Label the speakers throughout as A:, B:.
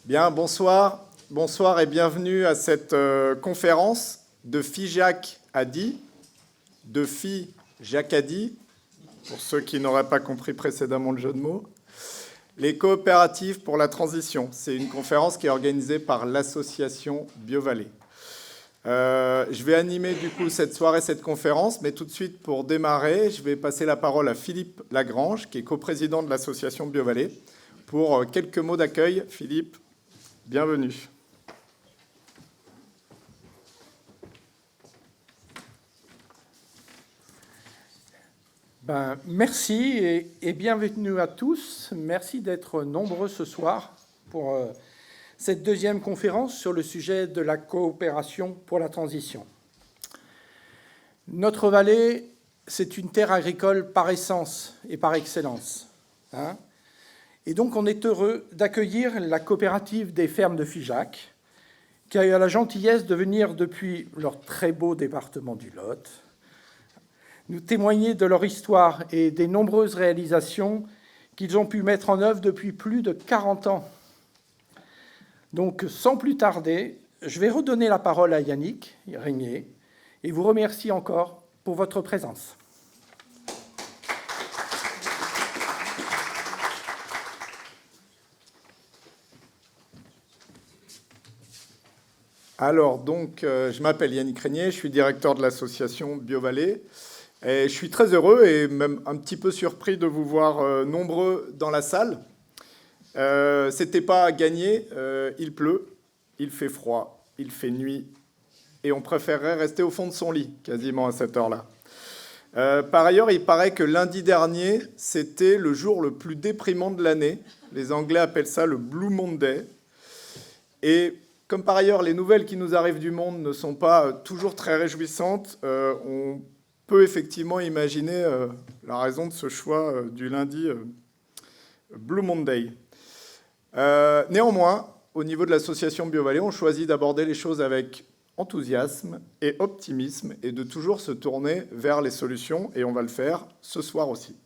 A: Bien, bonsoir. Bonsoir et bienvenue à cette conférence de FIJAC ADI, de FIJAC ADI, pour ceux qui n'auraient pas compris précédemment le jeu de mots. Les coopératives pour la transition, c'est une conférence qui est organisée par l'association BioVallée. Je vais animer du coup cette soirée, cette conférence, mais tout de suite pour démarrer, je vais passer la parole à Philippe Lagrange, qui est coprésident de l'association BioVallée, pour quelques mots d'accueil. Philippe, bienvenue.
B: Merci et bienvenue à tous. Merci d'être nombreux ce soir pour cette deuxième conférence sur le sujet de la coopération pour la transition. Notre vallée, c'est une terre agricole par essence et par excellence. Et donc, on est heureux d'accueillir la coopérative des fermes de Figeac, qui a eu la gentillesse de venir depuis leur très beau département du Lot, nous témoigner de leur histoire et des nombreuses réalisations qu'ils ont pu mettre en œuvre depuis plus de 40 ans. Donc, sans plus tarder, je vais redonner la parole à Yannick Régnier et vous remercie encore pour votre présence.
A: Alors, donc, je m'appelle Yannick Régnier, je suis directeur de l'association BioVallée. Et je suis très heureux et même un petit peu surpris de vous voir nombreux dans la salle. C'était pas gagné, il pleut, il fait froid, il fait nuit, et on préférerait rester au fond de son lit, quasiment à cette heure-là. Par ailleurs, il paraît que lundi dernier, c'était le jour le plus déprimant de l'année. Les Anglais appellent ça le Blue Monday. Et comme par ailleurs, les nouvelles qui nous arrivent du monde ne sont pas toujours très réjouissantes, on peut effectivement imaginer la raison de ce choix du lundi Blue Monday. Néanmoins, au niveau de l'association BioVallée, on choisit d'aborder les choses avec enthousiasme et optimisme et de toujours se tourner vers les solutions, et on va le faire ce soir aussi.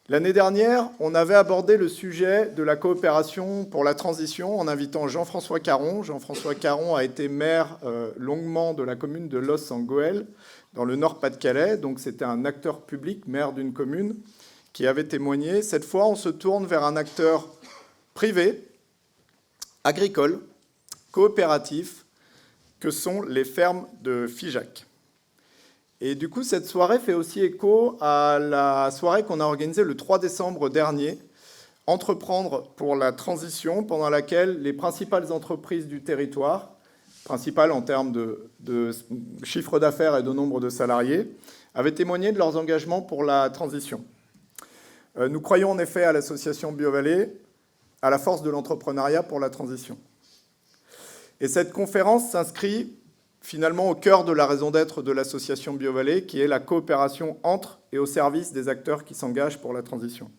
A: L'année dernière, on avait abordé le sujet de la coopération pour la transition en invitant Jean-François Caron. Jean-François Caron a été maire longuement de la commune de Los-en-Gohelle, dans le Nord-Pas-de-Calais. Donc c'était un acteur public, maire d'une commune, qui avait témoigné. Cette fois, on se tourne vers un acteur privé, agricole, coopératif, que sont les fermes de Figeac. Et du coup, cette soirée fait aussi écho à la soirée qu'on a organisée le 3 décembre dernier, Entreprendre pour la transition, pendant laquelle les principales entreprises du territoire, principales en termes de chiffre d'affaires et de nombre de salariés, avaient témoigné de leurs engagements pour la transition. Nous croyons en effet à l'association BioVallée, à la force de l'entrepreneuriat pour la transition. Et cette conférence s'inscrit finalement au cœur de la raison d'être de l'association BioVallée, qui est la coopération entre et au service des acteurs qui s'engagent pour la transition.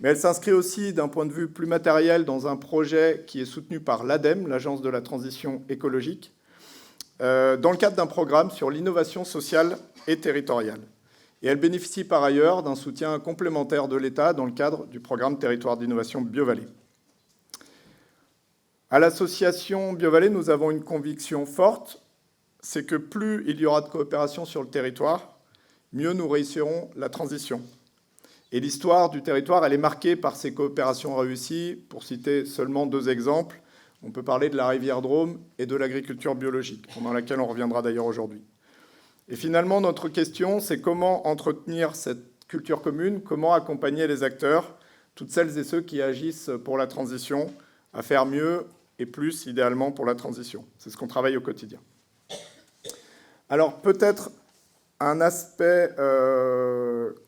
A: Mais elle s'inscrit aussi d'un point de vue plus matériel dans un projet qui est soutenu par l'ADEME, l'Agence de la transition écologique, dans le cadre d'un programme sur l'innovation sociale et territoriale. Et elle bénéficie par ailleurs d'un soutien complémentaire de l'État dans le cadre du programme Territoire d'innovation BioVallée. À l'association BioVallée, nous avons une conviction forte, c'est que plus il y aura de coopération sur le territoire, mieux nous réussirons la transition. Et l'histoire du territoire, elle est marquée par ces coopérations réussies. Pour citer seulement 2 exemples, on peut parler de la rivière Drôme et de l'agriculture biologique, pendant laquelle on reviendra d'ailleurs aujourd'hui. Et finalement, notre question, c'est comment entretenir cette culture commune, comment accompagner les acteurs, toutes celles et ceux qui agissent pour la transition, à faire mieux et plus, idéalement, pour la transition. C'est ce qu'on travaille au quotidien. Alors, peut-être un aspect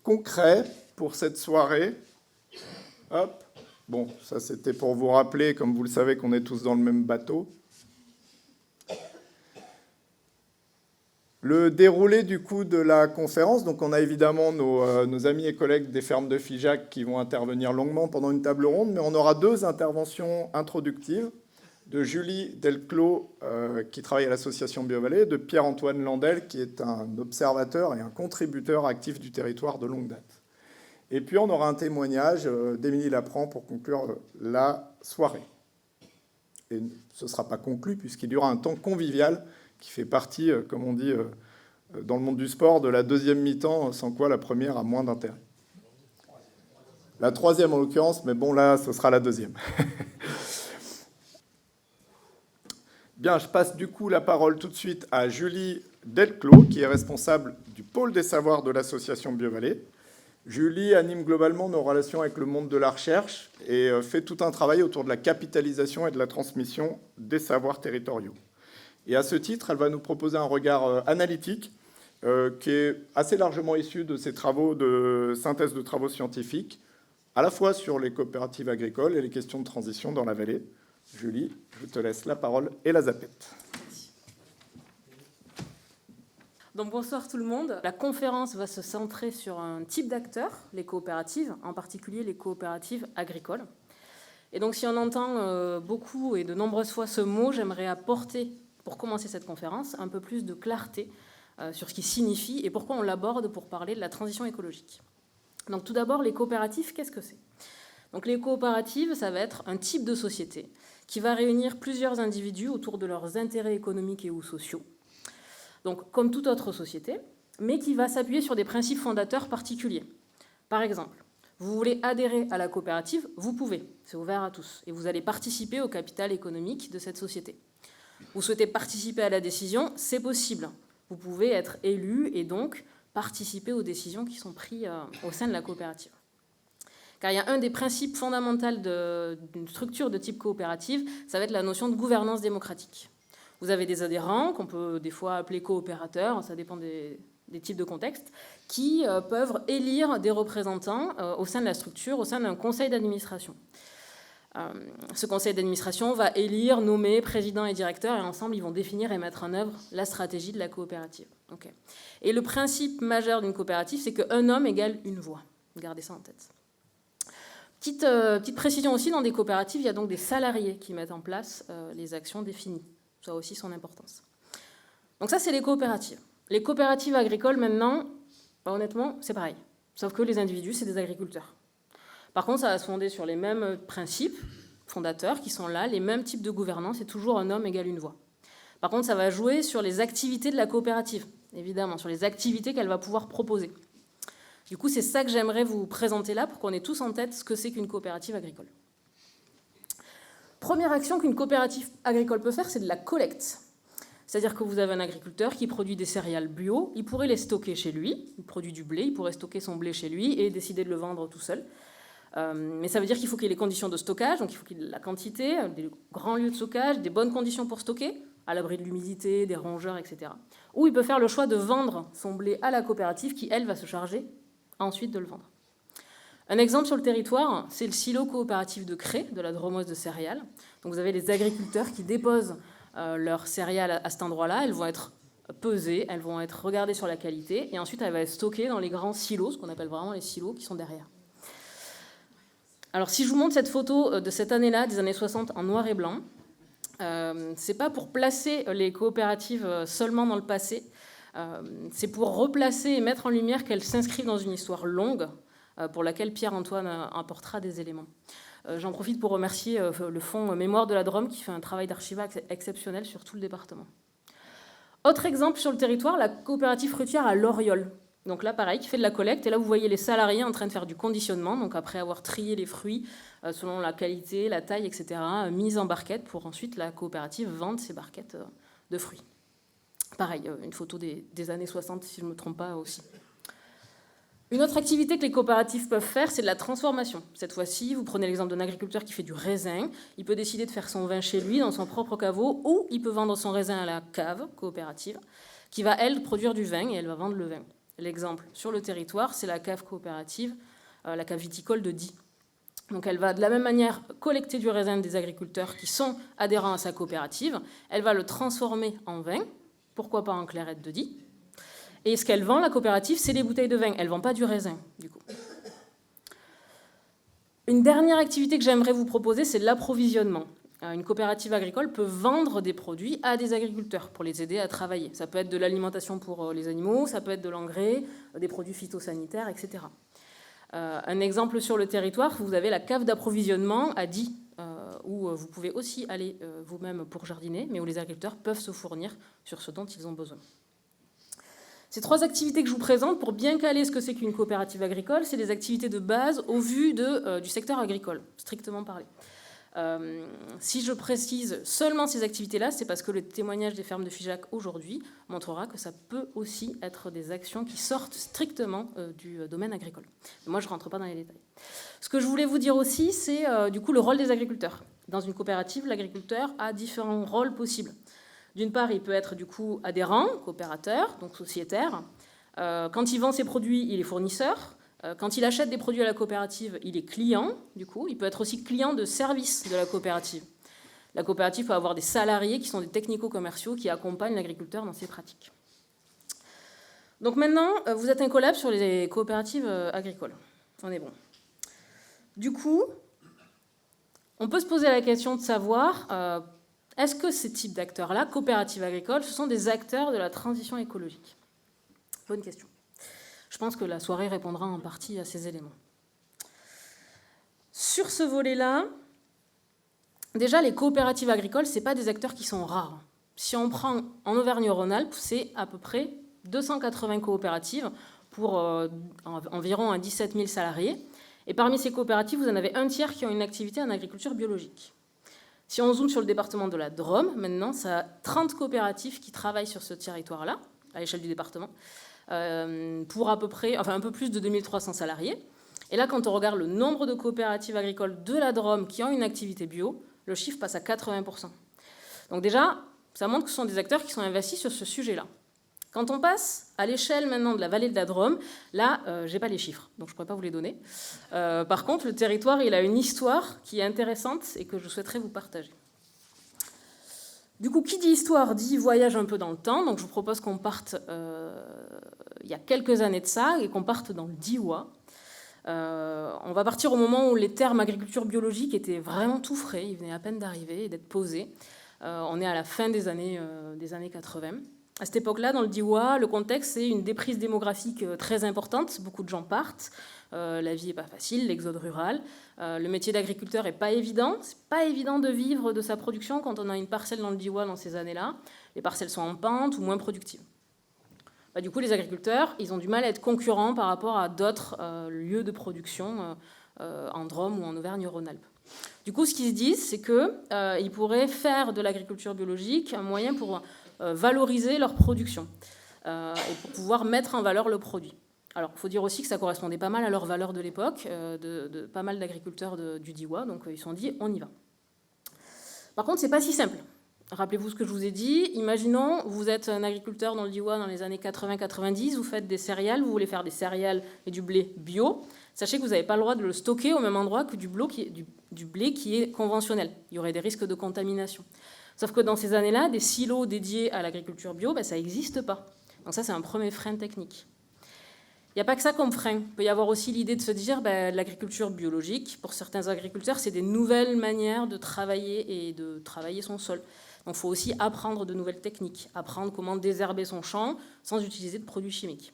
A: concret pour cette soirée. Hop. Bon, ça, c'était pour vous rappeler, comme vous le savez, qu'on est tous dans le même bateau. Le déroulé du coup de la conférence, donc on a évidemment nos amis et collègues des fermes de Figeac qui vont intervenir longuement pendant une table ronde, mais on aura 2 interventions introductives de Julie Delclos, qui travaille à l'association BioVallée, et de Pierre-Antoine Landel, qui est un observateur et un contributeur actif du territoire de longue date. Et puis on aura un témoignage d'Émilie Laprand pour conclure la soirée. et ce ne sera pas conclu puisqu'il y aura un temps convivial qui fait partie, comme on dit dans le monde du sport, de la deuxième mi-temps, sans quoi la première a moins d'intérêt. La troisième en l'occurrence, mais bon là, ce sera la deuxième. Bien, je passe du coup la parole tout de suite à Julie Delclos, qui est responsable du pôle des savoirs de l'association BioVallée. Julie anime globalement nos relations avec le monde de la recherche et fait tout un travail autour de la capitalisation et de la transmission des savoirs territoriaux. Et à ce titre, elle va nous proposer un regard analytique qui est assez largement issu de ses travaux de synthèse de travaux scientifiques, à la fois sur les coopératives agricoles et les questions de transition dans la vallée. Julie, je te laisse la parole et la zapette.
C: Donc bonsoir tout le monde. La conférence va se centrer sur un type d'acteurs, les coopératives, en particulier les coopératives agricoles. Et donc si on entend beaucoup et de nombreuses fois ce mot, j'aimerais apporter, pour commencer cette conférence, un peu plus de clarté sur ce qu'il signifie et pourquoi on l'aborde pour parler de la transition écologique. Donc tout d'abord, les coopératives, qu'est-ce que c'est ? Donc les coopératives, ça va être un type de société qui va réunir plusieurs individus autour de leurs intérêts économiques et ou sociaux. Donc comme toute autre société, mais qui va s'appuyer sur des principes fondateurs particuliers. Par exemple, vous voulez adhérer à la coopérative, vous pouvez, c'est ouvert à tous, et vous allez participer au capital économique de cette société. Vous souhaitez participer à la décision, c'est possible. Vous pouvez être élu et donc participer aux décisions qui sont prises au sein de la coopérative. Car il y a un des principes fondamentaux d'une structure de type coopérative, ça va être la notion de gouvernance démocratique. Vous avez des adhérents, qu'on peut des fois appeler coopérateurs, ça dépend des types de contextes, qui peuvent élire des représentants au sein de la structure, au sein d'un conseil d'administration. Ce conseil d'administration va élire, nommer président et directeur, et ensemble, ils vont définir et mettre en œuvre la stratégie de la coopérative. Okay. Et le principe majeur d'une coopérative, c'est qu'un homme égale une voix. Gardez ça en tête. Petite précision aussi, dans des coopératives, il y a donc des salariés qui mettent en place les actions définies. Ça a aussi son importance. Donc ça, c'est les coopératives. Les coopératives agricoles, maintenant, honnêtement, c'est pareil. Sauf que les individus, c'est des agriculteurs. Par contre, ça va se fonder sur les mêmes principes fondateurs qui sont là, les mêmes types de gouvernance, c'est toujours un homme égale une voix. Par contre, ça va jouer sur les activités de la coopérative, évidemment, sur les activités qu'elle va pouvoir proposer. Du coup, c'est ça que j'aimerais vous présenter là pour qu'on ait tous en tête ce que c'est qu'une coopérative agricole. Première action qu'une coopérative agricole peut faire, c'est de la collecte. C'est-à-dire que vous avez un agriculteur qui produit des céréales bio, il pourrait les stocker chez lui, il produit du blé, il pourrait stocker son blé chez lui et décider de le vendre tout seul. Mais ça veut dire qu'il faut qu'il y ait les conditions de stockage, donc il faut qu'il y ait la quantité, des grands lieux de stockage, des bonnes conditions pour stocker, à l'abri de l'humidité, des rongeurs, etc. Ou il peut faire le choix de vendre son blé à la coopérative qui, elle, va se charger ensuite de le vendre. Un exemple sur le territoire, c'est le silo coopératif de Cré, de la dromose de céréales. Donc vous avez les agriculteurs qui déposent leurs céréales à cet endroit-là, elles vont être pesées, elles vont être regardées sur la qualité, et ensuite elles vont être stockées dans les grands silos, ce qu'on appelle vraiment les silos qui sont derrière. Alors si je vous montre cette photo de cette année-là, des années 60, en noir et blanc, c'est pas pour placer les coopératives seulement dans le passé, c'est pour replacer et mettre en lumière qu'elles s'inscrivent dans une histoire longue, pour laquelle Pierre-Antoine apportera des éléments. J'en profite pour remercier le fonds Mémoire de la Drôme qui fait un travail d'archivat exceptionnel sur tout le département. Autre exemple sur le territoire, la coopérative fruitière à Loriol. Donc là, pareil, qui fait de la collecte. Et là, vous voyez les salariés en train de faire du conditionnement. Donc après avoir trié les fruits selon la qualité, la taille, etc., mis en barquette pour ensuite la coopérative vendre ces barquettes de fruits. Pareil, une photo des années 60, si je ne me trompe pas aussi. Une autre activité que les coopératives peuvent faire, c'est de la transformation. Cette fois-ci, vous prenez l'exemple d'un agriculteur qui fait du raisin. Il peut décider de faire son vin chez lui, dans son propre caveau, ou il peut vendre son raisin à la cave coopérative, qui va, elle, produire du vin, et elle va vendre le vin. L'exemple sur le territoire, c'est la cave coopérative, la cave viticole de Die. Donc elle va de la même manière collecter du raisin des agriculteurs qui sont adhérents à sa coopérative. Elle va le transformer en vin, pourquoi pas en clairette de Die. Et ce qu'elle vend, la coopérative, c'est les bouteilles de vin. Elle ne vend pas du raisin, du coup. Une dernière activité que j'aimerais vous proposer, c'est l'approvisionnement. Une coopérative agricole peut vendre des produits à des agriculteurs pour les aider à travailler. Ça peut être de l'alimentation pour les animaux, ça peut être de l'engrais, des produits phytosanitaires, etc. Un exemple sur le territoire, vous avez la cave d'approvisionnement à Die, où vous pouvez aussi aller vous-même pour jardiner, mais où les agriculteurs peuvent se fournir sur ce dont ils ont besoin. Ces 3 activités que je vous présente, pour bien caler ce que c'est qu'une coopérative agricole, c'est des activités de base au vu du secteur agricole, strictement parlé. Si je précise seulement ces activités-là, c'est parce que le témoignage des fermes de Figeac aujourd'hui montrera que ça peut aussi être des actions qui sortent strictement du domaine agricole. Mais moi, je ne rentre pas dans les détails. Ce que je voulais vous dire aussi, c'est du coup le rôle des agriculteurs. Dans une coopérative, l'agriculteur a différents rôles possibles. D'une part, il peut être du coup adhérent, coopérateur, donc sociétaire. Quand il vend ses produits, il est fournisseur. Quand il achète des produits à la coopérative, il est client, du coup. Il peut être aussi client de service de la coopérative. La coopérative peut avoir des salariés qui sont des technico-commerciaux qui accompagnent l'agriculteur dans ses pratiques. Donc maintenant, vous êtes incollable sur les coopératives agricoles. On est bon. Du coup, on peut se poser la question de savoir, est-ce que ces types d'acteurs-là, coopératives agricoles, ce sont des acteurs de la transition écologique? Bonne question. Je pense que la soirée répondra en partie à ces éléments. Sur ce volet-là, déjà, les coopératives agricoles, ce n'est pas des acteurs qui sont rares. Si on prend en Auvergne-Rhône-Alpes, c'est à peu près 280 coopératives pour environ 17 000 salariés. Et parmi ces coopératives, vous en avez un tiers qui ont une activité en agriculture biologique. Si on zoome sur le département de la Drôme, maintenant, ça a 30 coopératives qui travaillent sur ce territoire-là, à l'échelle du département, pour à peu près, enfin un peu plus de 2300 salariés. Et là, quand on regarde le nombre de coopératives agricoles de la Drôme qui ont une activité bio, le chiffre passe à 80%. Donc déjà, ça montre que ce sont des acteurs qui sont investis sur ce sujet-là. Quand on passe à l'échelle maintenant de la vallée de la Drôme, là, je n'ai pas les chiffres, donc je ne pourrais pas vous les donner. Par contre, le territoire, il a une histoire qui est intéressante et que je souhaiterais vous partager. Du coup, qui dit histoire dit voyage un peu dans le temps. Donc je vous propose qu'on parte il y a quelques années de ça et qu'on parte dans le Diois. On va partir au moment où les termes agriculture biologique étaient vraiment tout frais. Ils venaient à peine d'arriver et d'être posés. On est à la fin des années 80. À cette époque-là, dans le Diois, le contexte, c'est une déprise démographique très importante. Beaucoup de gens partent. La vie n'est pas facile, l'exode rural. Le métier d'agriculteur n'est pas évident. Ce n'est pas évident de vivre de sa production quand on a une parcelle dans le Diois dans ces années-là. Les parcelles sont en pente ou moins productives. Du coup, les agriculteurs, ils ont du mal à être concurrents par rapport à d'autres lieux de production en Drôme ou en Auvergne-Rhône-Alpes. Du coup, ce qu'ils se disent, c'est qu'ils pourraient faire de l'agriculture biologique un moyen pour valoriser leur production et pour pouvoir mettre en valeur le produit. Alors, il faut dire aussi que ça correspondait pas mal à leurs valeurs de l'époque, de pas mal d'agriculteurs du Diois, donc ils se sont dit, on y va. Par contre, c'est pas si simple. Rappelez-vous ce que je vous ai dit. Imaginons, vous êtes un agriculteur dans le Diois dans les années 80-90, vous faites des céréales, vous voulez faire des céréales et du blé bio. Sachez que vous n'avez pas le droit de le stocker au même endroit que du blé qui est conventionnel. Il y aurait des risques de contamination. Sauf que dans ces années-là, des silos dédiés à l'agriculture bio, ça n'existe pas. Donc ça, c'est un premier frein technique. Il n'y a pas que ça comme frein. Il peut y avoir aussi l'idée de se dire l'agriculture biologique, pour certains agriculteurs, c'est des nouvelles manières de travailler et de travailler son sol. Donc il faut aussi apprendre de nouvelles techniques, apprendre comment désherber son champ sans utiliser de produits chimiques.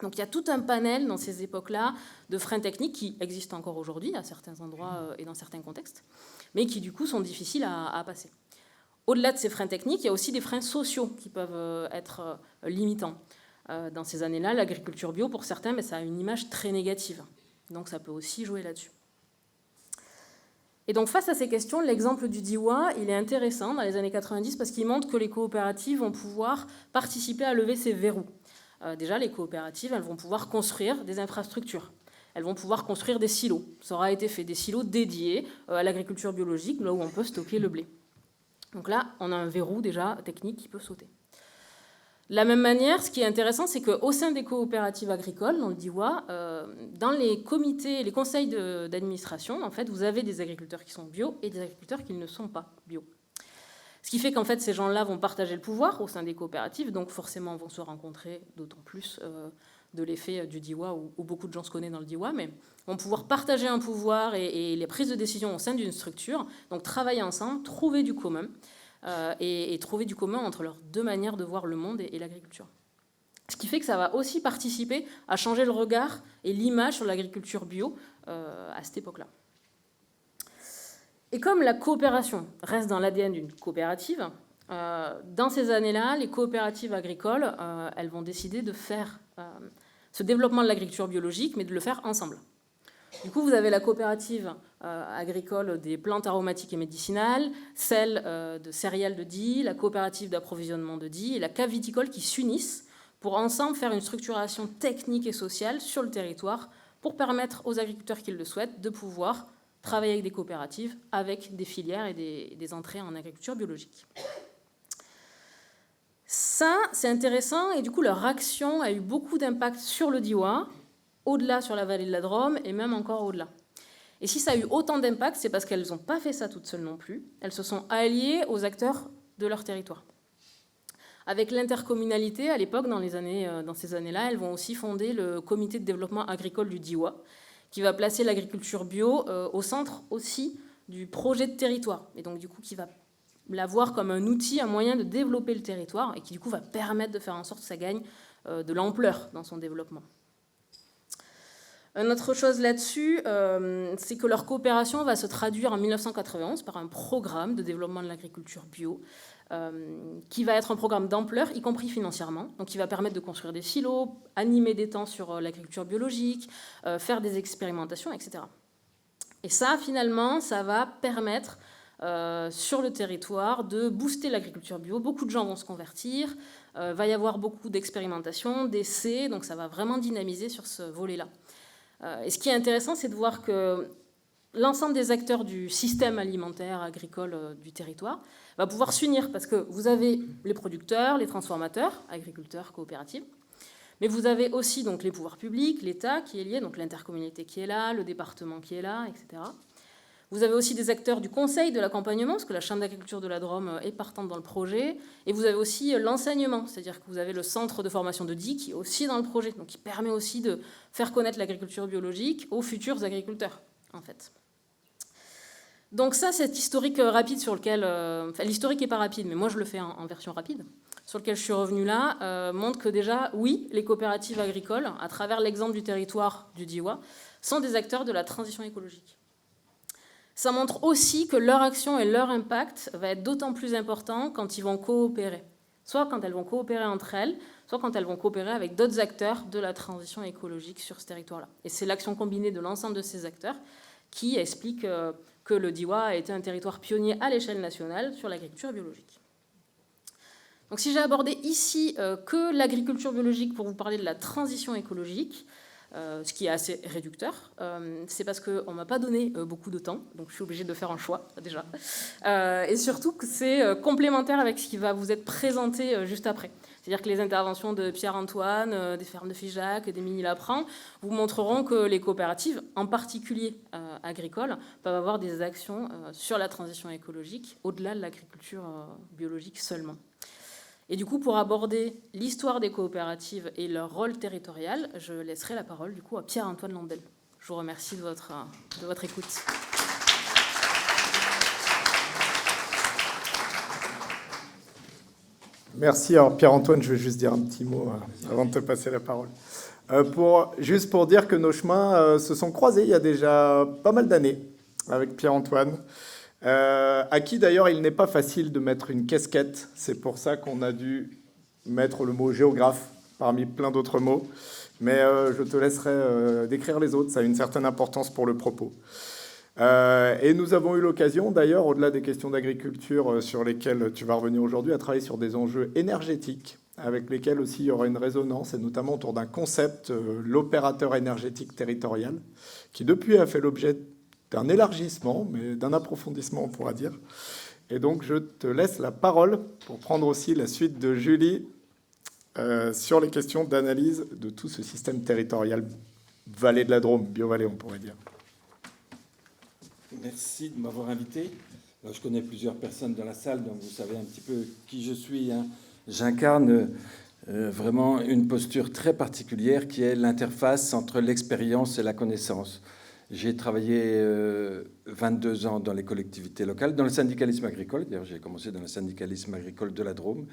C: Donc il y a tout un panel dans ces époques-là de freins techniques qui existent encore aujourd'hui à certains endroits et dans certains contextes, mais qui du coup sont difficiles à passer. Au-delà de ces freins techniques, il y a aussi des freins sociaux qui peuvent être limitants. Dans ces années-là, l'agriculture bio, pour certains, ça a une image très négative. Donc ça peut aussi jouer là-dessus. Et donc face à ces questions, l'exemple du Diois, il est intéressant dans les années 90 parce qu'il montre que les coopératives vont pouvoir participer à lever ces verrous. Déjà, les coopératives, elles vont pouvoir construire des infrastructures. Elles vont pouvoir construire des silos. Ça aura été fait, des silos dédiés à l'agriculture biologique, là où on peut stocker le blé. Donc là, on a un verrou déjà technique qui peut sauter. De la même manière, ce qui est intéressant, c'est qu'au sein des coopératives agricoles, dans le Diois, dans les comités, les conseils d'administration, en fait, vous avez des agriculteurs qui sont bio et des agriculteurs qui ne sont pas bio. Ce qui fait qu'en fait, ces gens-là vont partager le pouvoir au sein des coopératives, donc forcément vont se rencontrer, d'autant plus de l'effet du Diois, où beaucoup de gens se connaissent dans le Diois, mais vont pouvoir partager un pouvoir et les prises de décision au sein d'une structure, donc travailler ensemble, trouver du commun, et trouver du commun entre leurs deux manières de voir le monde et l'agriculture. Ce qui fait que ça va aussi participer à changer le regard et l'image sur l'agriculture bio à cette époque-là. Et comme la coopération reste dans l'ADN d'une coopérative, dans ces années-là, les coopératives agricoles, elles vont décider de faire ce développement de l'agriculture biologique, mais de le faire ensemble. Du coup, vous avez la coopérative agricole des plantes aromatiques et médicinales, celle de céréales de Die, la coopérative d'approvisionnement de Die et la cave viticole qui s'unissent pour ensemble faire une structuration technique et sociale sur le territoire pour permettre aux agriculteurs qui le souhaitent de pouvoir travailler avec des coopératives, avec des filières et des entrées en agriculture biologique. Ça, c'est intéressant, et du coup, leur action a eu beaucoup d'impact sur le Diois, au-delà sur la vallée de la Drôme, et même encore au-delà. Et si ça a eu autant d'impact, c'est parce qu'elles n'ont pas fait ça toutes seules non plus. Elles se sont alliées aux acteurs de leur territoire. Avec l'intercommunalité, à l'époque, dans ces années-là, elles vont aussi fonder le comité de développement agricole du Diois, qui va placer l'agriculture bio au centre aussi du projet de territoire. Et donc, du coup, qui va la voir comme un outil, un moyen de développer le territoire, et qui, du coup, va permettre de faire en sorte que ça gagne de l'ampleur dans son développement. Une autre chose là-dessus, c'est que leur coopération va se traduire en 1991 par un programme de développement de l'agriculture bio, qui va être un programme d'ampleur, y compris financièrement, donc qui va permettre de construire des silos, animer des temps sur l'agriculture biologique, faire des expérimentations, etc. Et ça, finalement, ça va permettre sur le territoire de booster l'agriculture bio. Beaucoup de gens vont se convertir, va y avoir beaucoup d'expérimentations, d'essais, donc ça va vraiment dynamiser sur ce volet-là. Et ce qui est intéressant, c'est de voir que l'ensemble des acteurs du système alimentaire, agricole du territoire va pouvoir s'unir, parce que vous avez les producteurs, les transformateurs, agriculteurs, coopératives, mais vous avez aussi donc, les pouvoirs publics, l'État qui est lié, donc l'intercommunalité qui est là, le département qui est là, etc. Vous avez aussi des acteurs du conseil de l'accompagnement, parce que la Chambre d'agriculture de la Drôme est partante dans le projet. Et vous avez aussi l'enseignement, c'est-à-dire que vous avez le centre de formation de Die qui est aussi dans le projet, donc qui permet aussi de faire connaître l'agriculture biologique aux futurs agriculteurs, en fait. Donc ça, cet historique rapide sur lequel... l'historique n'est pas rapide, mais moi je le fais en version rapide, sur lequel je suis revenue là, montre que déjà, oui, les coopératives agricoles, à travers l'exemple du territoire du Diois, sont des acteurs de la transition écologique. Ça montre aussi que leur action et leur impact va être d'autant plus important quand ils vont coopérer. Soit quand elles vont coopérer entre elles, soit quand elles vont coopérer avec d'autres acteurs de la transition écologique sur ce territoire-là. Et c'est l'action combinée de l'ensemble de ces acteurs qui explique que le Diois a été un territoire pionnier à l'échelle nationale sur l'agriculture biologique. Donc si j'ai abordé ici que l'agriculture biologique pour vous parler de la transition écologique, ce qui est assez réducteur, c'est parce qu'on ne m'a pas donné beaucoup de temps, donc je suis obligée de faire un choix déjà. Et surtout que c'est complémentaire avec ce qui va vous être présenté juste après. C'est-à-dire que les interventions de Pierre-Antoine, des fermes de Figeac, des Mini-Lapran, vous montreront que les coopératives, en particulier agricoles, peuvent avoir des actions sur la transition écologique, au-delà de l'agriculture biologique seulement. Et du coup, pour aborder l'histoire des coopératives et leur rôle territorial, je laisserai la parole du coup à Pierre-Antoine Landel. Je vous remercie de votre écoute.
A: Merci. Alors Pierre-Antoine, je vais juste dire un petit mot avant de te passer la parole. Juste pour dire que nos chemins se sont croisés il y a déjà pas mal d'années avec Pierre-Antoine. À qui d'ailleurs il n'est pas facile de mettre une casquette, c'est pour ça qu'on a dû mettre le mot géographe parmi plein d'autres mots, mais je te laisserai décrire les autres, ça a une certaine importance pour le propos. Et nous avons eu l'occasion d'ailleurs, au-delà des questions d'agriculture sur lesquelles tu vas revenir aujourd'hui, à travailler sur des enjeux énergétiques avec lesquels aussi il y aura une résonance, et notamment autour d'un concept, l'opérateur énergétique territorial, qui depuis a fait l'objet d'un élargissement, mais d'un approfondissement, on pourra dire. Et donc, je te laisse la parole pour prendre aussi la suite de Julie sur les questions d'analyse de tout ce système territorial vallée de la Drôme, bio-vallée, on pourrait dire.
D: Merci de m'avoir invité. Alors, je connais plusieurs personnes dans la salle, donc vous savez un petit peu qui je suis. Hein. J'incarne vraiment une posture très particulière qui est l'interface entre l'expérience et la connaissance. J'ai travaillé 22 ans dans les collectivités locales, dans le syndicalisme agricole. D'ailleurs, j'ai commencé dans le syndicalisme agricole de la Drôme.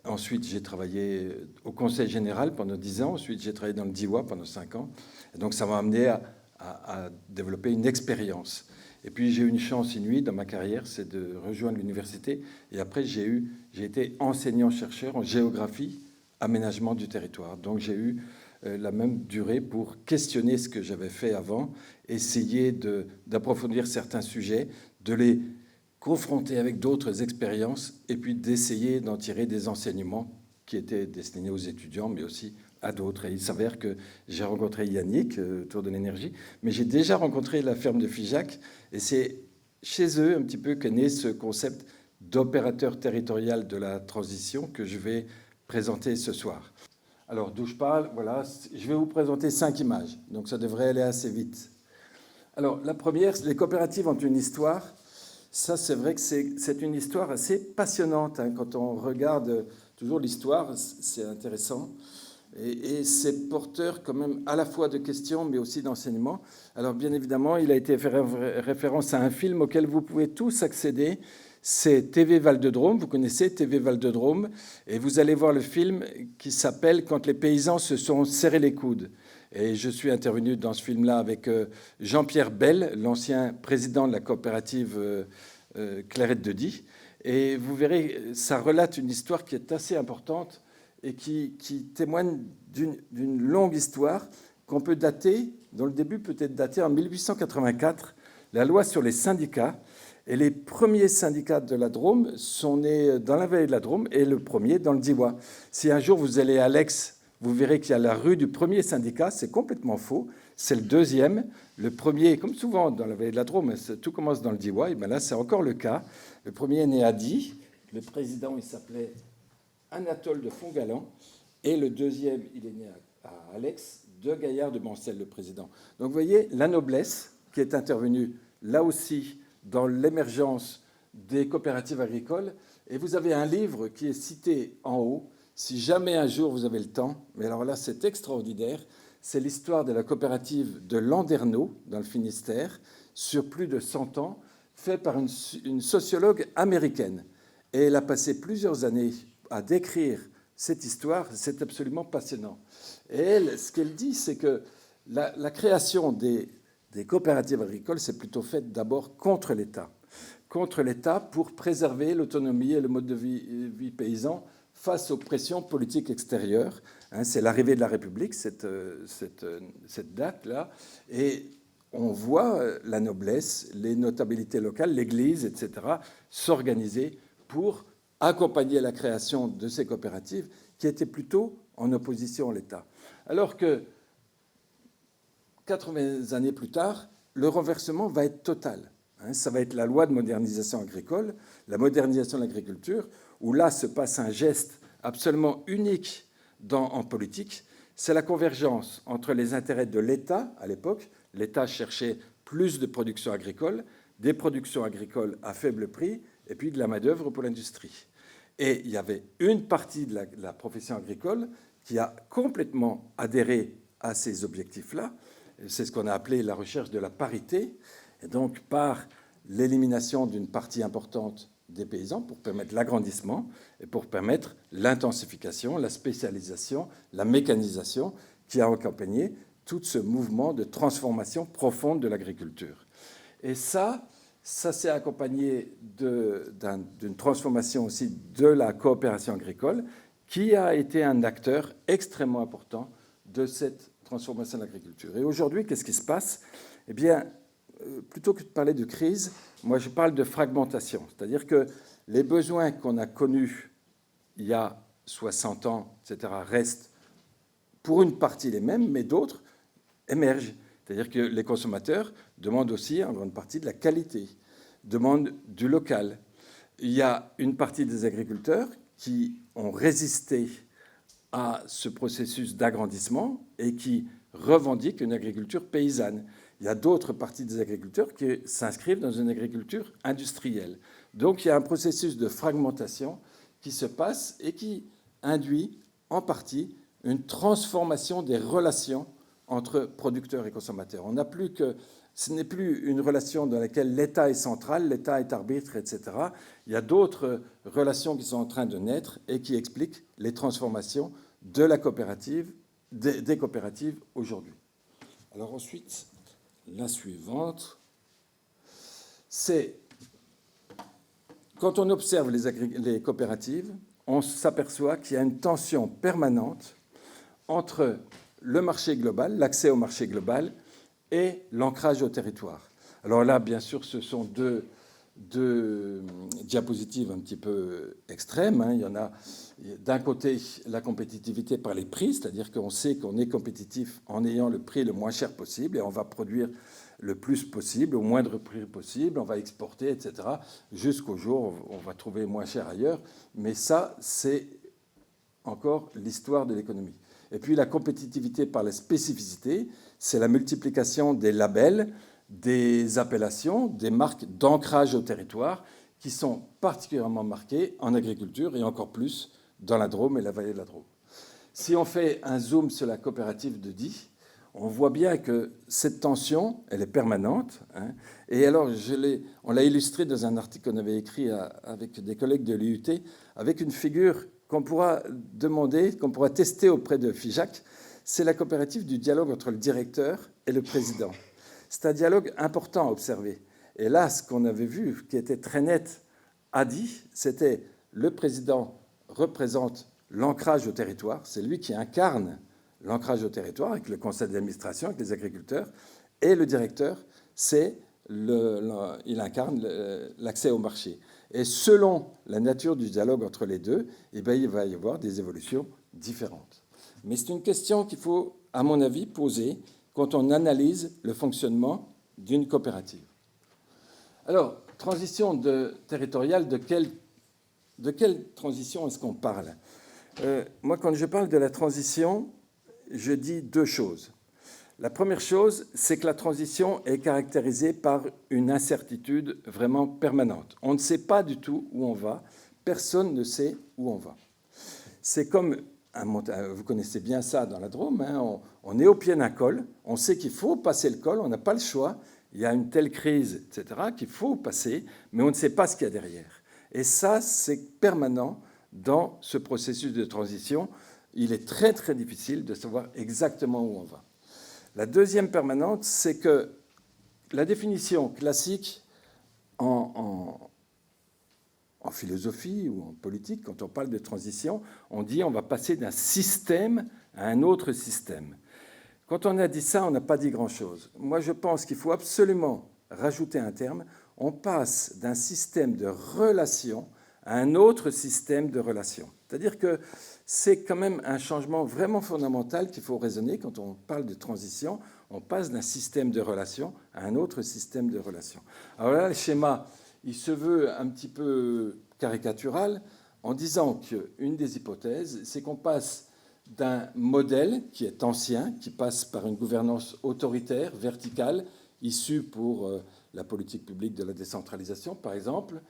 D: Ensuite, j'ai travaillé au Conseil général pendant 10 ans. Ensuite, j'ai travaillé dans le Diois pendant 5 ans. Et donc, ça m'a amené à développer une expérience. Et puis j'ai eu une chance inouïe dans ma carrière, c'est de rejoindre l'université. Et après, j'ai été enseignant-chercheur en géographie, aménagement du territoire. Donc j'ai eu la même durée pour questionner ce que j'avais fait avant, essayer d'approfondir certains sujets, de les confronter avec d'autres expériences et puis d'essayer d'en tirer des enseignements qui étaient destinés aux étudiants, mais aussi à d'autres. Et il s'avère que j'ai rencontré Yannick autour de l'énergie, mais j'ai déjà rencontré la ferme de Figeac, et c'est chez eux un petit peu qu'est né ce concept d'opérateur territorial de la transition que je vais présenter ce soir. Alors, d'où je parle, voilà, je vais vous présenter 5 images, donc ça devrait aller assez vite. Alors, la première, les coopératives ont une histoire. Ça, c'est vrai que c'est une histoire assez passionnante. Hein. Quand on regarde toujours l'histoire, c'est intéressant. Et c'est porteur quand même à la fois de questions, mais aussi d'enseignements. Alors, bien évidemment, il a été fait référence à un film auquel vous pouvez tous accéder. C'est TV Val de Drôme. Vous connaissez TV Val de Drôme. Et vous allez voir le film qui s'appelle « Quand les paysans se sont serrés les coudes ». Et je suis intervenu dans ce film-là avec Jean-Pierre Bell, l'ancien président de la coopérative Clairette de Die. Et vous verrez, ça relate une histoire qui est assez importante et qui témoigne d'une longue histoire qu'on peut dater, dont le début peut être daté en 1884, la loi sur les syndicats. Et les premiers syndicats de la Drôme sont nés dans la vallée de la Drôme et le premier dans le Diois. Si un jour vous allez à L'Aix, vous verrez qu'il y a la rue du premier syndicat, c'est complètement faux, c'est le deuxième. Le premier, comme souvent dans la vallée de la Drôme, tout commence dans le Diois, et bien là c'est encore le cas. Le premier est né à Die, le président il s'appelait Anatole de Fontgalan, et le deuxième il est né à Alex, de Gaillard de Mancel, le président. Donc vous voyez la noblesse qui est intervenue là aussi dans l'émergence des coopératives agricoles, et vous avez un livre qui est cité en haut. Si jamais un jour vous avez le temps, mais alors là c'est extraordinaire, c'est l'histoire de la coopérative de Landerneau dans le Finistère sur plus de 100 ans, fait par une sociologue américaine. Et elle a passé plusieurs années à décrire cette histoire, c'est absolument passionnant. Et elle, ce qu'elle dit, c'est que la création des coopératives agricoles, c'est plutôt fait d'abord contre l'État. Contre l'État pour préserver l'autonomie et le mode de vie paysan face aux pressions politiques extérieures. C'est l'arrivée de la République, cette date-là. Et on voit la noblesse, les notabilités locales, l'Église, etc., s'organiser pour accompagner la création de ces coopératives qui étaient plutôt en opposition à l'État. Alors que 80 années plus tard, le renversement va être total. Ça va être la loi de modernisation agricole, la modernisation de l'agriculture, où là se passe un geste absolument unique en politique. C'est la convergence entre les intérêts de l'État, à l'époque. L'État cherchait plus de production agricole, des productions agricoles à faible prix, et puis de la main-d'œuvre pour l'industrie. Et il y avait une partie de la profession agricole qui a complètement adhéré à ces objectifs-là. C'est ce qu'on a appelé la recherche de la parité. Et donc, par l'élimination d'une partie importante des paysans pour permettre l'agrandissement et pour permettre l'intensification, la spécialisation, la mécanisation qui a accompagné tout ce mouvement de transformation profonde de l'agriculture. Et ça s'est accompagné d'une transformation aussi de la coopération agricole qui a été un acteur extrêmement important de cette transformation de l'agriculture. Et aujourd'hui, qu'est-ce qui se passe? Eh bien, plutôt que de parler de crise, moi je parle de fragmentation. C'est-à-dire que les besoins qu'on a connus il y a 60 ans, etc., restent pour une partie les mêmes, mais d'autres émergent. C'est-à-dire que les consommateurs demandent aussi en grande partie de la qualité, demandent du local. Il y a une partie des agriculteurs qui ont résisté à ce processus d'agrandissement et qui revendiquent une agriculture paysanne. Il y a d'autres parties des agriculteurs qui s'inscrivent dans une agriculture industrielle. Donc il y a un processus de fragmentation qui se passe et qui induit en partie une transformation des relations entre producteurs et consommateurs. Ce n'est plus une relation dans laquelle l'État est central, l'État est arbitre, etc. Il y a d'autres relations qui sont en train de naître et qui expliquent les transformations de la coopérative, des coopératives aujourd'hui. Alors ensuite, la suivante. c'est, quand on observe les coopératives, on s'aperçoit qu'il y a une tension permanente entre le marché global, l'accès au marché global, et l'ancrage au territoire. Alors là, bien sûr, ce sont deux diapositives un petit peu extrêmes. Il y en a d'un côté la compétitivité par les prix, c'est-à-dire qu'on sait qu'on est compétitif en ayant le prix le moins cher possible et on va produire le plus possible, au moindre prix possible, on va exporter, etc., jusqu'au jour où on va trouver moins cher ailleurs. Mais ça, c'est encore l'histoire de l'économie. Et puis la compétitivité par la spécificité, c'est la multiplication des labels, des appellations, des marques d'ancrage au territoire qui sont particulièrement marquées en agriculture et encore plus dans la Drôme et la vallée de la Drôme. Si on fait un zoom sur la coopérative de Die, on voit bien que cette tension, elle est permanente. Et alors, on l'a illustré dans un article qu'on avait écrit avec des collègues de l'IUT, avec une figure qu'on pourra demander, qu'on pourra tester auprès de FIJAC. C'est la coopérative du dialogue entre le directeur et le président. C'est un dialogue important à observer. Et là, ce qu'on avait vu, qui était très net à Die, c'était le président représente l'ancrage au territoire, c'est lui qui incarne l'ancrage au territoire avec le conseil d'administration, avec les agriculteurs, et le directeur, il incarne l'accès au marché. Et selon la nature du dialogue entre les deux, eh bien, il va y avoir des évolutions différentes. Mais c'est une question qu'il faut, à mon avis, poser quand on analyse le fonctionnement d'une coopérative. Alors, transition territoriale, de quelle transition est-ce qu'on parle ? Moi, quand je parle de la transition, je dis deux choses. La première chose, c'est que la transition est caractérisée par une incertitude vraiment permanente. On ne sait pas du tout où on va. Personne ne sait où on va. C'est comme, vous connaissez bien ça dans la Drôme, on est au pied d'un col, on sait qu'il faut passer le col, on n'a pas le choix. Il y a une telle crise, etc., qu'il faut passer, mais on ne sait pas ce qu'il y a derrière. Et ça, c'est permanent dans ce processus de transition. Il est très, très difficile de savoir exactement où on va. La deuxième permanente, c'est que la définition classique en philosophie ou en politique, quand on parle de transition, on dit on va passer d'un système à un autre système. Quand on a dit ça, on n'a pas dit grand-chose. Moi, je pense qu'il faut absolument rajouter un terme. On passe d'un système de relations à un autre système de relations. C'est-à-dire que c'est quand même un changement vraiment fondamental qu'il faut raisonner quand on parle de transition. On passe d'un système de relations à un autre système de relations. Alors là, le schéma, il se veut un petit peu caricatural en disant qu'une des hypothèses, c'est qu'on passe d'un modèle qui est ancien, qui passe par une gouvernance autoritaire, verticale, issue pour la politique publique de la décentralisation, par exemple,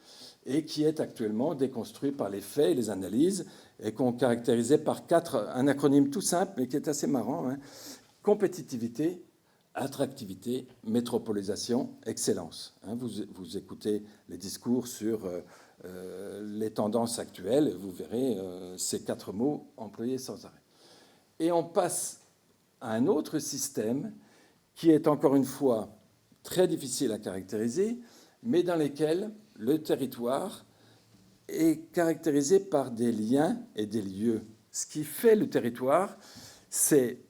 D: et qui est actuellement déconstruit par les faits et les analyses, et qu'on caractérisait par un acronyme tout simple, mais qui est assez marrant, compétitivité, attractivité, métropolisation, excellence. Vous écoutez les discours sur les tendances actuelles, et vous verrez ces 4 mots employés sans arrêt. Et on passe à un autre système qui est encore une fois très difficile à caractériser, mais dans lequel le territoire est caractérisé par des liens et des lieux. Ce qui fait le territoire, c'est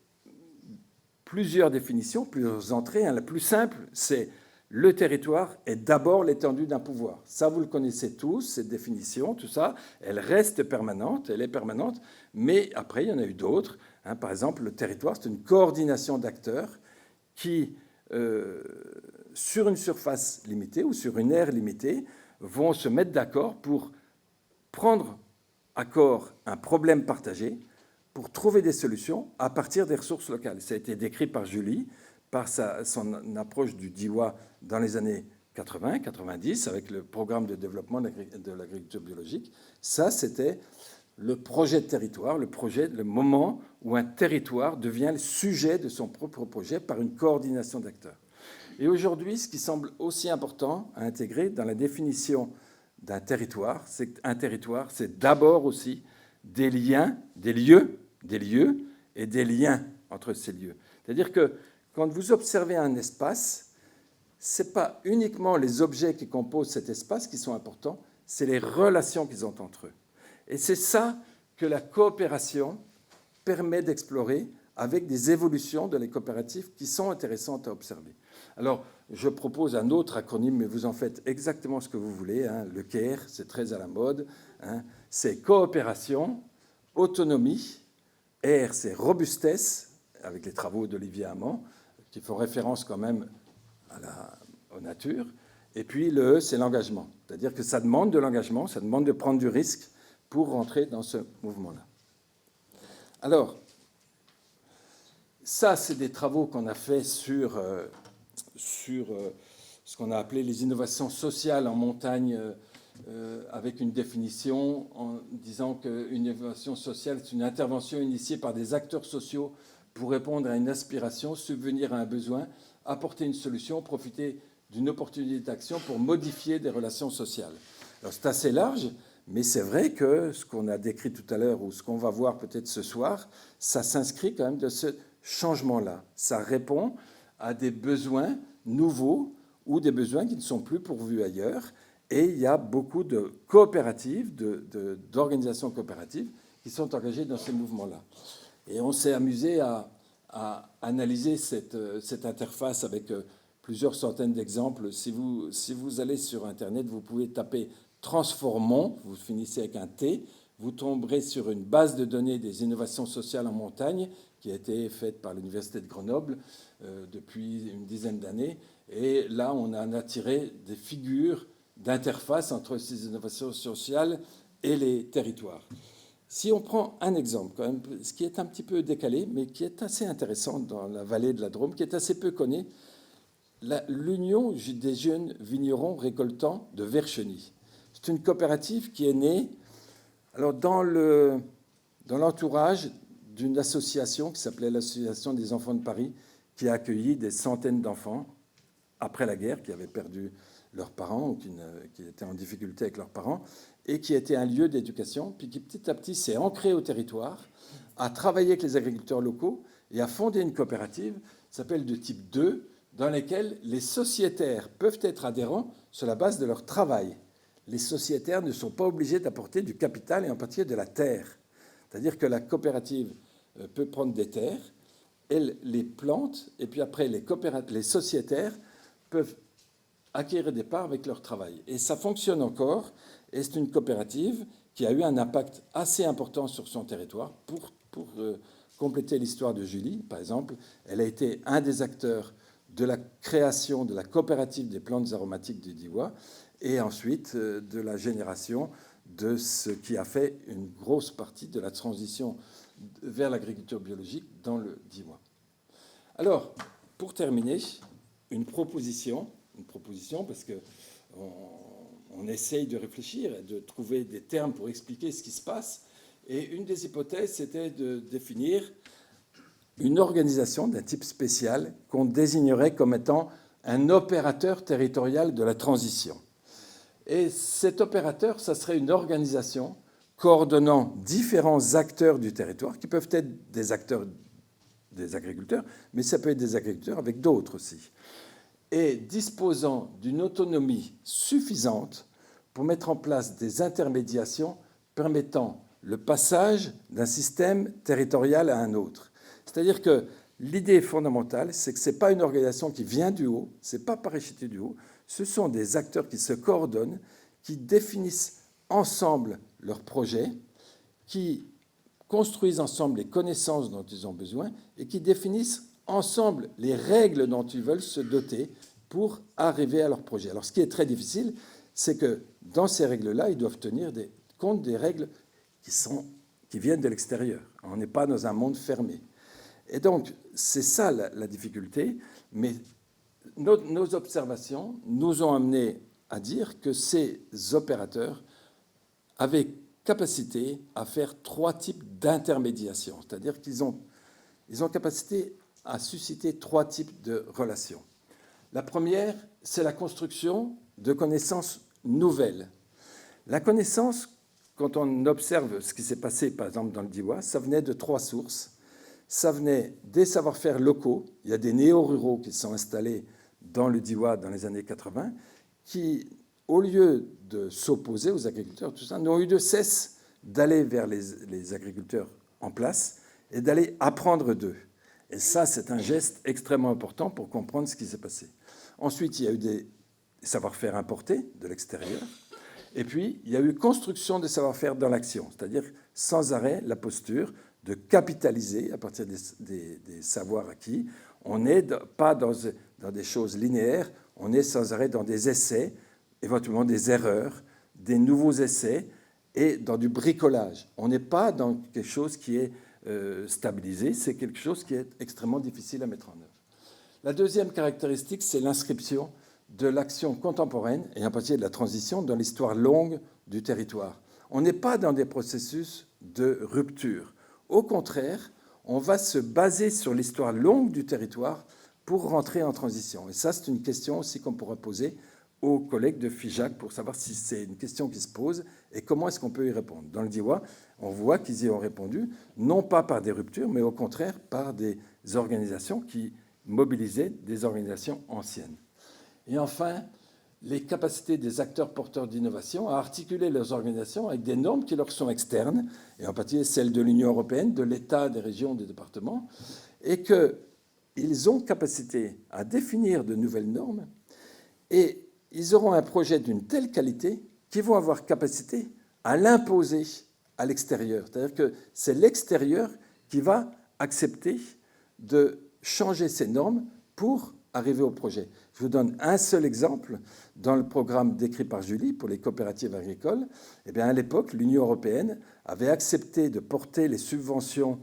D: plusieurs définitions, plusieurs entrées. La plus simple, c'est le territoire est d'abord l'étendue d'un pouvoir. Ça, vous le connaissez tous, cette définition, tout ça. Elle reste permanente, elle est permanente, mais après, il y en a eu d'autres. Par exemple, le territoire, c'est une coordination d'acteurs qui, sur une surface limitée ou sur une aire limitée, vont se mettre d'accord pour prendre à corps un problème partagé, pour trouver des solutions à partir des ressources locales. Ça a été décrit par Julie, par son approche du DIWA dans les années 80-90, avec le programme de développement de l'agriculture biologique. Ça, c'était le projet de territoire, le moment où un territoire devient le sujet de son propre projet par une coordination d'acteurs. Et aujourd'hui, ce qui semble aussi important à intégrer dans la définition d'un territoire, c'est qu'un territoire, c'est d'abord aussi des liens, des lieux et des liens entre ces lieux. C'est-à-dire que quand vous observez un espace, ce n'est pas uniquement les objets qui composent cet espace qui sont importants, c'est les relations qu'ils ont entre eux. Et c'est ça que la coopération permet d'explorer avec des évolutions de les coopératives qui sont intéressantes à observer. Alors, je propose un autre acronyme, mais vous en faites exactement ce que vous voulez. Le CARE, c'est très à la mode. C'est coopération, autonomie. R, c'est robustesse, avec les travaux d'Olivier Hamon, qui font référence quand même aux natures. Et puis le E, c'est l'engagement. C'est-à-dire que ça demande de l'engagement, ça demande de prendre du risque pour rentrer dans ce mouvement-là. Alors, ça, c'est des travaux qu'on a fait sur ce qu'on a appelé les innovations sociales en montagne, avec une définition en disant qu'une innovation sociale, c'est une intervention initiée par des acteurs sociaux pour répondre à une aspiration, subvenir à un besoin, apporter une solution, profiter d'une opportunité d'action pour modifier des relations sociales. Alors, c'est assez large, mais c'est vrai que ce qu'on a décrit tout à l'heure, ou ce qu'on va voir peut-être ce soir, ça s'inscrit quand même de ce changement-là. Ça répond à des besoins nouveaux ou des besoins qui ne sont plus pourvus ailleurs. Et il y a beaucoup de coopératives, d'organisations coopératives qui sont engagées dans ces mouvements-là. Et on s'est amusé à analyser cette interface avec plusieurs centaines d'exemples. Si vous allez sur Internet, vous pouvez taper « Transformons », vous finissez avec un T, vous tomberez sur une base de données des innovations sociales en montagne qui a été faite par l'Université de Grenoble depuis une dizaine d'années. Et là, on en a tiré des figures d'interface entre ces innovations sociales et les territoires. Si on prend un exemple, quand même, ce qui est un petit peu décalé, mais qui est assez intéressant dans la vallée de la Drôme, qui est assez peu connu, l'Union des jeunes vignerons récoltants de Vercheny. C'est une coopérative qui est née alors, dans l'entourage d'une association qui s'appelait l'Association des enfants de Paris, qui a accueilli des centaines d'enfants après la guerre, qui avaient perdu leurs parents ou qui étaient en difficulté avec leurs parents, et qui était un lieu d'éducation, puis qui petit à petit s'est ancré au territoire, a travaillé avec les agriculteurs locaux et a fondé une coopérative qui s'appelle de type 2, dans laquelle les sociétaires peuvent être adhérents sur la base de leur travail. Les sociétaires ne sont pas obligés d'apporter du capital et en particulier de la terre. C'est-à-dire que la coopérative peut prendre des terres, elle les plante, et puis après les sociétaires peuvent acquérir des parts avec leur travail. Et ça fonctionne encore, et c'est une coopérative qui a eu un impact assez important sur son territoire. Pour compléter l'histoire de Julie, par exemple, elle a été un des acteurs de la création de la coopérative des plantes aromatiques du Diois, et ensuite de la génération de ce qui a fait une grosse partie de la transition vers l'agriculture biologique dans le Diois. Alors, pour terminer, une proposition parce qu'on essaye de réfléchir et de trouver des termes pour expliquer ce qui se passe. Et une des hypothèses, c'était de définir une organisation d'un type spécial qu'on désignerait comme étant un opérateur territorial de la transition. Et cet opérateur, ça serait une organisation coordonnant différents acteurs du territoire, qui peuvent être des acteurs des agriculteurs, mais ça peut être des agriculteurs avec d'autres aussi, et disposant d'une autonomie suffisante pour mettre en place des intermédiations permettant le passage d'un système territorial à un autre. C'est-à-dire que l'idée fondamentale, c'est que ce n'est pas une organisation qui vient du haut, ce n'est pas parachuté du haut, ce sont des acteurs qui se coordonnent, qui définissent ensemble leurs projets, qui construisent ensemble les connaissances dont ils ont besoin et qui définissent ensemble les règles dont ils veulent se doter pour arriver à leur projet. Alors, ce qui est très difficile, c'est que dans ces règles-là, ils doivent tenir compte des règles qui viennent de l'extérieur. On n'est pas dans un monde fermé. Et donc, c'est ça la difficulté, mais nos observations nous ont amené à dire que ces opérateurs avaient capacité à faire 3 types d'intermédiation, c'est-à-dire qu'ils ont capacité à susciter 3 types de relations. La première, c'est la construction de connaissances nouvelles. La connaissance, quand on observe ce qui s'est passé, par exemple, dans le Diois, ça venait de 3 sources. Ça venait des savoir-faire locaux. Il y a des néo-ruraux qui se sont installés dans le Diois dans les années 80, qui, au lieu de s'opposer aux agriculteurs, tout ça, n'ont eu de cesse d'aller vers les agriculteurs en place et d'aller apprendre d'eux. Et ça, c'est un geste extrêmement important pour comprendre ce qui s'est passé. Ensuite, il y a eu des savoir-faire importés de l'extérieur. Et puis, il y a eu construction des savoir-faire dans l'action, c'est-à-dire sans arrêt la posture de capitaliser à partir des savoirs acquis. On n'est pas dans des choses linéaires, on est sans arrêt dans des essais, éventuellement des erreurs, des nouveaux essais et dans du bricolage. On n'est pas dans quelque chose qui est stabilisé, c'est quelque chose qui est extrêmement difficile à mettre en œuvre. La deuxième caractéristique, c'est l'inscription de l'action contemporaine, et en particulier de la transition, dans l'histoire longue du territoire. On n'est pas dans des processus de rupture. Au contraire, on va se baser sur l'histoire longue du territoire pour rentrer en transition. Et ça, c'est une question aussi qu'on pourra poser aux collègues de FIJAC pour savoir si c'est une question qui se pose et comment est-ce qu'on peut y répondre. Dans le Diois, on voit qu'ils y ont répondu, non pas par des ruptures, mais au contraire par des organisations qui mobilisaient des organisations anciennes. Et enfin, les capacités des acteurs porteurs d'innovation à articuler leurs organisations avec des normes qui leur sont externes, et en particulier celles de l'Union européenne, de l'État, des régions, des départements, et qu'ils ont capacité à définir de nouvelles normes, et ils auront un projet d'une telle qualité qu'ils vont avoir capacité à l'imposer à l'extérieur. C'est-à-dire que c'est l'extérieur qui va accepter de changer ces normes pour arriver au projet. Je vous donne un seul exemple. Dans le programme décrit par Julie pour les coopératives agricoles, eh bien, à l'époque, l'Union européenne avait accepté de porter les subventions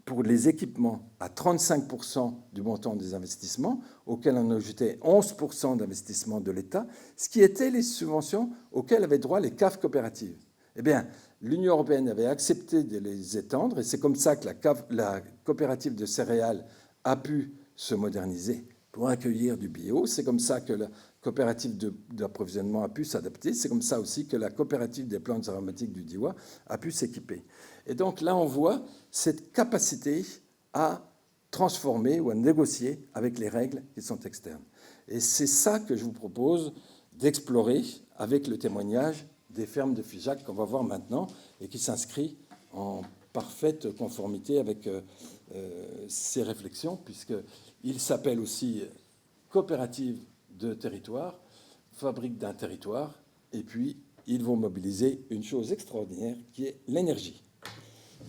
D: pour les équipements à 35% du montant des investissements, auxquels on ajoutait 11% d'investissement de l'État, ce qui étaient les subventions auxquelles avaient droit les CAF coopératives. Eh bien, l'Union européenne avait accepté de les étendre, et c'est comme ça que la coopérative de céréales a pu se moderniser pour accueillir du bio. C'est comme ça que la coopérative d'approvisionnement a pu s'adapter. C'est comme ça aussi que la coopérative des plantes aromatiques du Diois a pu s'équiper. Et donc là, on voit cette capacité à transformer ou à négocier avec les règles qui sont externes. Et c'est ça que je vous propose d'explorer avec le témoignage des fermes de FIJAC qu'on va voir maintenant et qui s'inscrit en parfaite conformité avec ces réflexions, puisqu'il s'appelle aussi coopérative de territoire, fabrique d'un territoire, et puis ils vont mobiliser une chose extraordinaire qui est l'énergie.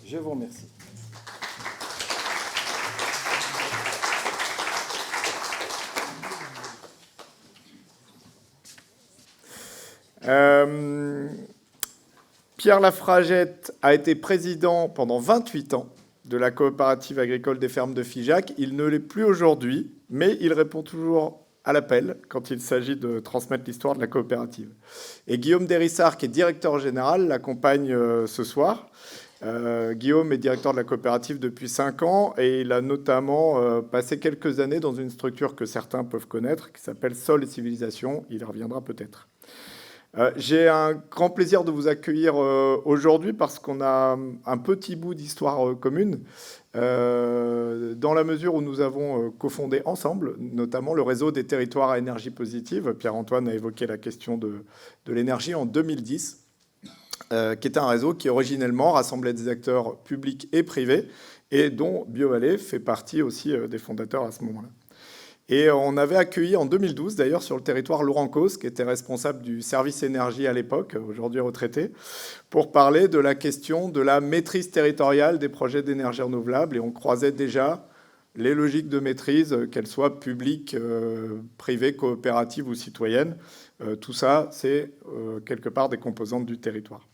D: Je vous remercie.
A: Pierre Lafragette a été président pendant 28 ans de la coopérative agricole des fermes de FIJAC. Il ne l'est plus aujourd'hui, mais il répond toujours à l'appel quand il s'agit de transmettre l'histoire de la coopérative. Et Guillaume Dérissard, qui est directeur général, l'accompagne ce soir. Guillaume est directeur de la coopérative depuis 5 ans et il a notamment passé quelques années dans une structure que certains peuvent connaître, qui s'appelle Sol et Civilisation. Il y reviendra peut-être. J'ai un grand plaisir de vous accueillir aujourd'hui parce qu'on a un petit bout d'histoire commune dans la mesure où nous avons cofondé ensemble, notamment le réseau des territoires à énergie positive. Pierre-Antoine a évoqué la question de l'énergie en 2010, qui était un réseau qui originellement rassemblait des acteurs publics et privés et dont BioVallée fait partie aussi des fondateurs à ce moment-là. Et on avait accueilli en 2012, d'ailleurs, sur le territoire Laurent Causse, qui était responsable du service énergie à l'époque, aujourd'hui retraité, pour parler de la question de la maîtrise territoriale des projets d'énergie renouvelable. Et on croisait déjà les logiques de maîtrise, qu'elles soient publiques, privées, coopératives ou citoyennes. Tout ça, c'est quelque part des composantes du territoire.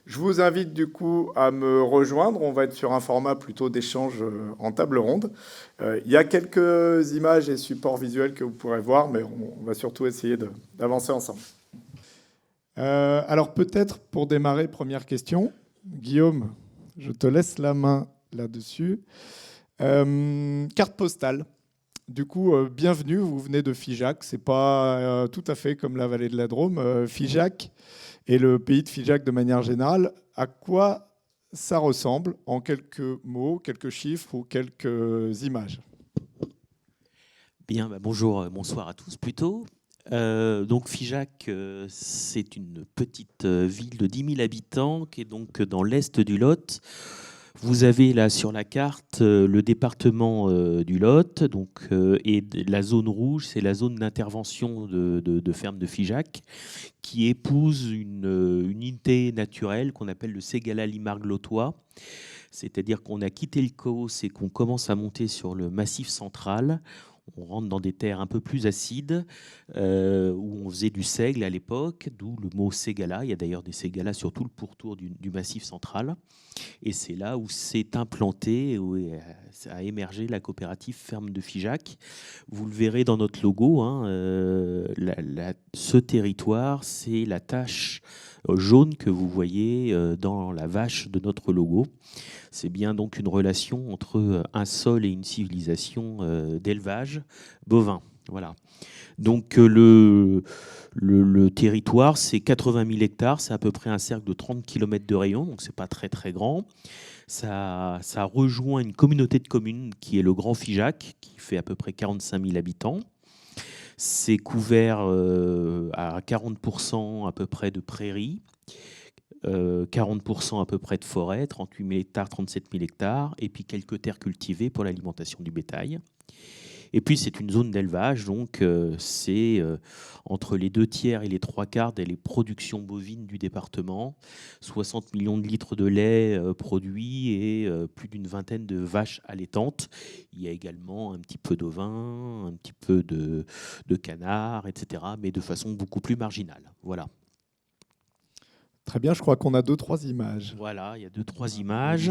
A: Je vous invite du coup à me rejoindre. On va être sur un format plutôt d'échange en table ronde. Il y a quelques images et supports visuels que vous pourrez voir, mais on va surtout essayer d'avancer ensemble. Alors peut-être pour démarrer, première question. Guillaume, je te laisse la main là-dessus. Carte postale. Du coup, bienvenue, vous venez de FIJAC. Ce n'est pas tout à fait comme la vallée de la Drôme. FIJAC et le pays de FIJAC de manière générale, à quoi ça ressemble en quelques mots, quelques chiffres ou quelques images?
E: Bien, bonjour, bonsoir à tous plutôt. Donc Figeac, c'est une petite ville de 10 000 habitants qui est donc dans l'est du Lot. Vous avez là sur la carte le département du Lot, donc, et la zone rouge, c'est la zone d'intervention de ferme de Figeac, qui épouse une unité naturelle qu'on appelle le Ségala Limargue lotois. C'est-à-dire qu'on a quitté le Causse et qu'on commence à monter sur le massif central. On rentre dans des terres un peu plus acides, où on faisait du seigle à l'époque, d'où le mot ségala. Il y a d'ailleurs des ségalas sur tout le pourtour du massif central. Et c'est là où s'est implantée, où a émergé la coopérative Ferme de Figeac. Vous le verrez dans notre logo, hein, ce territoire, c'est la tache jaune que vous voyez dans la vache de notre logo. C'est bien donc une relation entre un sol et une civilisation d'élevage bovin. Voilà. Donc le territoire, c'est 80 000 hectares, c'est à peu près un cercle de 30 km de rayon, donc c'est pas très très grand. Ça rejoint une communauté de communes qui est le Grand Figeac, qui fait à peu près 45 000 habitants. C'est couvert à 40% à peu près de prairies. 40% à peu près de forêt, 38 000 hectares, 37 000 hectares, et puis quelques terres cultivées pour l'alimentation du bétail. Et puis c'est une zone d'élevage, donc c'est entre les 2/3 et les 3/4 des productions bovines du département, 60 millions de litres de lait produits et plus d'une vingtaine de vaches allaitantes. Il y a également un petit peu d'ovins, un petit peu de canards, etc., mais de façon beaucoup plus marginale. Voilà.
A: Très bien, je crois qu'on a 2-3 images.
E: Voilà, il y a 2-3 images.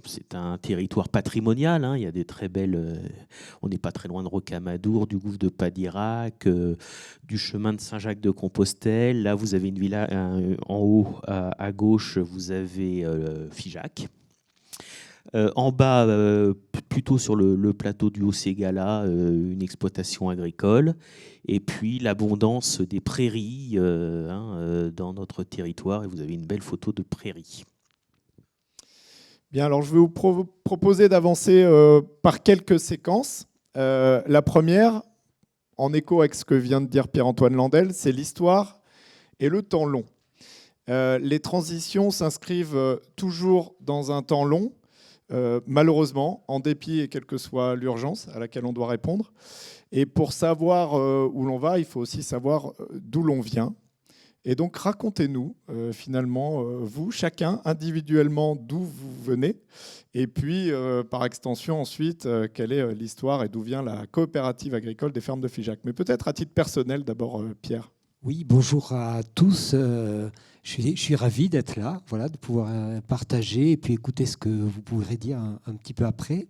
E: C'est un territoire patrimonial, hein. Il y a des très belles... on n'est pas très loin de Rocamadour, du gouffre de Padirac, du chemin de Saint-Jacques-de-Compostelle. Là, vous avez une villa en haut, à gauche, vous avez Figeac. En bas, plutôt sur le plateau du Haut-Ségala, une exploitation agricole. Et puis l'abondance des prairies dans notre territoire. Et vous avez une belle photo de prairies.
A: Bien, alors je vais vous proposer d'avancer par quelques séquences. La première, en écho avec ce que vient de dire Pierre-Antoine Landel, c'est l'histoire et le temps long. Les transitions s'inscrivent toujours dans un temps long, malheureusement, en dépit et quelle que soit l'urgence à laquelle on doit répondre. Et pour savoir où l'on va, il faut aussi savoir d'où l'on vient. Et donc, racontez-nous, finalement, vous, chacun, individuellement, d'où vous venez. Et puis, par extension, ensuite, quelle est l'histoire et d'où vient la coopérative agricole des fermes de Figeac. Mais peut-être à titre personnel, d'abord, Pierre.
F: Oui, bonjour à tous. Je suis ravi d'être là, voilà, de pouvoir partager et puis écouter ce que vous pourrez dire un petit peu après.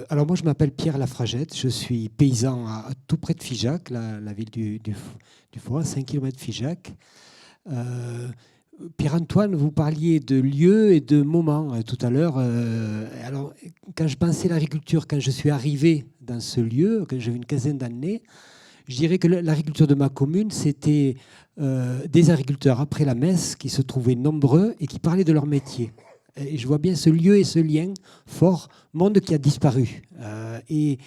F: Alors moi, je m'appelle Pierre Lafragette, je suis paysan tout près de Figeac, la ville du Forêt, 5 km de Figeac. Pierre-Antoine, vous parliez de lieux et de moments tout à l'heure. Alors, quand je pensais l'agriculture, quand je suis arrivé dans ce lieu, quand j'avais une quinzaine d'années, je dirais que l'agriculture de ma commune, c'était des agriculteurs après la messe qui se trouvaient nombreux et qui parlaient de leur métier. Et je vois bien ce lieu et ce lien fort, monde qui a disparu. Et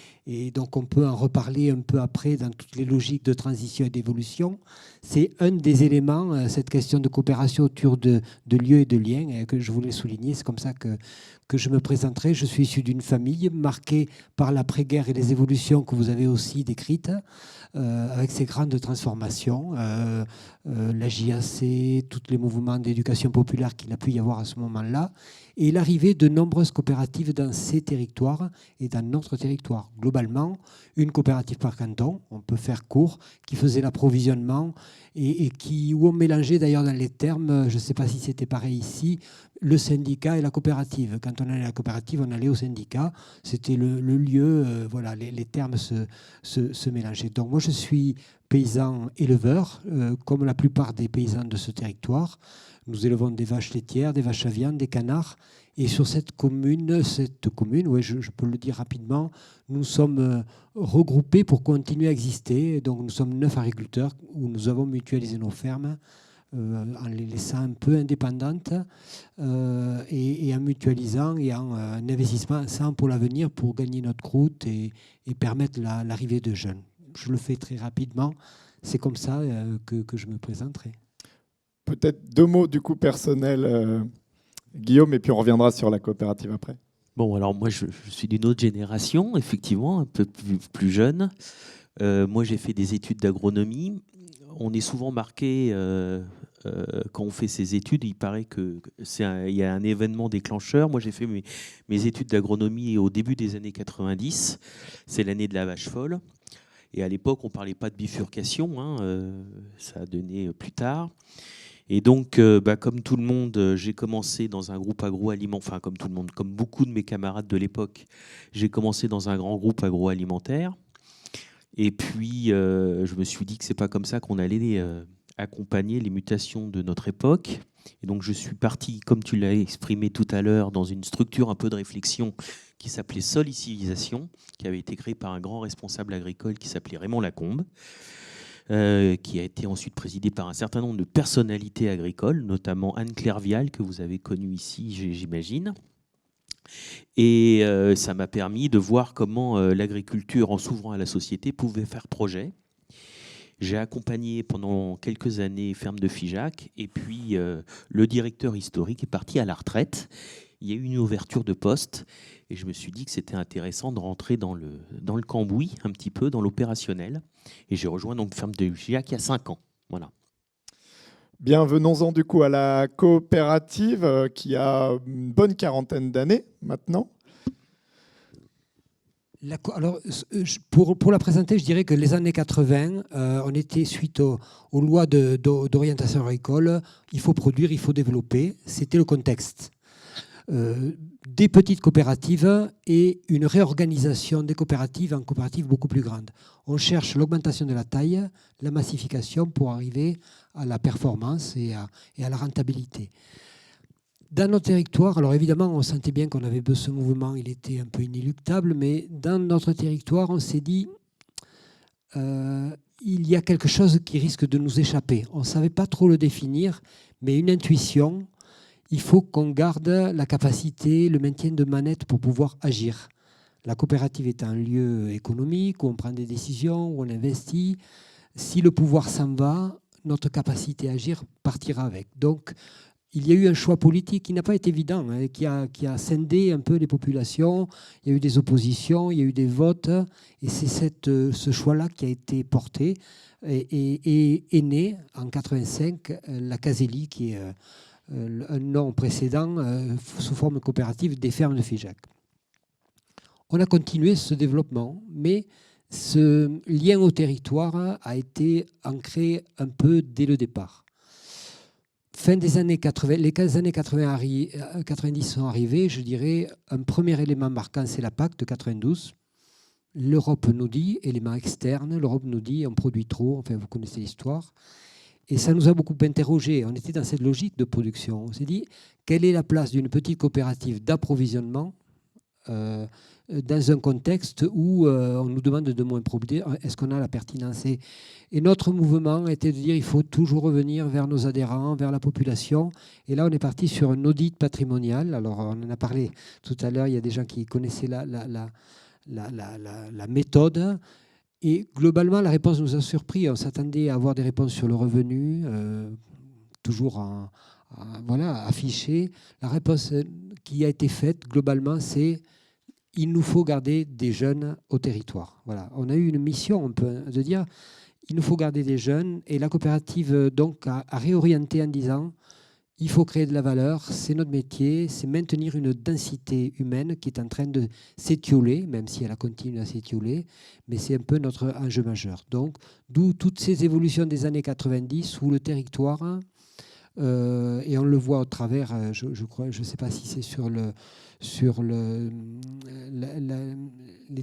F: donc on peut en reparler un peu après dans toutes les logiques de transition et d'évolution. C'est un des éléments, cette question de coopération autour de lieux et de liens que je voulais souligner. C'est comme ça que je me présenterai. Je suis issu d'une famille marquée par l'après-guerre et les évolutions que vous avez aussi décrites, avec ces grandes transformations, la JAC, tous les mouvements d'éducation populaire qu'il a pu y avoir à ce moment-là, et l'arrivée de nombreuses coopératives dans ces territoires et dans notre territoire. Globalement, une coopérative par canton, on peut faire court, qui faisait l'approvisionnement et où on mélangeait d'ailleurs dans les termes, je ne sais pas si c'était pareil ici, le syndicat et la coopérative. Quand on allait à la coopérative, on allait au syndicat. C'était le lieu, voilà, les termes se mélangeaient. Donc moi, je suis paysan éleveur, comme la plupart des paysans de ce territoire. Nous élevons des vaches laitières, des vaches à viande, des canards. Et sur cette commune, ouais, je peux le dire rapidement, nous sommes regroupés pour continuer à exister. Donc nous sommes 9 agriculteurs où nous avons mutualisé nos fermes en les laissant un peu indépendantes et en mutualisant et en investissement ensemble pour l'avenir, pour gagner notre croûte et permettre l'arrivée de jeunes. Je le fais très rapidement. C'est comme ça que je me présenterai.
A: Peut-être 2 mots du coup personnels, Guillaume, et puis on reviendra sur la coopérative après.
E: Bon, alors moi, je suis d'une autre génération, effectivement, un peu plus jeune. Moi, j'ai fait des études d'agronomie. On est souvent marqué, quand on fait ces études, il paraît qu'il y a un événement déclencheur. Moi, j'ai fait mes études d'agronomie au début des années 90. C'est l'année de la vache folle. Et à l'époque, on ne parlait pas de bifurcation. Ça a donné plus tard. Et donc, comme tout le monde, j'ai commencé dans un groupe agroalimentaire, enfin comme tout le monde, comme beaucoup de mes camarades de l'époque, j'ai commencé dans un grand groupe agroalimentaire. Et puis, je me suis dit que ce n'est pas comme ça qu'on allait accompagner les mutations de notre époque. Et donc, je suis parti, comme tu l'as exprimé tout à l'heure, dans une structure un peu de réflexion qui s'appelait Sol et Civilisation, qui avait été créée par un grand responsable agricole qui s'appelait Raymond Lacombe. Qui a été ensuite présidé par un certain nombre de personnalités agricoles, notamment Anne-Claire Vial, que vous avez connue ici, j'imagine. Et ça m'a permis de voir comment l'agriculture, en s'ouvrant à la société, pouvait faire projet. J'ai accompagné pendant quelques années Ferme de Figeac, et puis le directeur historique est parti à la retraite. Il y a eu une ouverture de poste, et je me suis dit que c'était intéressant de rentrer dans le cambouis, un petit peu, dans l'opérationnel. Et j'ai rejoint donc Ferme de Figeac il y a 5 ans. Voilà.
A: Bien, venons-en du coup à la coopérative qui a une bonne quarantaine d'années maintenant.
F: Alors, pour la présenter, je dirais que les années 80, on était suite aux lois d'orientation agricole. Il faut produire, il faut développer. C'était le contexte. Des petites coopératives et une réorganisation des coopératives en coopératives beaucoup plus grandes. On cherche l'augmentation de la taille, la massification pour arriver à la performance et à la rentabilité. Dans notre territoire, alors évidemment, on sentait bien qu'on avait ce mouvement, il était un peu inéluctable, mais dans notre territoire, on s'est dit il y a quelque chose qui risque de nous échapper. On ne savait pas trop le définir, mais une intuition. Il faut qu'on garde la capacité, le maintien de manette pour pouvoir agir. La coopérative est un lieu économique où on prend des décisions, où on investit. Si le pouvoir s'en va, notre capacité à agir partira avec. Donc, il y a eu un choix politique qui n'a pas été évident, qui a scindé un peu les populations. Il y a eu des oppositions, il y a eu des votes. Et c'est ce choix-là qui a été porté et est né en 1985 la CASELI, qui est un nom précédent sous forme coopérative des fermes de Figeac. On a continué ce développement, mais ce lien au territoire a été ancré un peu dès le départ. Fin des années 80, les années 90 sont arrivées, je dirais, un premier élément marquant, c'est la PAC de 92. L'Europe nous dit, élément externe, l'Europe nous dit on produit trop, enfin vous connaissez l'histoire. Et ça nous a beaucoup interrogés. On était dans cette logique de production. On s'est dit, quelle est la place d'une petite coopérative d'approvisionnement dans un contexte où on nous demande de moins produire? Est-ce qu'on a la pertinence? Et notre mouvement était de dire, il faut toujours revenir vers nos adhérents, vers la population. Et là, on est parti sur un audit patrimonial. Alors, on en a parlé tout à l'heure. Il y a des gens qui connaissaient la méthode. Et globalement, la réponse nous a surpris. On s'attendait à avoir des réponses sur le revenu, toujours affichées. La réponse qui a été faite, globalement, c'est il nous faut garder des jeunes au territoire. Voilà. On a eu une mission, on peut de dire, il nous faut garder des jeunes. Et la coopérative donc a réorienté en disant il faut créer de la valeur, c'est notre métier, c'est maintenir une densité humaine qui est en train de s'étioler, même si elle a continué à s'étioler, mais c'est un peu notre enjeu majeur. Donc, d'où toutes ces évolutions des années 90 où le territoire, et on le voit au travers, je crois, je ne sais pas si c'est sur les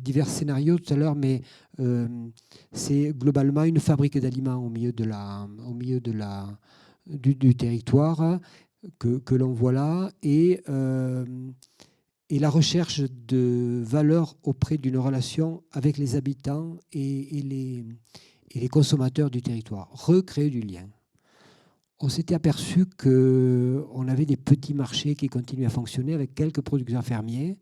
F: divers scénarios tout à l'heure, mais c'est globalement une fabrique d'aliments au milieu du territoire que l'on voit là, et la recherche de valeur auprès d'une relation avec les habitants et les consommateurs du territoire. Recréer du lien. on s'était aperçu qu'on avait des petits marchés qui continuaient à fonctionner avec quelques producteurs fermiers.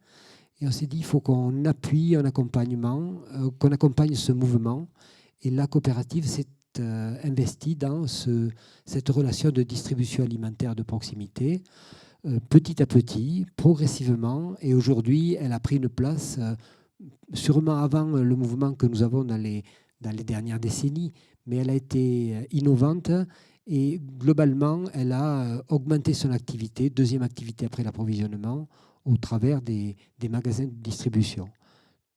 F: Et on s'est dit, il faut qu'on appuie un accompagnement, qu'on accompagne ce mouvement. Et la coopérative s'est investie dans cette relation de distribution alimentaire de proximité, petit à petit, progressivement. Et aujourd'hui, elle a pris une place, sûrement avant le mouvement que nous avons dans les dernières décennies, mais elle a été innovante. Et globalement, elle a augmenté son activité, deuxième activité après l'approvisionnement, au travers des magasins de distribution.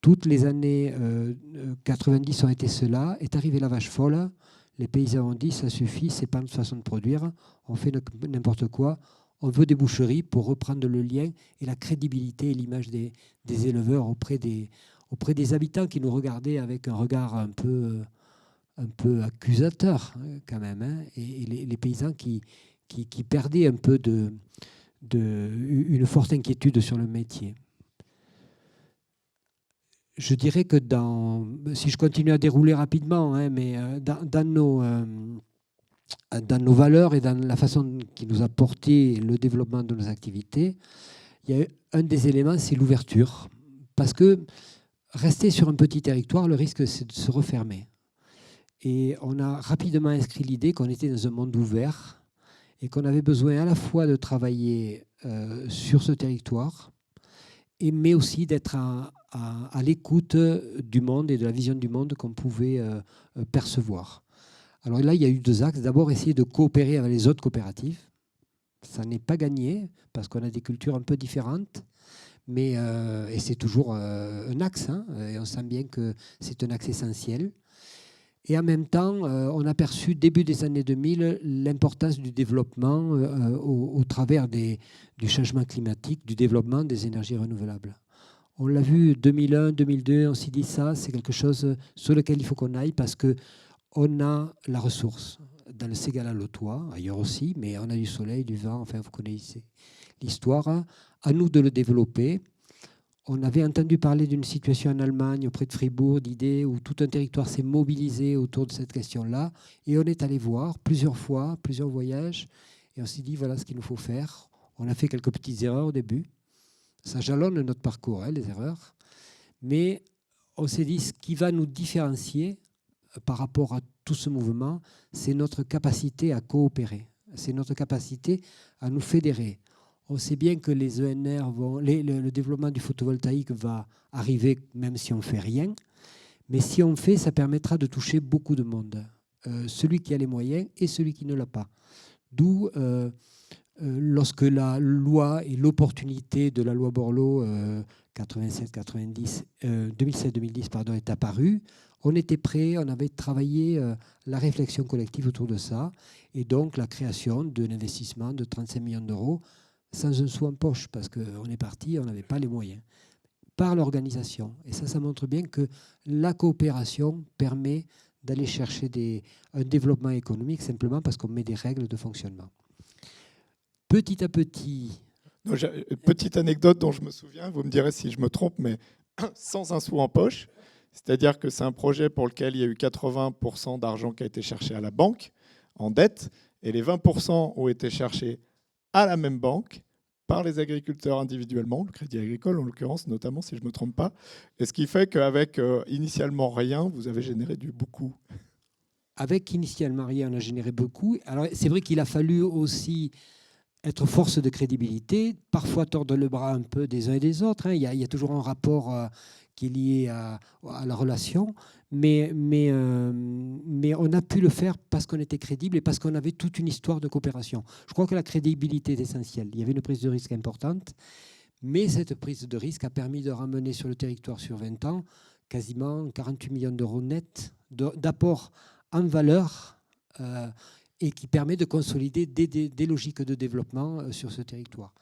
F: Toutes les années 90 ont été cela. Est arrivée la vache folle. Les paysans ont dit, ça suffit, c'est pas notre façon de produire. On fait n'importe quoi. On veut des boucheries pour reprendre le lien et la crédibilité et l'image des éleveurs auprès des habitants qui nous regardaient avec un regard un peu accusateur quand même, hein, et les paysans qui perdaient un peu une forte inquiétude sur le métier. Je dirais que si je continue à dérouler rapidement, hein, mais dans nos valeurs et dans la façon qui nous a porté le développement de nos activités, il y a un des éléments, c'est l'ouverture. Parce que rester sur un petit territoire, le risque, c'est de se refermer. Et on a rapidement inscrit l'idée qu'on était dans un monde ouvert et qu'on avait besoin à la fois de travailler sur ce territoire, mais aussi d'être à l'écoute du monde et de la vision du monde qu'on pouvait percevoir. Alors là, il y a eu deux axes. D'abord, essayer de coopérer avec les autres coopératives. Ça n'est pas gagné parce qu'on a des cultures un peu différentes. Et c'est toujours un axe, hein, et on sent bien que c'est un axe essentiel. Et en même temps, on a perçu, début des années 2000, l'importance du développement au travers du changement climatique, du développement des énergies renouvelables. On l'a vu 2001, 2002, on s'est dit ça, c'est quelque chose sur lequel il faut qu'on aille parce qu'on a la ressource. Dans le Ségala-Lotois, ailleurs aussi, mais on a du soleil, du vent, enfin vous connaissez l'histoire. À nous de le développer. On avait entendu parler d'une situation en Allemagne, auprès de Fribourg, d'idées où tout un territoire s'est mobilisé autour de cette question-là. Et on est allé voir plusieurs fois, plusieurs voyages, et on s'est dit, voilà ce qu'il nous faut faire. On a fait quelques petites erreurs au début. Ça jalonne notre parcours, hein, les erreurs. Mais on s'est dit, ce qui va nous différencier par rapport à tout ce mouvement, c'est notre capacité à coopérer. C'est notre capacité à nous fédérer. On sait bien que les ENR le développement du photovoltaïque va arriver même si on ne fait rien. Mais si on fait, ça permettra de toucher beaucoup de monde. Celui qui a les moyens et celui qui ne l'a pas. D'où, lorsque la loi et l'opportunité de la loi Borloo 2007-2010 est apparue, on était prêt, on avait travaillé la réflexion collective autour de ça. Et donc la création d'un investissement de 35 millions d'euros sans un sou en poche, parce qu'on est parti, on n'avait pas les moyens, par l'organisation. Et ça montre bien que la coopération permet d'aller chercher un développement économique simplement parce qu'on met des règles de fonctionnement. Petit à petit...
A: Non, une petite anecdote dont je me souviens, vous me direz si je me trompe, mais sans un sou en poche, c'est-à-dire que c'est un projet pour lequel il y a eu 80% d'argent qui a été cherché à la banque, en dette, et les 20% ont été cherchés à la même banque par les agriculteurs individuellement, le Crédit Agricole en l'occurrence, notamment si je ne me trompe pas. Et ce qui fait qu'avec initialement rien, vous avez généré du beaucoup.
F: Avec initialement rien, on a généré beaucoup. Alors c'est vrai qu'il a fallu aussi être force de crédibilité, parfois tordre le bras un peu des uns et des autres. Hein. Il y a toujours un rapport qui est lié à la relation. Mais on a pu le faire parce qu'on était crédible et parce qu'on avait toute une histoire de coopération. Je crois que la crédibilité est essentielle. Il y avait une prise de risque importante, mais cette prise de risque a permis de ramener sur le territoire sur 20 ans quasiment 48 millions d'euros nets d'apport en valeur et qui permet de consolider des logiques de développement sur ce territoire.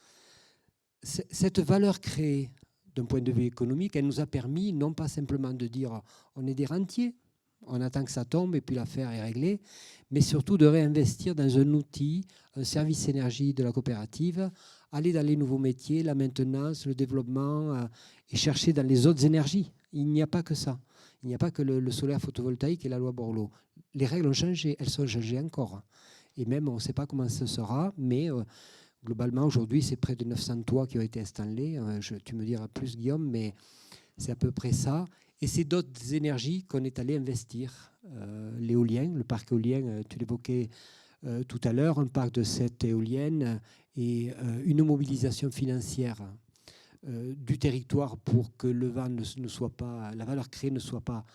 F: Cette valeur créée d'un point de vue économique, elle nous a permis non pas simplement de dire on est des rentiers, on attend que ça tombe et puis l'affaire est réglée, mais surtout de réinvestir dans un outil, un service énergie de la coopérative, aller dans les nouveaux métiers, la maintenance, le développement et chercher dans les autres énergies. Il n'y a pas que ça. Il n'y a pas que le solaire photovoltaïque et la loi Borloo. Les règles ont changé, elles sont changées encore. Et même, on ne sait pas comment ce sera, mais globalement, aujourd'hui, c'est près de 900 toits qui ont été installés. Tu me diras plus, Guillaume, mais c'est à peu près ça. Et c'est d'autres énergies qu'on est allé investir. L'éolien, le parc éolien, tu l'évoquais tout à l'heure, un parc de 7 éoliennes et une mobilisation financière du territoire pour que le vent ne soit pas, la valeur créée ne soit pas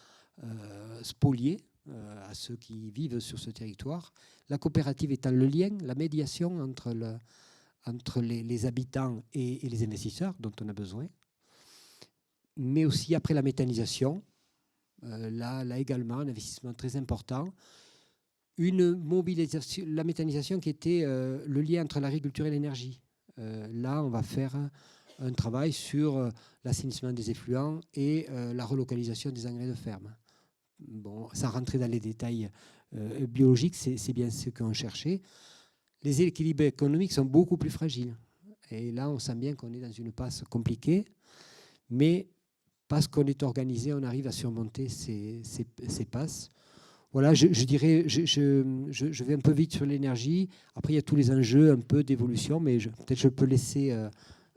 F: spoliée à ceux qui vivent sur ce territoire. La coopérative étant le lien, la médiation entre les habitants et les investisseurs dont on a besoin. Mais aussi après la méthanisation, là également un investissement très important. Une mobilisation, la méthanisation qui était le lien entre l'agriculture et l'énergie. Là, on va faire un travail sur l'assainissement des effluents et la relocalisation des engrais de ferme. Bon, sans rentrer dans les détails biologiques, c'est bien ce qu'on cherchait. Les équilibres économiques sont beaucoup plus fragiles. Et là, on sent bien qu'on est dans une passe compliquée, mais parce qu'on est organisé, on arrive à surmonter ces passes. Voilà, je dirais, je vais un peu vite sur l'énergie. Après, il y a tous les enjeux un peu d'évolution, mais peut-être je peux laisser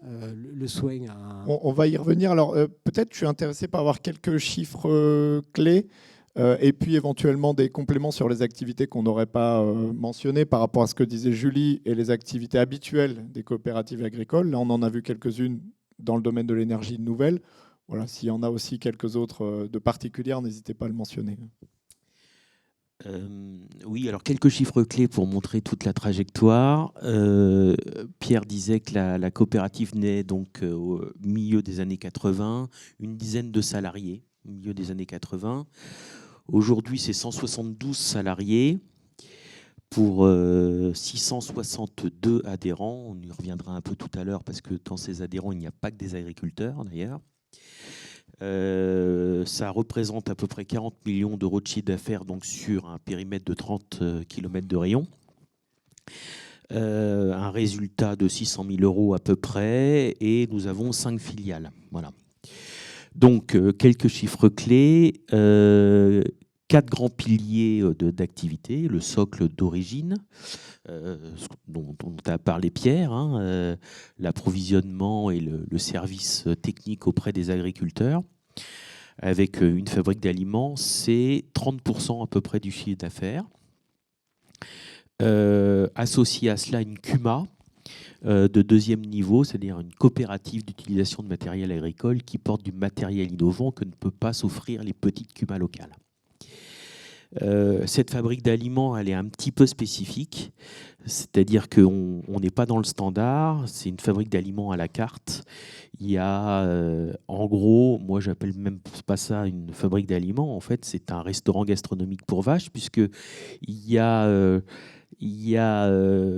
F: le soin à...
A: On va y revenir. Alors, peut-être je suis intéressé par avoir quelques chiffres clés et puis éventuellement des compléments sur les activités qu'on n'aurait pas mentionnées par rapport à ce que disait Julie et les activités habituelles des coopératives agricoles. Là, on en a vu quelques-unes dans le domaine de l'énergie nouvelle. Voilà, s'il y en a aussi quelques autres de particulières, n'hésitez pas à le mentionner.
E: Oui, alors quelques chiffres clés pour montrer toute la trajectoire. Pierre disait que la coopérative naît donc au milieu des années 80, une dizaine de salariés au milieu des années 80. Aujourd'hui, c'est 172 salariés pour 662 adhérents. On y reviendra un peu tout à l'heure parce que dans ces adhérents, il n'y a pas que des agriculteurs d'ailleurs. Ça représente à peu près 40 millions d'euros de chiffre d'affaires donc sur un périmètre de 30 km de rayon. Un résultat de 600 000 euros à peu près et nous avons 5 filiales. Voilà. Donc, quelques chiffres clés. 4 grands piliers d'activité, le socle d'origine, dont a parlé Pierre, hein, l'approvisionnement et le service technique auprès des agriculteurs. Avec une fabrique d'aliments, c'est 30% à peu près du chiffre d'affaires. Associé à cela, une CUMA de deuxième niveau, c'est-à-dire une coopérative d'utilisation de matériel agricole qui porte du matériel innovant que ne peut pas s'offrir les petites CUMA locales. Cette fabrique d'aliments, elle est un petit peu spécifique, c'est-à-dire qu'on n'est pas dans le standard, c'est une fabrique d'aliments à la carte. Il y a, en gros, moi j'appelle même pas ça une fabrique d'aliments, en fait c'est un restaurant gastronomique pour vaches, puisqu'il y a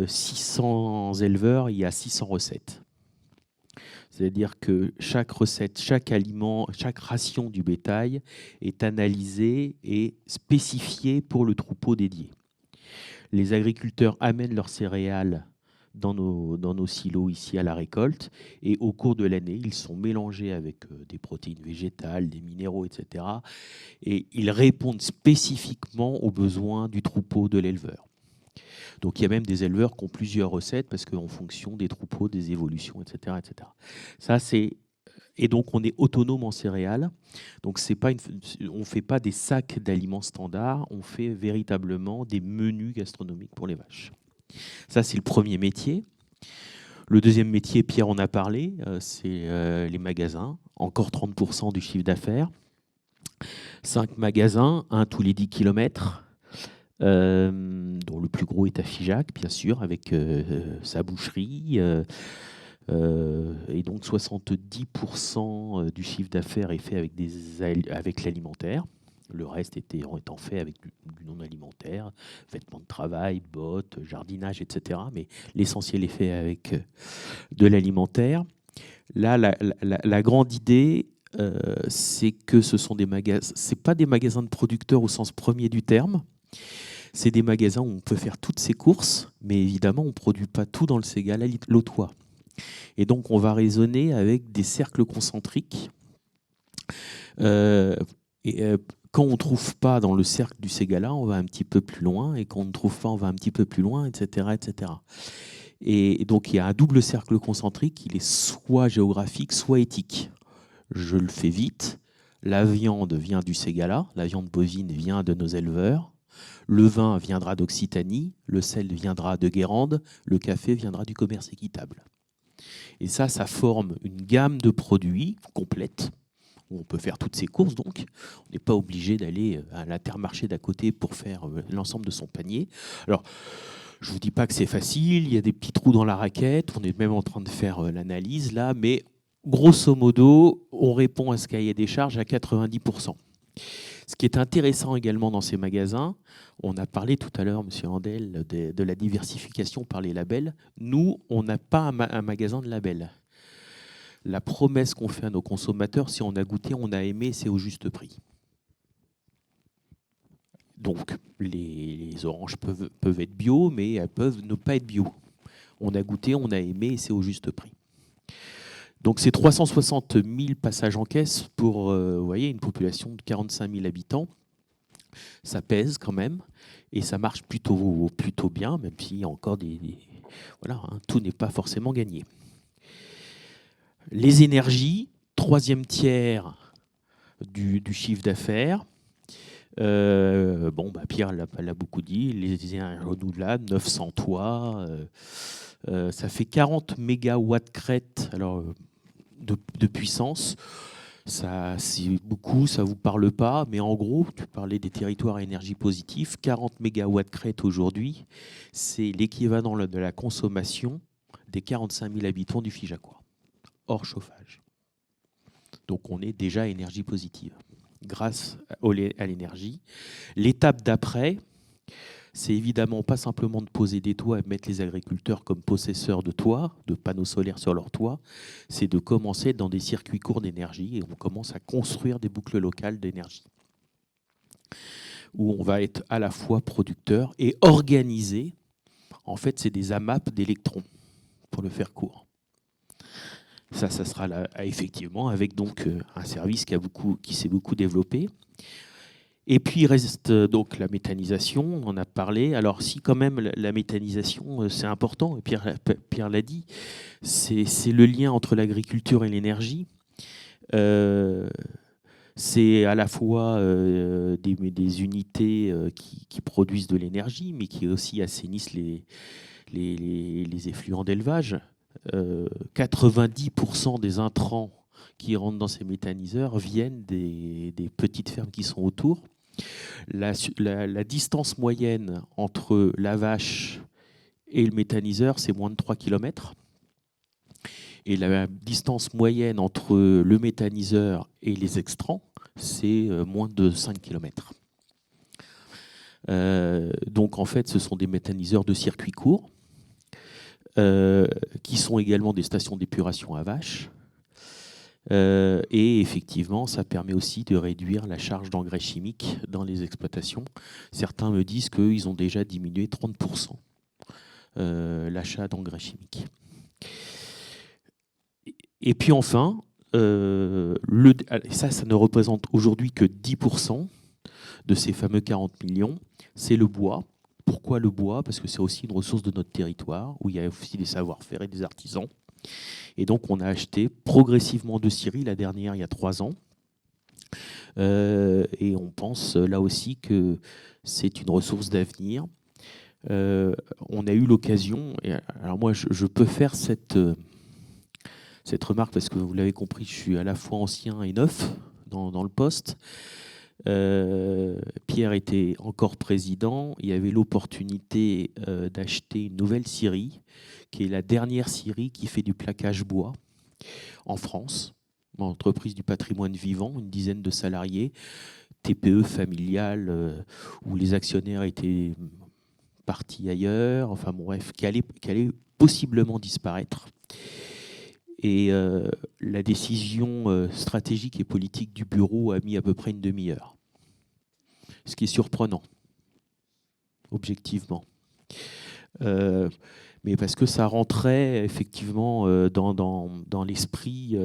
E: 600 éleveurs, il y a 600 recettes. C'est-à-dire que chaque recette, chaque aliment, chaque ration du bétail est analysée et spécifiée pour le troupeau dédié. Les agriculteurs amènent leurs céréales dans nos silos ici à la récolte et au cours de l'année, ils sont mélangés avec des protéines végétales, des minéraux, etc. Et ils répondent spécifiquement aux besoins du troupeau de l'éleveur. Donc il y a même des éleveurs qui ont plusieurs recettes parce qu'en fonction des troupeaux, des évolutions, etc. etc. Ça, et donc on est autonome en céréales. Donc on ne fait pas des sacs d'aliments standards, on fait véritablement des menus gastronomiques pour les vaches. Ça, c'est le premier métier. Le deuxième métier, Pierre en a parlé, c'est les magasins. Encore 30% du chiffre d'affaires. 5 magasins, un tous les 10 km. Dont le plus gros est à Figeac, bien sûr, avec sa boucherie. Et donc 70% du chiffre d'affaires est fait avec l'alimentaire. Le reste étant fait avec du non alimentaire, vêtements de travail, bottes, jardinage, etc. Mais l'essentiel est fait avec de l'alimentaire. Là, la grande idée, c'est que ce sont des magasins. C'est pas des magasins de producteurs au sens premier du terme. C'est des magasins où on peut faire toutes ses courses, mais évidemment, on ne produit pas tout dans le Ségala lautois. Et donc, on va raisonner avec des cercles concentriques. Quand quand on ne trouve pas dans le cercle du Ségala, on va un petit peu plus loin, et quand on ne trouve pas, on va un petit peu plus loin, etc., etc. Et donc, il y a un double cercle concentrique, il est soit géographique, soit éthique. Je le fais vite. La viande vient du Ségala, la viande bovine vient de nos éleveurs, le vin viendra d'Occitanie, le sel viendra de Guérande, le café viendra du commerce équitable. Et ça forme une gamme de produits complète, où on peut faire toutes ses courses, donc. On n'est pas obligé d'aller à l'Intermarché d'à côté pour faire l'ensemble de son panier. Alors, je ne vous dis pas que c'est facile, il y a des petits trous dans la raquette, on est même en train de faire l'analyse là, mais grosso modo, on répond à ce cahier des charges à 90%. Ce qui est intéressant également dans ces magasins, on a parlé tout à l'heure, M. Andel, de la diversification par les labels. Nous, on n'a pas un magasin de labels. La promesse qu'on fait à nos consommateurs, si on a goûté, on a aimé, c'est au juste prix. Donc, les oranges peuvent être bio, mais elles peuvent ne pas être bio. On a goûté, on a aimé, et c'est au juste prix. Donc, c'est 360 000 passages en caisse pour vous voyez, une population de 45 000 habitants. Ça pèse quand même, et ça marche plutôt bien, même s'il y a encore voilà, hein, tout n'est pas forcément gagné. Les énergies, troisième tiers du chiffre d'affaires. Pierre l'a beaucoup dit, les énergies renouvelables, 900 toits, ça fait 40 mégawatts crête de puissance. C'est beaucoup, ça ne vous parle pas, mais en gros, tu parlais des territoires à énergie positive, 40 mégawatts crête aujourd'hui, c'est l'équivalent de la consommation des 45 000 habitants du Figeacois, hors chauffage. Donc on est déjà à énergie positive, grâce à l'énergie. L'étape d'après, c'est évidemment pas simplement de poser des toits et mettre les agriculteurs comme possesseurs de toits, de panneaux solaires sur leurs toits, c'est de commencer dans des circuits courts d'énergie et on commence à construire des boucles locales d'énergie où on va être à la fois producteur et organisé. En fait, c'est des AMAP d'électrons, pour le faire court. Ça sera là, effectivement avec donc un service qui s'est beaucoup développé. Et puis, il reste donc la méthanisation, on en a parlé. Alors, si quand même la méthanisation, c'est important, et Pierre l'a dit, c'est le lien entre l'agriculture et l'énergie. C'est à la fois des unités qui produisent de l'énergie, mais qui aussi assainissent les effluents d'élevage. 90% des intrants qui rentrent dans ces méthaniseurs viennent des petites fermes qui sont autour. La distance moyenne entre la vache et le méthaniseur, c'est moins de 3 km. Et la distance moyenne entre le méthaniseur et les extrants, c'est moins de 5 km. Donc en fait, ce sont des méthaniseurs de circuit court, qui sont également des stations d'épuration à vaches. Et effectivement, ça permet aussi de réduire la charge d'engrais chimiques dans les exploitations. Certains me disent qu'ils ont déjà diminué 30% l'achat d'engrais chimiques. Et puis enfin, ça ne représente aujourd'hui que 10% de ces fameux 40 millions. C'est le bois. Pourquoi le bois? Parce que c'est aussi une ressource de notre territoire, où il y a aussi des savoir-faire et des artisans. Et donc, on a acheté progressivement de scieries, la dernière il y a 3 ans. Et on pense là aussi que c'est une ressource d'avenir. On a eu l'occasion, alors moi je peux faire cette remarque parce que vous l'avez compris, je suis à la fois ancien et neuf dans le poste. Pierre était encore président, il y avait l'opportunité d'acheter une nouvelle scierie, qui est la dernière scierie qui fait du plaquage bois en France, une entreprise du patrimoine vivant, une dizaine de salariés, TPE familiale, où les actionnaires étaient partis ailleurs, enfin bon, bref, qui allait possiblement disparaître. Et la décision stratégique et politique du bureau a mis à peu près une demi-heure. Ce qui est surprenant, objectivement. Mais parce que ça rentrait effectivement dans l'esprit,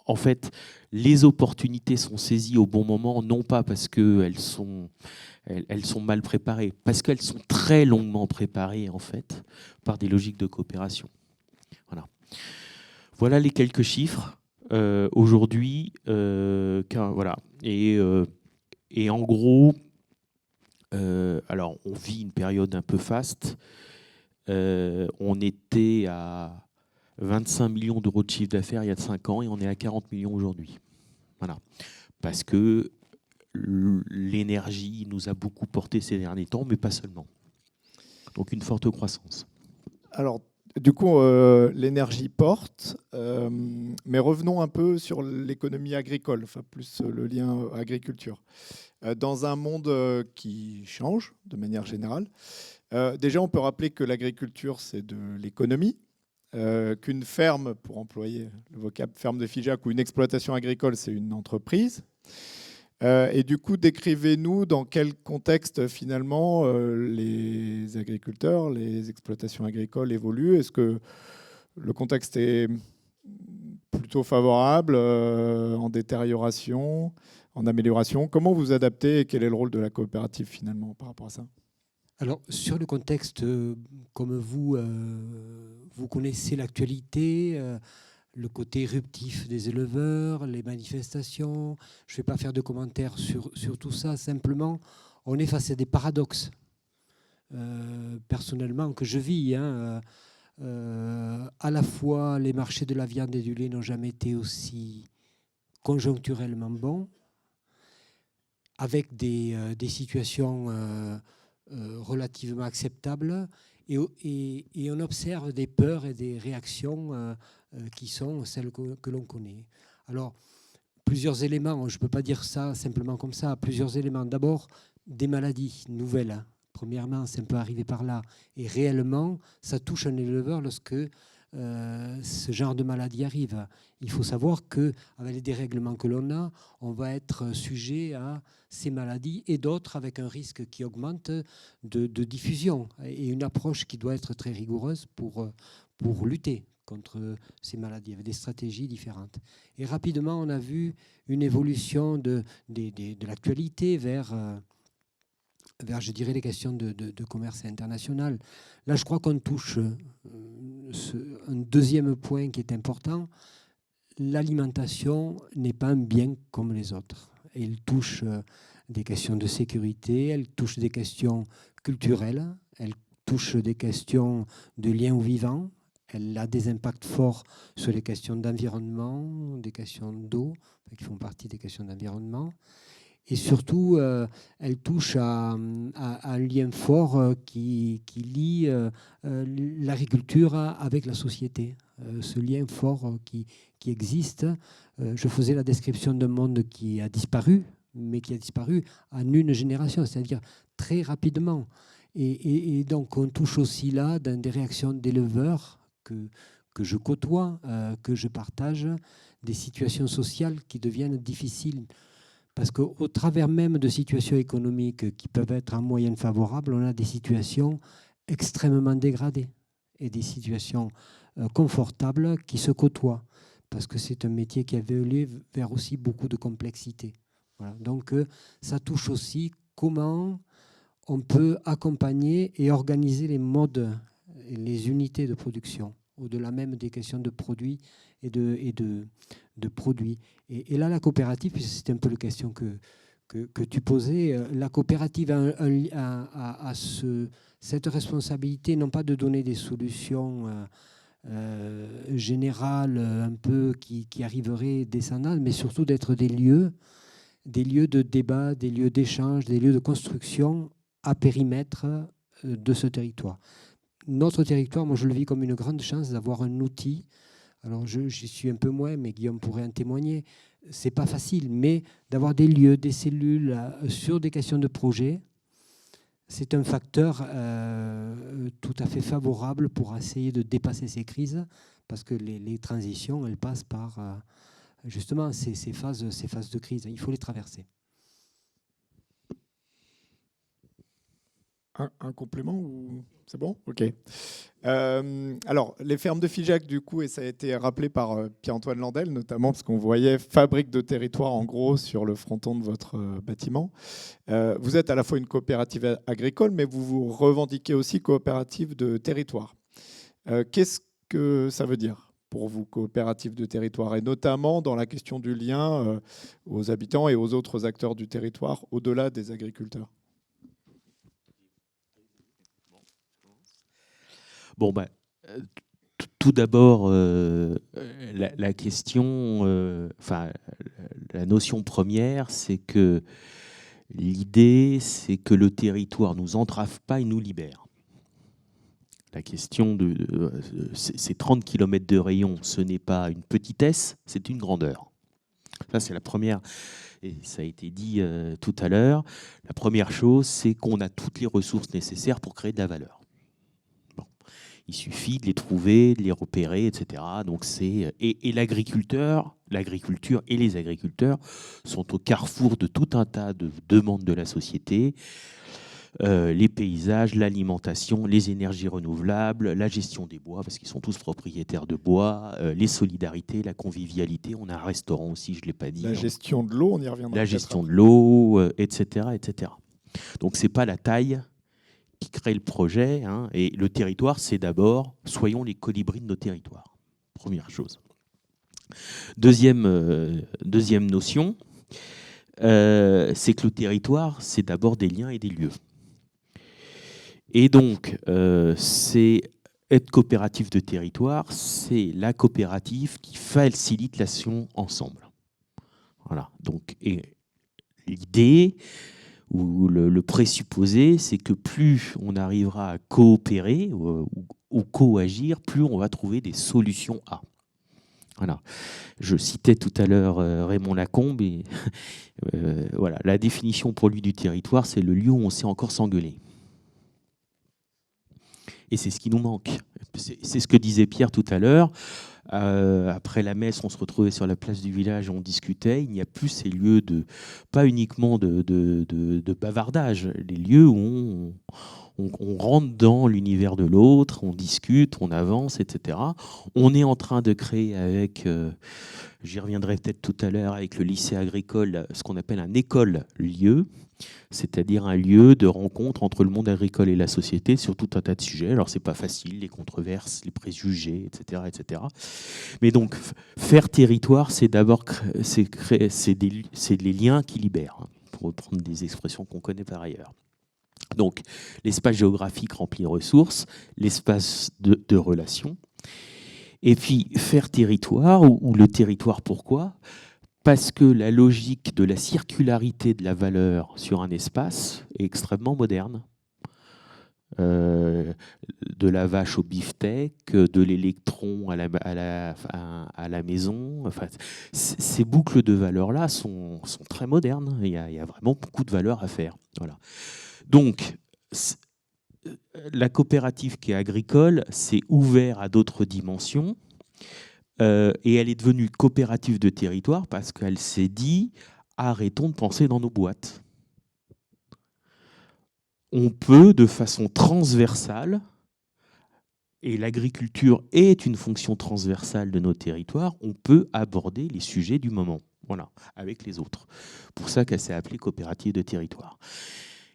E: en fait, les opportunités sont saisies au bon moment, non pas parce qu'elles sont mal préparées, parce qu'elles sont très longuement préparées, en fait, par des logiques de coopération. Voilà les quelques chiffres. Aujourd'hui, voilà. Et en gros, alors on vit une période un peu faste. On était à 25 millions d'euros de chiffre d'affaires il y a 5 ans et on est à 40 millions aujourd'hui. Voilà. Parce que l'énergie nous a beaucoup porté ces derniers temps, mais pas seulement. Donc une forte croissance.
A: Alors, du coup, l'énergie porte, mais revenons un peu sur l'économie agricole, enfin plus le lien agriculture. Dans un monde qui change de manière générale, déjà on peut rappeler que l'agriculture c'est de l'économie, qu'une ferme, pour employer le vocable ferme de Figeac, ou une exploitation agricole c'est une entreprise. Et du coup, décrivez-nous dans quel contexte finalement les agriculteurs, les exploitations agricoles évoluent. Est-ce que le contexte est plutôt favorable, en détérioration, en amélioration? Comment vous adaptez et quel est le rôle de la coopérative finalement par rapport à ça?
F: Alors, sur le contexte, comme vous connaissez l'actualité, le côté éruptif des éleveurs, les manifestations. Je ne vais pas faire de commentaires sur tout ça. Simplement, on est face à des paradoxes, personnellement, que je vis. À la fois, les marchés de la viande et du lait n'ont jamais été aussi conjoncturellement bons, avec des situations relativement acceptables. Et on observe des peurs et des réactions qui sont celles que l'on connaît. Alors, plusieurs éléments, je ne peux pas dire ça simplement comme ça, plusieurs éléments. D'abord, des maladies nouvelles. Premièrement, c'est un peu arrivé par là. Et réellement, ça touche un éleveur lorsque ce genre de maladie arrive. Il faut savoir qu'avec les dérèglements que l'on a, on va être sujet à ces maladies et d'autres avec un risque qui augmente de diffusion et une approche qui doit être très rigoureuse pour lutter contre ces maladies, avec des stratégies différentes. Et rapidement, on a vu une évolution de l'actualité vers, je dirais, les questions de commerce international. Là, je crois qu'on touche un deuxième point qui est important. L'alimentation n'est pas un bien comme les autres. Elle touche des questions de sécurité, elle touche des questions culturelles, elle touche des questions de lien au vivant, elle a des impacts forts sur les questions d'environnement, des questions d'eau, qui font partie des questions d'environnement. Et surtout, elle touche à un lien fort qui lie l'agriculture avec la société. Ce lien fort qui existe. Je faisais la description d'un monde qui a disparu, mais qui a disparu en une génération, c'est-à-dire très rapidement. Et donc, on touche aussi là dans des réactions d'éleveurs que je côtoie, que je partage, des situations sociales qui deviennent difficiles. Parce qu'au travers même de situations économiques qui peuvent être en moyenne favorables, on a des situations extrêmement dégradées et des situations confortables qui se côtoient. Parce que c'est un métier qui a évolué vers aussi beaucoup de complexité. Voilà. Donc ça touche aussi comment on peut accompagner et organiser les modes et les unités de production, au-delà même des questions de produits et de produits. Et là, la coopérative, puisque c'était un peu la question que tu posais, la coopérative a cette responsabilité, non pas de donner des solutions générales, un peu qui arriveraient descendantes, mais surtout d'être des lieux de débat, des lieux d'échange, des lieux de construction à périmètre de ce territoire. Notre territoire, moi je le vis comme une grande chance d'avoir un outil. Alors j'y suis un peu moins, mais Guillaume pourrait en témoigner. C'est pas facile, mais d'avoir des lieux, des cellules sur des questions de projet, c'est un facteur tout à fait favorable pour essayer de dépasser ces crises, parce que les transitions, elles passent par justement ces phases de crise. Il faut les traverser.
A: un complément ou c'est bon? Ok. Alors, les fermes de Figeac, du coup, et ça a été rappelé par Pierre-Antoine Landel, notamment parce qu'on voyait fabrique de territoire en gros sur le fronton de votre bâtiment. Vous êtes à la fois une coopérative agricole, mais vous vous revendiquez aussi coopérative de territoire. Qu'est-ce que ça veut dire pour vous, coopérative de territoire, et notamment dans la question du lien aux habitants et aux autres acteurs du territoire, au-delà des agriculteurs?
E: Bon, tout d'abord, la question, la notion première, c'est que l'idée, c'est que le territoire ne nous entrave pas, il nous libère. La question de ces 30 km de rayon, ce n'est pas une petitesse, c'est une grandeur. Ça, c'est la première, et ça a été dit tout à l'heure. La première chose, c'est qu'on a toutes les ressources nécessaires pour créer de la valeur. Bon. Il suffit de les trouver, de les repérer, etc. Donc et l'agriculture et les agriculteurs sont au carrefour de tout un tas de demandes de la société. Les paysages, l'alimentation, les énergies renouvelables, la gestion des bois, parce qu'ils sont tous propriétaires de bois, les solidarités, la convivialité. On a un restaurant aussi, je ne l'ai pas dit.
A: La gestion de l'eau, on y reviendra.
E: La gestion de l'eau, etc., etc. Donc, ce n'est pas la taille qui crée le projet. Hein, et le territoire, c'est d'abord, soyons les colibris de nos territoires. Première chose. Deuxième notion, c'est que le territoire, c'est d'abord des liens et des lieux. Et donc, c'est être coopérative de territoire, c'est la coopérative qui facilite l'action ensemble. Voilà. Donc, et l'idée ou le présupposé, c'est que plus on arrivera à coopérer ou coagir, plus on va trouver des solutions à. Voilà. Je citais tout à l'heure Raymond Lacombe, et voilà, la définition pour lui du territoire, c'est le lieu où on sait encore s'engueuler. Et c'est ce qui nous manque. C'est ce que disait Pierre tout à l'heure. Après la messe, on se retrouvait sur la place du village, on discutait. Il n'y a plus ces lieux pas uniquement de bavardage, les lieux où on rentre dans l'univers de l'autre, on discute, on avance, etc. On est en train de créer avec, j'y reviendrai peut-être tout à l'heure, avec le lycée agricole, ce qu'on appelle un école-lieu, c'est-à-dire un lieu de rencontre entre le monde agricole et la société sur tout un tas de sujets. Alors, c'est pas facile, les controverses, les préjugés, etc., etc. Mais donc, faire territoire, c'est d'abord c'est les liens qui libèrent, hein, pour reprendre des expressions qu'on connaît par ailleurs. Donc, l'espace géographique rempli de ressources, l'espace de relations, et puis faire territoire, ou le territoire, pourquoi ? Parce que la logique de la circularité de la valeur sur un espace est extrêmement moderne. De la vache au beefsteak, de l'électron à la maison. Enfin, ces boucles de valeurs-là sont très modernes. Il y a vraiment beaucoup de valeurs à faire. Voilà. Donc, la coopérative qui est agricole s'est ouverte à d'autres dimensions. Et elle est devenue coopérative de territoire parce qu'elle s'est dit « arrêtons de penser dans nos boîtes ». On peut, de façon transversale, et l'agriculture est une fonction transversale de nos territoires, on peut aborder les sujets du moment, voilà, avec les autres. Pour ça qu'elle s'est appelée coopérative de territoire.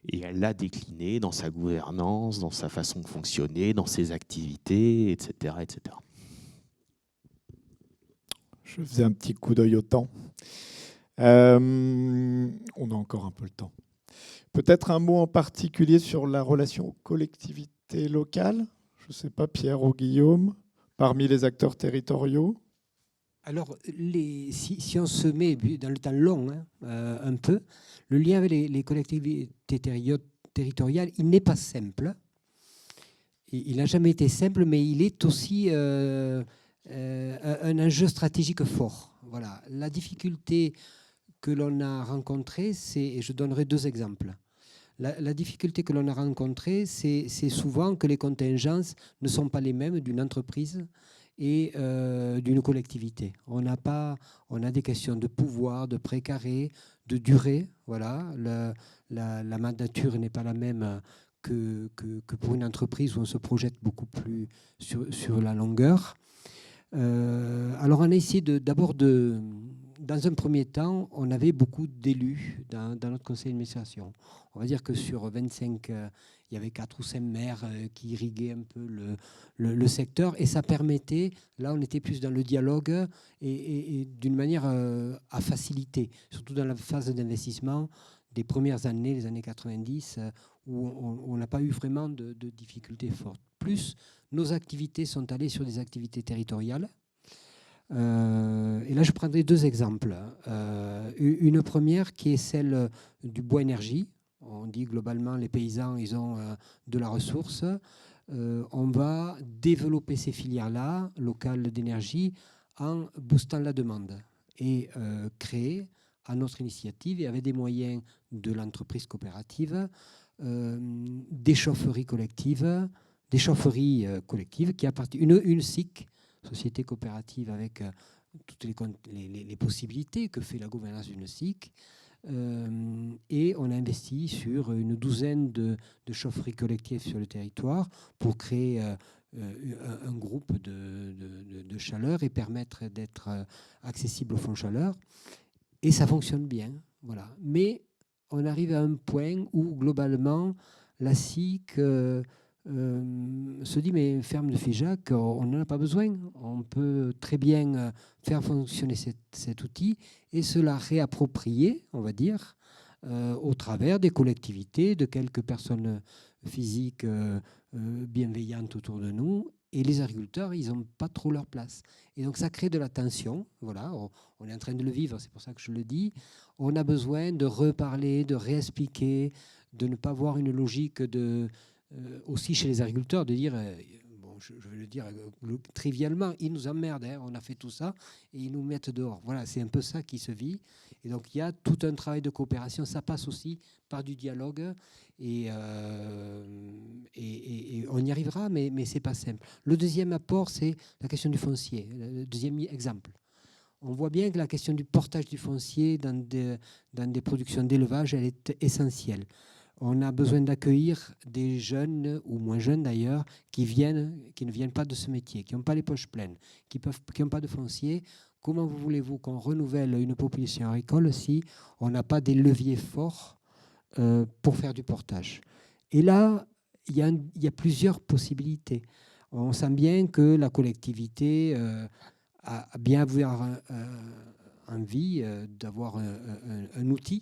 E: Et elle l'a décliné dans sa gouvernance, dans sa façon de fonctionner, dans ses activités, etc., etc.
A: Je faisais un petit coup d'œil au temps. On a encore un peu le temps. Peut-être un mot en particulier sur la relation aux collectivités locales. Je ne sais pas, Pierre ou Guillaume, parmi les acteurs territoriaux.
F: Alors, si on se met dans le temps long, un peu, le lien avec les collectivités territoriales, il n'est pas simple. Il n'a jamais été simple, mais il est aussi un enjeu stratégique fort. Voilà. La difficulté que l'on a rencontrée, et je donnerai deux exemples. La difficulté que l'on a rencontrée, c'est souvent que les contingences ne sont pas les mêmes d'une entreprise et d'une collectivité. On a des questions de pouvoir, de précaré, de durée. Voilà. La mandature n'est pas la même que pour une entreprise où on se projette beaucoup plus sur la longueur. Alors on a essayé d'abord dans un premier temps, on avait beaucoup d'élus dans notre conseil d'administration. On va dire que sur 25, il y avait 4 ou 5 maires qui irriguaient un peu le secteur, et ça permettait, là on était plus dans le dialogue et d'une manière à faciliter, surtout dans la phase d'investissement des premières années, les années 90, où on n'a pas eu vraiment de difficultés fortes. Plus, nos activités sont allées sur des activités territoriales. Et là, je prendrai 2 exemples. Une première qui est celle du bois énergie. On dit globalement, les paysans, ils ont de la ressource. On va développer ces filières-là, locales d'énergie, en boostant la demande et créer, à notre initiative et avec des moyens de l'entreprise coopérative, des chaufferies collectives, qui appartiennent une SIC, société coopérative, avec toutes les possibilités que fait la gouvernance d'une SIC. Et on a investi sur une douzaine de chaufferies collectives sur le territoire pour créer un groupe de chaleur et permettre d'être accessible au fonds chaleur. Et ça fonctionne bien. Voilà. Mais on arrive à un point où, globalement, la SIC se dit, mais ferme de Figeac, on n'en a pas besoin. On peut très bien faire fonctionner cet outil et se la réapproprier, on va dire, au travers des collectivités, de quelques personnes physiques bienveillantes autour de nous. Et les agriculteurs, ils n'ont pas trop leur place. Et donc, ça crée de la tension. Voilà, on est en train de le vivre, c'est pour ça que je le dis. On a besoin de reparler, de réexpliquer, de ne pas voir une logique aussi chez les agriculteurs, de dire, bon, je vais le dire trivialement, ils nous emmerdent, hein, on a fait tout ça, et ils nous mettent dehors. Voilà, c'est un peu ça qui se vit. Et donc, il y a tout un travail de coopération. Ça passe aussi par du dialogue. Et on y arrivera, mais ce n'est pas simple. Le deuxième apport, c'est la question du foncier. Le deuxième exemple. On voit bien que la question du portage du foncier dans des productions d'élevage, elle est essentielle. On a besoin d'accueillir des jeunes, ou moins jeunes d'ailleurs, qui ne viennent pas de ce métier, qui n'ont pas les poches pleines, qui n'ont pas de foncier. Comment voulez-vous qu'on renouvelle une population agricole si on n'a pas des leviers forts pour faire du portage? Et là, il y a plusieurs possibilités. On sent bien que la collectivité a bien envie d'avoir un outil,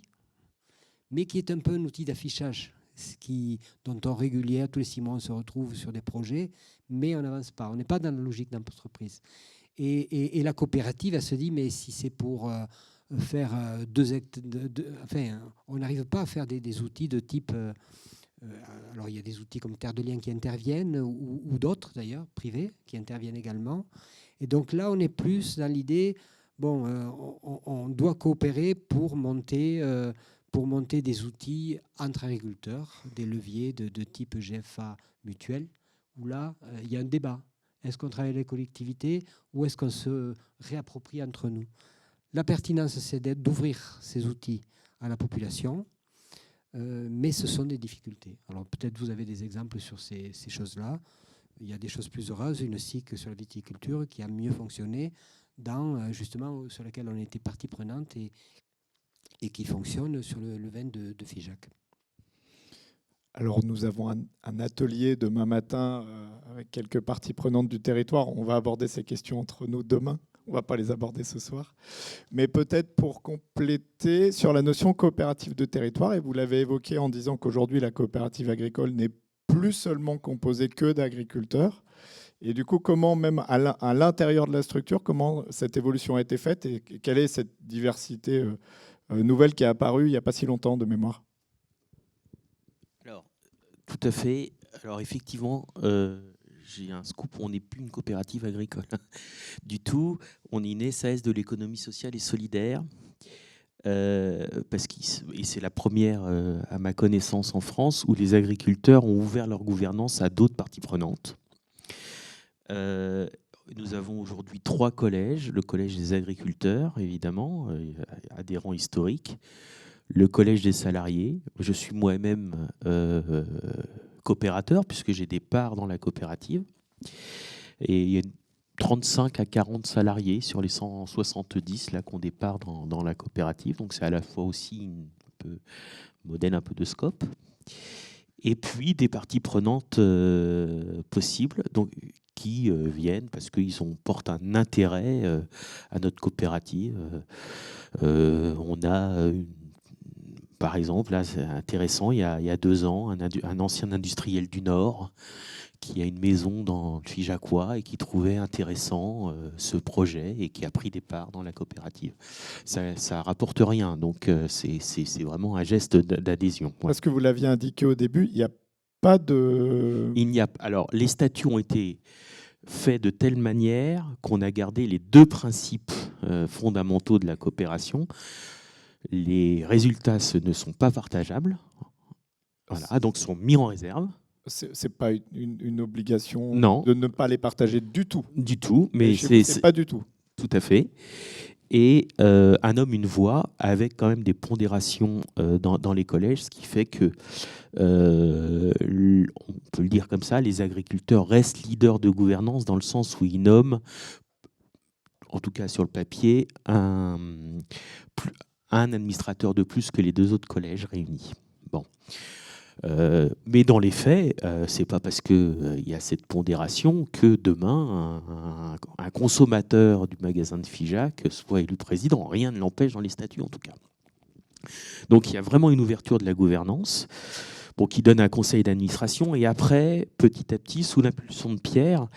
F: mais qui est un peu un outil d'affichage, dont on régulière, tous les 6 mois, on se retrouve sur des projets, mais on n'avance pas. On n'est pas dans la logique d'entreprise. Et la coopérative, elle se dit, mais si c'est pour faire enfin, on n'arrive pas à faire des outils de type... alors, il y a des outils comme Terre de Liens qui interviennent, ou d'autres, d'ailleurs, privés, qui interviennent également. Et donc là, on est plus dans l'idée, bon, on doit coopérer pour monter des outils entre agriculteurs, des leviers de type GFA mutuel, où là, il y a un débat. Est-ce qu'on travaille avec les collectivités ou est-ce qu'on se réapproprie entre nous? La pertinence, c'est d'ouvrir ces outils à la population, mais ce sont des difficultés. Alors peut-être vous avez des exemples sur ces choses-là. Il y a des choses plus heureuses, une SIC sur la viticulture qui a mieux fonctionné, justement sur laquelle on était partie prenante et qui fonctionne sur le vin de Figeac.
A: Alors nous avons un atelier demain matin avec quelques parties prenantes du territoire. On va aborder ces questions entre nous demain. On ne va pas les aborder ce soir. Mais peut-être pour compléter sur la notion coopérative de territoire, et vous l'avez évoqué en disant qu'aujourd'hui la coopérative agricole n'est plus seulement composée que d'agriculteurs. Et du coup, comment même à l'intérieur de la structure, comment cette évolution a été faite et quelle est cette diversité nouvelle qui est apparue il n'y a pas si longtemps de mémoire?
E: Alors, tout à fait. Alors, effectivement, j'ai un scoop, on n'est plus une coopérative agricole du tout. On est une SAS de l'économie sociale et solidaire. Et c'est la première, à ma connaissance, en France, où les agriculteurs ont ouvert leur gouvernance à d'autres parties prenantes. Nous avons aujourd'hui 3 collèges. Le collège des agriculteurs, évidemment, adhérent historique. Le collège des salariés. Je suis moi-même coopérateur, puisque j'ai des parts dans la coopérative. Et il y a 35 à 40 salariés sur les 170 là, qui ont des parts dans la coopérative. Donc c'est à la fois aussi modèle un peu de scope. Et puis des parties prenantes possibles, donc, qui viennent parce qu'ils portent un intérêt à notre coopérative. On a, par exemple, là c'est intéressant, il y a 2 ans, un ancien industriel du Nord qui a une maison dans le Figeacois et qui trouvait intéressant ce projet et qui a pris des parts dans la coopérative. Ça rapporte rien, donc c'est vraiment un geste d'adhésion. Ouais.
A: Parce que vous l'aviez indiqué au début, il n'y a pas de...
E: Alors, les statuts ont été faits de telle manière qu'on a gardé les 2 principes fondamentaux de la coopération. Les résultats ne sont pas partageables, voilà, donc sont mis en réserve.
A: C'est pas une obligation
E: Non.
A: De ne pas les partager du tout.
E: Du tout, mais
A: c'est pas du tout.
E: Tout à fait. Et un homme, une voix, avec quand même des pondérations dans les collèges, ce qui fait que, on peut le dire comme ça, les agriculteurs restent leaders de gouvernance dans le sens où ils nomment, en tout cas sur le papier, un administrateur de plus que les 2 autres collèges réunis. Bon. Mais dans les faits, c'est pas parce qu'il y a cette pondération que demain, un consommateur du magasin de Figeac soit élu président. Rien ne l'empêche dans les statuts, en tout cas. Donc il y a vraiment une ouverture de la gouvernance qui donne un conseil d'administration. Et après, petit à petit, sous l'impulsion de Pierre,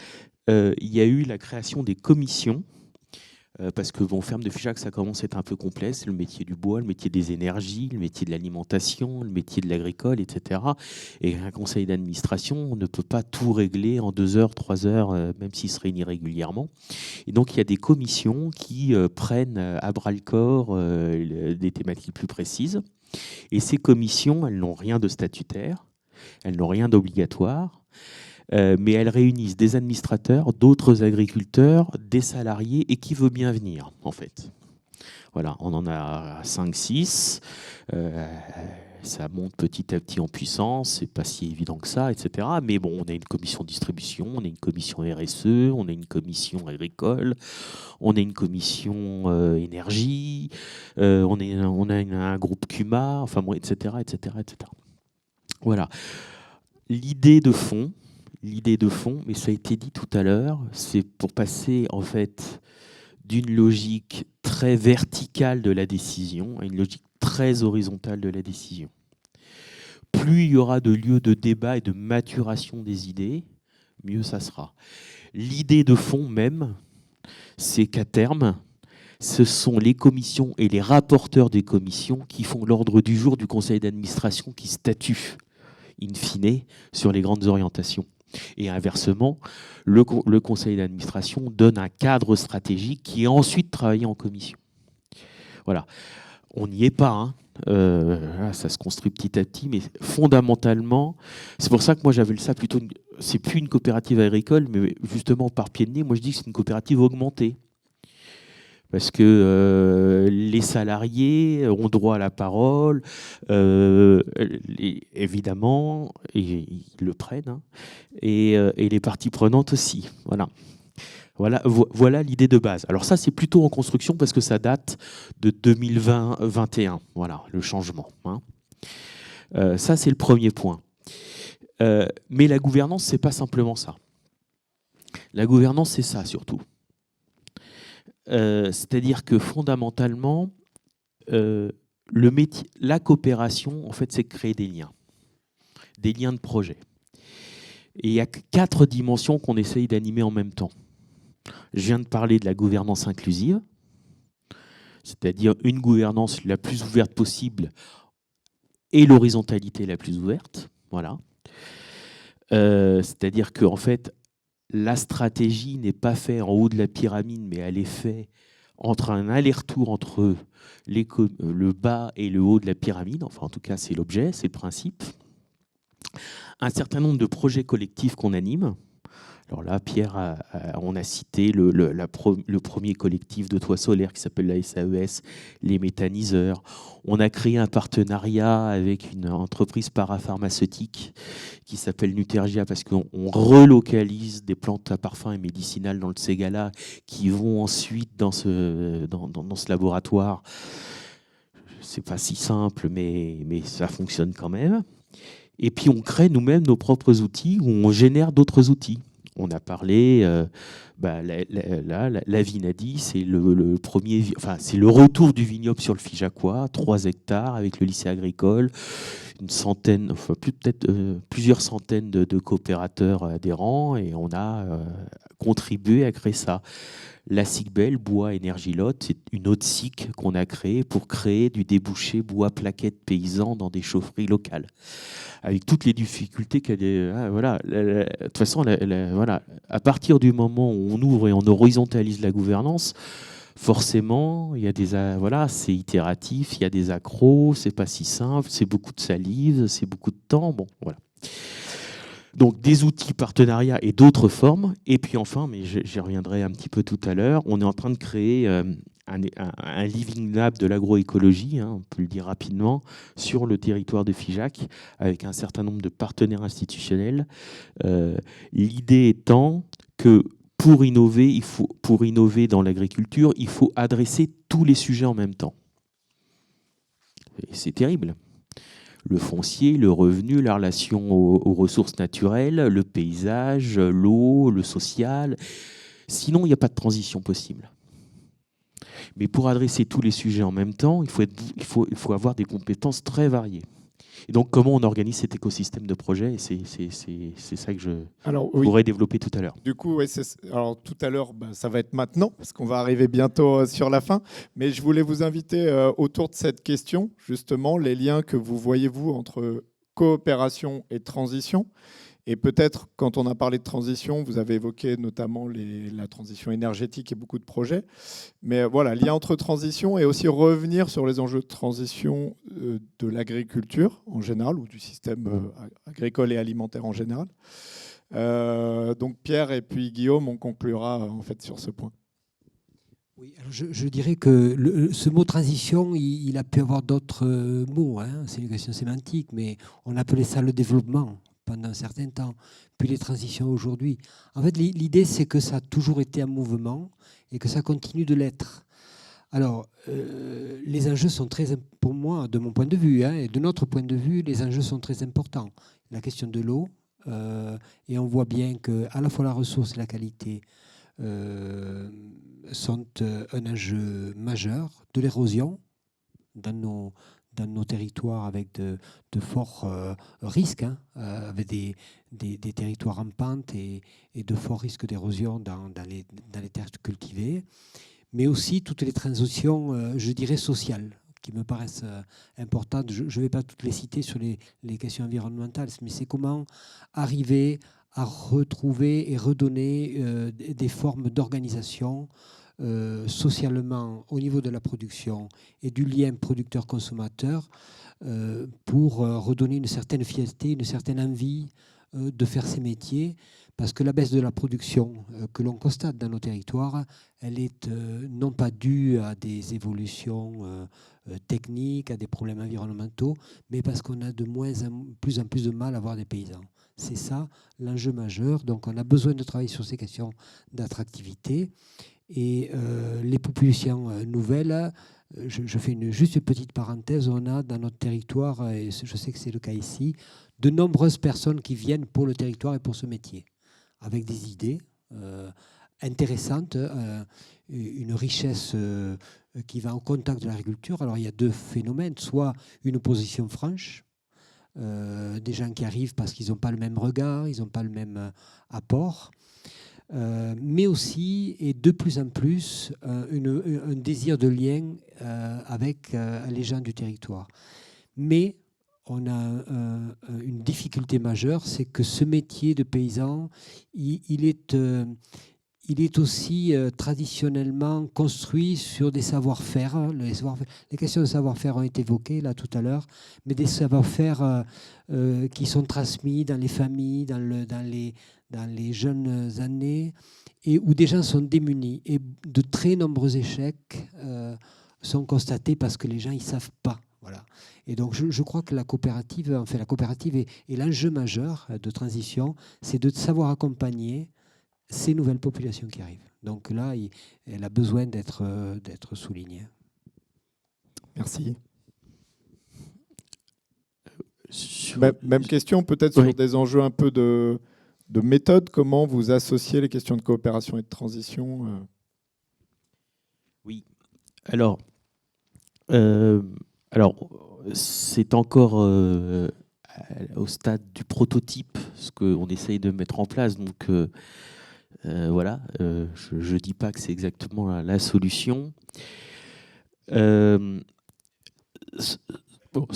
E: il y a eu la création des commissions. Parce que ferme de Figeac, ça commence à être un peu complexe. Le métier du bois, le métier des énergies, le métier de l'alimentation, le métier de l'agricole, etc. Et un conseil d'administration ne peut pas tout régler en 2 heures, 3 heures, même s'il se réunit régulièrement. Et donc, il y a des commissions qui prennent à bras-le-corps des thématiques plus précises. Et ces commissions, elles n'ont rien de statutaire, elles n'ont rien d'obligatoire. Mais elles réunissent des administrateurs, d'autres agriculteurs, des salariés et qui veut bien venir, en fait. Voilà, on en a 5, 6. Ça monte petit à petit en puissance, c'est pas si évident que ça, etc. Mais bon, on a une commission distribution, on a une commission RSE, on a une commission agricole, on a une commission énergie, on a un groupe CUMA, enfin bon, etc., etc., etc. Voilà. L'idée de fond, mais ça a été dit tout à l'heure, c'est pour passer en fait d'une logique très verticale de la décision à une logique très horizontale de la décision. Plus il y aura de lieux de débat et de maturation des idées, mieux ça sera. L'idée de fond même, c'est qu'à terme, ce sont les commissions et les rapporteurs des commissions qui font l'ordre du jour du conseil d'administration qui statue, in fine, sur les grandes orientations. Et inversement, le conseil d'administration donne un cadre stratégique qui est ensuite travaillé en commission. Voilà. On n'y est pas, hein. Ça se construit petit à petit, mais fondamentalement, c'est pour ça que moi j'appelle ça plutôt, c'est plus une coopérative agricole, mais justement par pied de nez, moi je dis que c'est une coopérative augmentée. Parce que les salariés ont droit à la parole, évidemment, et ils le prennent, hein, et les parties prenantes aussi. Voilà l'idée de base. Alors ça, c'est plutôt en construction parce que ça date de 2020-21, voilà, le changement. Hein. Ça, c'est le premier point. Mais la gouvernance, c'est pas simplement ça. La gouvernance, c'est ça surtout. C'est-à-dire que fondamentalement, la coopération, en fait, c'est créer des liens de projet. Et il y a 4 dimensions qu'on essaye d'animer en même temps. Je viens de parler de la gouvernance inclusive, c'est-à-dire une gouvernance la plus ouverte possible et l'horizontalité la plus ouverte. Voilà. C'est-à-dire qu'en fait, la stratégie n'est pas faite en haut de la pyramide, mais elle est faite entre un aller-retour entre le bas et le haut de la pyramide. Enfin, en tout cas, c'est l'objet, c'est le principe. Un certain nombre de projets collectifs qu'on anime. Alors là, Pierre, on a cité le premier collectif de toits solaires qui s'appelle la SAES, les méthaniseurs. On a créé un partenariat avec une entreprise parapharmaceutique qui s'appelle Nutergia parce qu'on relocalise des plantes à parfum et médicinales dans le Ségala qui vont ensuite dans ce laboratoire. C'est pas si simple, mais ça fonctionne quand même. Et puis on crée nous-mêmes nos propres outils ou on génère d'autres outils. On a parlé, la Vinadi, c'est le premier, c'est le retour du vignoble sur le Figeacois, 3 hectares avec le lycée agricole, une centaine, peut-être plusieurs centaines de coopérateurs adhérents, et on a contribué à créer ça. La SICBEL, Bois Énergie Lot, c'est une autre SIC qu'on a créée pour créer du débouché bois plaquettes paysan dans des chaufferies locales. Avec toutes les difficultés qu'elle est. Voilà. De toute façon, voilà. À partir du moment où on ouvre et on horizontalise la gouvernance, forcément, il y a voilà, c'est itératif, il y a des accros, c'est pas si simple, c'est beaucoup de salive, c'est beaucoup de temps. Bon, voilà. Donc des outils partenariats et d'autres formes. Et puis enfin, mais j'y reviendrai un petit peu tout à l'heure, on est en train de créer un living lab de l'agroécologie, on peut le dire rapidement, sur le territoire de Figeac, avec un certain nombre de partenaires institutionnels. L'idée étant que pour innover dans l'agriculture, il faut adresser tous les sujets en même temps. Et c'est terrible. Le foncier, le revenu, la relation aux ressources naturelles, le paysage, l'eau, le social. Sinon, il n'y a pas de transition possible. Mais pour adresser tous les sujets en même temps, il faut avoir des compétences très variées. Et donc, comment on organise cet écosystème de projet? Et c'est ça que je pourrais développer tout à l'heure.
A: Du coup, alors tout à l'heure, ça va être maintenant, parce qu'on va arriver bientôt sur la fin. Mais je voulais vous inviter autour de cette question, justement, les liens que vous voyez, vous, entre coopération et transition. Et peut-être, quand on a parlé de transition, vous avez évoqué notamment la transition énergétique et beaucoup de projets. Mais voilà, lien entre transition et aussi revenir sur les enjeux de transition de l'agriculture en général, ou du système agricole et alimentaire en général. Donc Pierre et puis Guillaume, on conclura en fait sur ce point.
F: Oui, alors je dirais que ce mot transition, il a pu avoir d'autres mots. C'est une question sémantique, mais on appelait ça le développement pendant un certain temps, puis les transitions aujourd'hui. En fait, l'idée, c'est que ça a toujours été un mouvement et que ça continue de l'être. Alors, les enjeux sont très, pour moi, de mon point de vue, et de notre point de vue, les enjeux sont très importants. La question de l'eau, et on voit bien qu'à la fois la ressource et la qualité sont un enjeu majeur, de l'érosion dans nos territoires avec de forts risques, avec des territoires en pente et de forts risques d'érosion dans les terres cultivées, mais aussi toutes les transitions, je dirais, sociales, qui me paraissent importantes. Je ne vais pas toutes les citer sur les questions environnementales, mais c'est comment arriver à retrouver et redonner des formes d'organisation socialement au niveau de la production et du lien producteur-consommateur pour redonner une certaine fierté, une certaine envie de faire ces métiers, parce que la baisse de la production que l'on constate dans nos territoires, elle est non pas due à des évolutions techniques, à des problèmes environnementaux, mais parce qu'on a de plus en plus de mal à avoir des paysans. C'est ça l'enjeu majeur. Donc on a besoin de travailler sur ces questions d'attractivité. Et les populations nouvelles, je fais juste une petite parenthèse, on a dans notre territoire, et je sais que c'est le cas ici, de nombreuses personnes qui viennent pour le territoire et pour ce métier, avec des idées intéressantes, une richesse qui va au contact de l'agriculture. Alors il y a deux phénomènes, soit une opposition franche, des gens qui arrivent parce qu'ils n'ont pas le même regard, ils n'ont pas le même apport, mais aussi, et de plus en plus, un désir de lien avec les gens du territoire. Mais on a une difficulté majeure, c'est que ce métier de paysan, il est il est aussi traditionnellement construit sur des savoir-faire. Les questions de savoir-faire ont été évoquées là tout à l'heure, mais des savoir-faire qui sont transmis dans les familles, dans les jeunes années, et où des gens sont démunis. Et de très nombreux échecs sont constatés parce que les gens ne savent pas. Voilà. Et donc je crois que la coopérative est l'enjeu majeur de transition, c'est de savoir accompagner ces nouvelles populations qui arrivent. Donc là, elle a besoin d'être soulignée.
A: Merci. Même question, peut-être sur des enjeux un peu de méthode. Comment vous associez les questions de coopération et de transition
E: Oui. Alors c'est encore au stade du prototype, ce qu'on essaye de mettre en place. Donc, voilà, je ne dis pas que c'est exactement la solution. Ce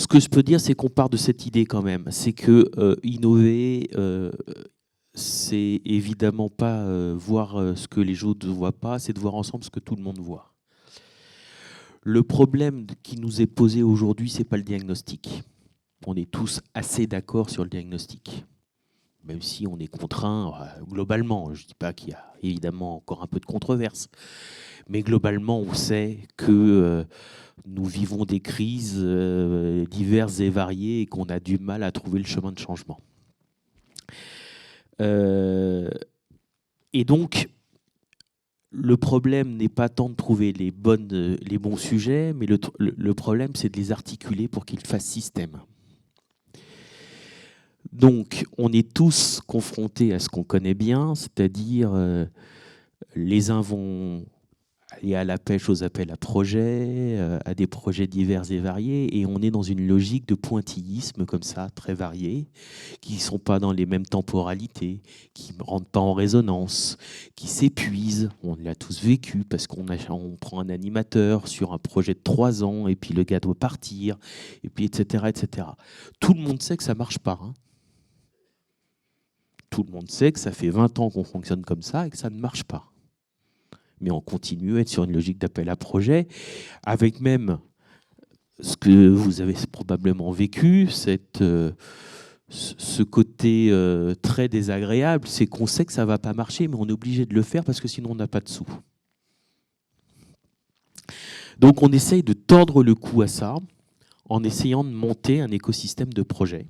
E: que je peux dire, c'est qu'on part de cette idée quand même. C'est que innover, c'est évidemment pas voir ce que les autres ne voient pas, c'est de voir ensemble ce que tout le monde voit. Le problème qui nous est posé aujourd'hui, ce n'est pas le diagnostic. On est tous assez d'accord sur le diagnostic, même si on est contraint globalement. Je ne dis pas qu'il y a évidemment encore un peu de controverse, mais globalement, on sait que nous vivons des crises diverses et variées et qu'on a du mal à trouver le chemin de changement. Et donc, le problème n'est pas tant de trouver les bons sujets, mais le problème, c'est de les articuler pour qu'ils fassent système. Donc, on est tous confrontés à ce qu'on connaît bien, c'est-à-dire les uns vont aller à la pêche aux appels à projets, à des projets divers et variés, et on est dans une logique de pointillisme comme ça, très variée, qui ne sont pas dans les mêmes temporalités, qui ne rentrent pas en résonance, qui s'épuisent. On l'a tous vécu parce qu'on prend un animateur sur un projet de 3 ans, et puis le gars doit partir, et puis etc., etc. Tout le monde sait que ça ne marche pas. Hein. Tout le monde sait que ça fait 20 ans qu'on fonctionne comme ça et que ça ne marche pas. Mais on continue à être sur une logique d'appel à projet, avec même ce que vous avez probablement vécu, ce côté très désagréable, c'est qu'on sait que ça ne va pas marcher, mais on est obligé de le faire parce que sinon on n'a pas de sous. Donc on essaye de tordre le cou à ça en essayant de monter un écosystème de projets.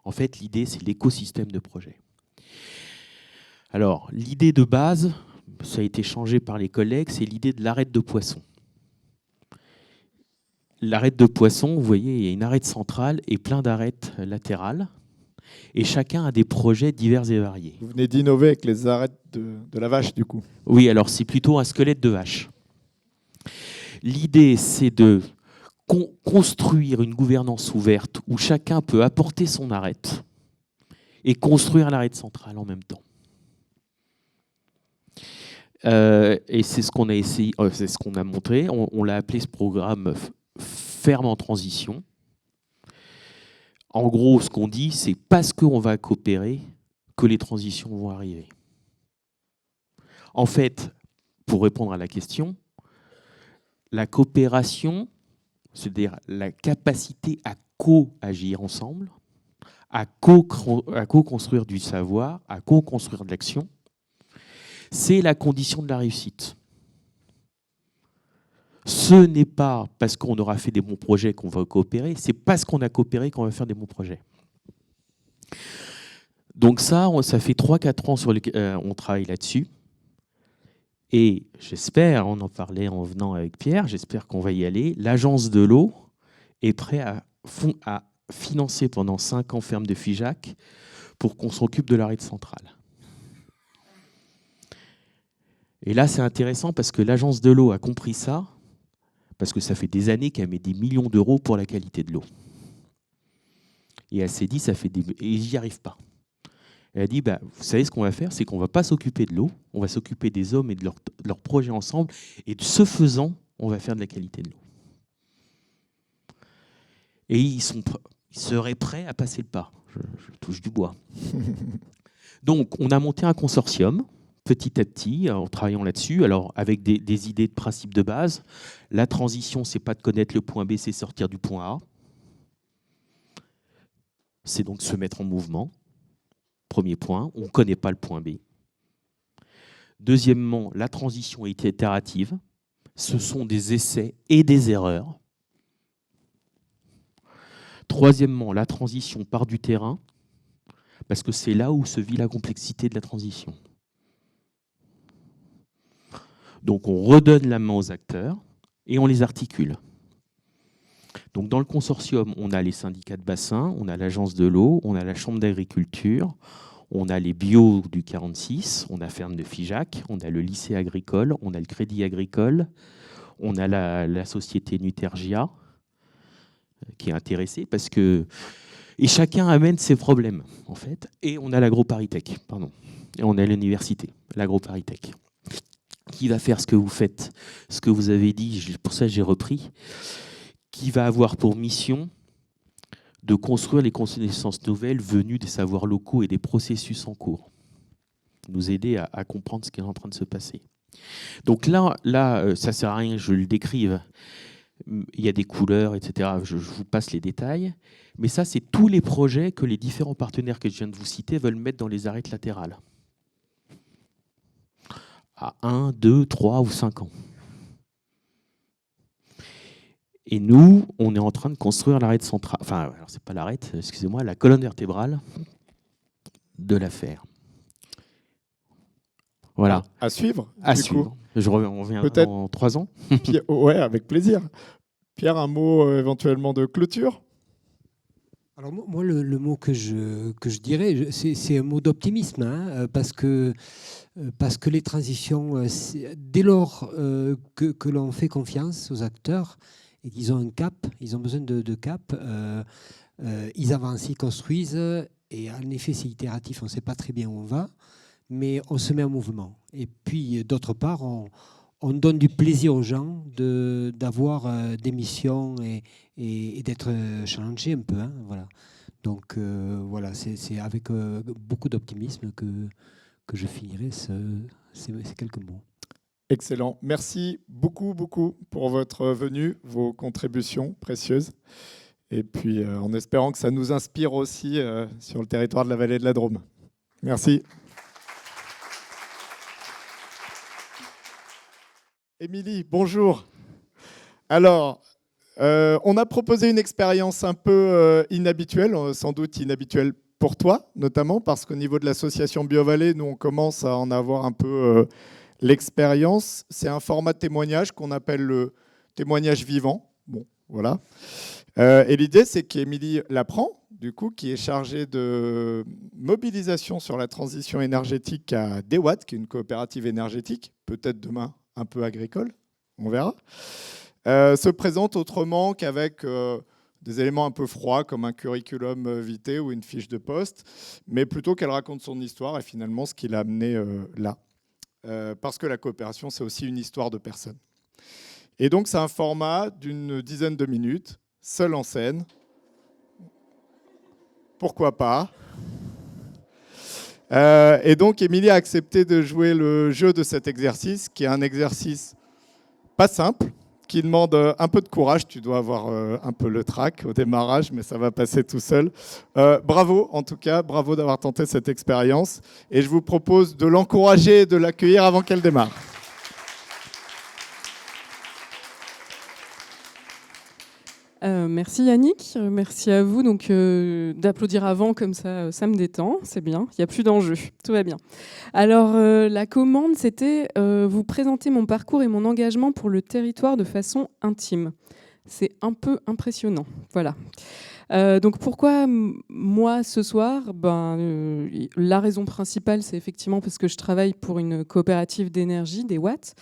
E: En fait, l'idée, c'est l'écosystème de projets. Alors, l'idée de base, ça a été changé par les collègues, c'est l'idée de l'arête de poisson. L'arête de poisson, vous voyez, il y a une arête centrale et plein d'arêtes latérales. Et chacun a des projets divers et variés.
A: Vous venez d'innover avec les arêtes de la vache, du coup.
E: Oui, alors c'est plutôt un squelette de vache. L'idée, c'est de construire une gouvernance ouverte où chacun peut apporter son arête et construire l'arête centrale en même temps. Et c'est ce qu'on a essayé, c'est ce qu'on a montré. On l'a appelé ce programme Ferme en transition. En gros, ce qu'on dit, c'est parce qu'on va coopérer que les transitions vont arriver. En fait, pour répondre à la question, la coopération, c'est-à-dire la capacité à co-agir ensemble, à co-construire du savoir, à co-construire de l'action, c'est la condition de la réussite. Ce n'est pas parce qu'on aura fait des bons projets qu'on va coopérer, c'est parce qu'on a coopéré qu'on va faire des bons projets. Donc ça fait 3-4 ans sur on travaille là-dessus. Et j'espère, on en parlait en venant avec Pierre, j'espère qu'on va y aller. L'agence de l'eau est prête à financer pendant 5 ans Ferme de Figeac pour qu'on s'occupe de l'arête centrale. Et là, c'est intéressant parce que l'agence de l'eau a compris ça, parce que ça fait des années qu'elle met des millions d'euros pour la qualité de l'eau. Et elle s'est dit, et j'y arrive pas. Elle a dit, vous savez ce qu'on va faire, c'est qu'on ne va pas s'occuper de l'eau, on va s'occuper des hommes et de leurs projets ensemble, et de ce faisant, on va faire de la qualité de l'eau. Et ils seraient prêts à passer le pas. Je touche du bois. Donc, on a monté un consortium petit à petit, en travaillant là-dessus, alors avec des idées de principes de base. La transition, c'est pas de connaître le point B, c'est sortir du point A. C'est donc se mettre en mouvement. Premier point, on ne connaît pas le point B. Deuxièmement, la transition est itérative. Ce sont des essais et des erreurs. Troisièmement, la transition part du terrain, parce que c'est là où se vit la complexité de la transition. Donc on redonne la main aux acteurs et on les articule. Donc dans le consortium, on a les syndicats de bassin, on a l'agence de l'eau, on a la chambre d'agriculture, on a les bio du 46, on a Ferme de Figeac, on a le lycée agricole, on a le crédit agricole, on a la société Nutergia qui est intéressée parce que... Et chacun amène ses problèmes, en fait. Et on a l'AgroParisTech, pardon. Et on a l'université, l'AgroParisTech, qui va faire ce que vous faites, ce que vous avez dit, pour ça j'ai repris, qui va avoir pour mission de construire les connaissances nouvelles venues des savoirs locaux et des processus en cours. Nous aider à comprendre ce qui est en train de se passer. Donc là, ça ne sert à rien que je le décrive. Il y a des couleurs, etc. Je vous passe les détails. Mais ça, c'est tous les projets que les différents partenaires que je viens de vous citer veulent mettre dans les arêtes latérales. À 1, 2, 3 ou 5 ans. Et nous, on est en train de construire l'arête centrale. Enfin, alors c'est pas l'arête, excusez-moi, la colonne vertébrale de l'affaire. Voilà.
A: À suivre.
E: À suivre. On revient dans 3 ans.
A: Ouais, avec plaisir. Pierre, un mot éventuellement de clôture?
F: Alors moi, le mot que je dirais, c'est un mot d'optimisme, hein, parce que les transitions, dès lors que l'on fait confiance aux acteurs et qu'ils ont un cap, ils ont besoin de cap, ils avancent, ils construisent, et en effet c'est itératif, on ne sait pas très bien où on va, mais on se met en mouvement. Et puis d'autre part, on donne du plaisir aux gens d'avoir des missions et d'être challengés un peu. Hein, voilà. Donc voilà, c'est avec beaucoup d'optimisme que je finirai ces quelques mots.
A: Excellent. Merci beaucoup, beaucoup pour votre venue, vos contributions précieuses. Et puis en espérant que ça nous inspire aussi sur le territoire de la vallée de la Drôme. Merci. Émilie, bonjour. Alors, on a proposé une expérience un peu inhabituelle, sans doute inhabituelle pour toi, notamment parce qu'au niveau de l'association BioVallée, nous, on commence à en avoir un peu l'expérience. C'est un format de témoignage qu'on appelle le témoignage vivant. Bon, voilà. Et l'idée, c'est qu'Émilie Laprand, du coup, qui est chargée de mobilisation sur la transition énergétique à DeWatt, qui est une coopérative énergétique, peut-être demain un peu agricole, on verra, se présente autrement qu'avec des éléments un peu froids comme un curriculum vitae ou une fiche de poste, mais plutôt qu'elle raconte son histoire et finalement ce qui l'a amené là. Parce que la coopération, c'est aussi une histoire de personnes. Et donc, c'est un format d'une dizaine de minutes, seul en scène. Pourquoi pas ? Et donc, Émilie a accepté de jouer le jeu de cet exercice, qui est un exercice pas simple, qui demande un peu de courage. Tu dois avoir un peu le trac au démarrage, mais ça va passer tout seul. Bravo, en tout cas, bravo d'avoir tenté cette expérience. Et je vous propose de l'encourager et de l'accueillir avant qu'elle démarre.
G: Merci Yannick, merci à vous donc d'applaudir avant, comme ça me détend, c'est bien, il n'y a plus d'enjeu, tout va bien. Alors la commande, c'était vous présenter mon parcours et mon engagement pour le territoire de façon intime. C'est un peu impressionnant, voilà. Donc pourquoi moi ce soir ? La raison principale, c'est effectivement parce que je travaille pour une coopérative d'énergie, DeWatt.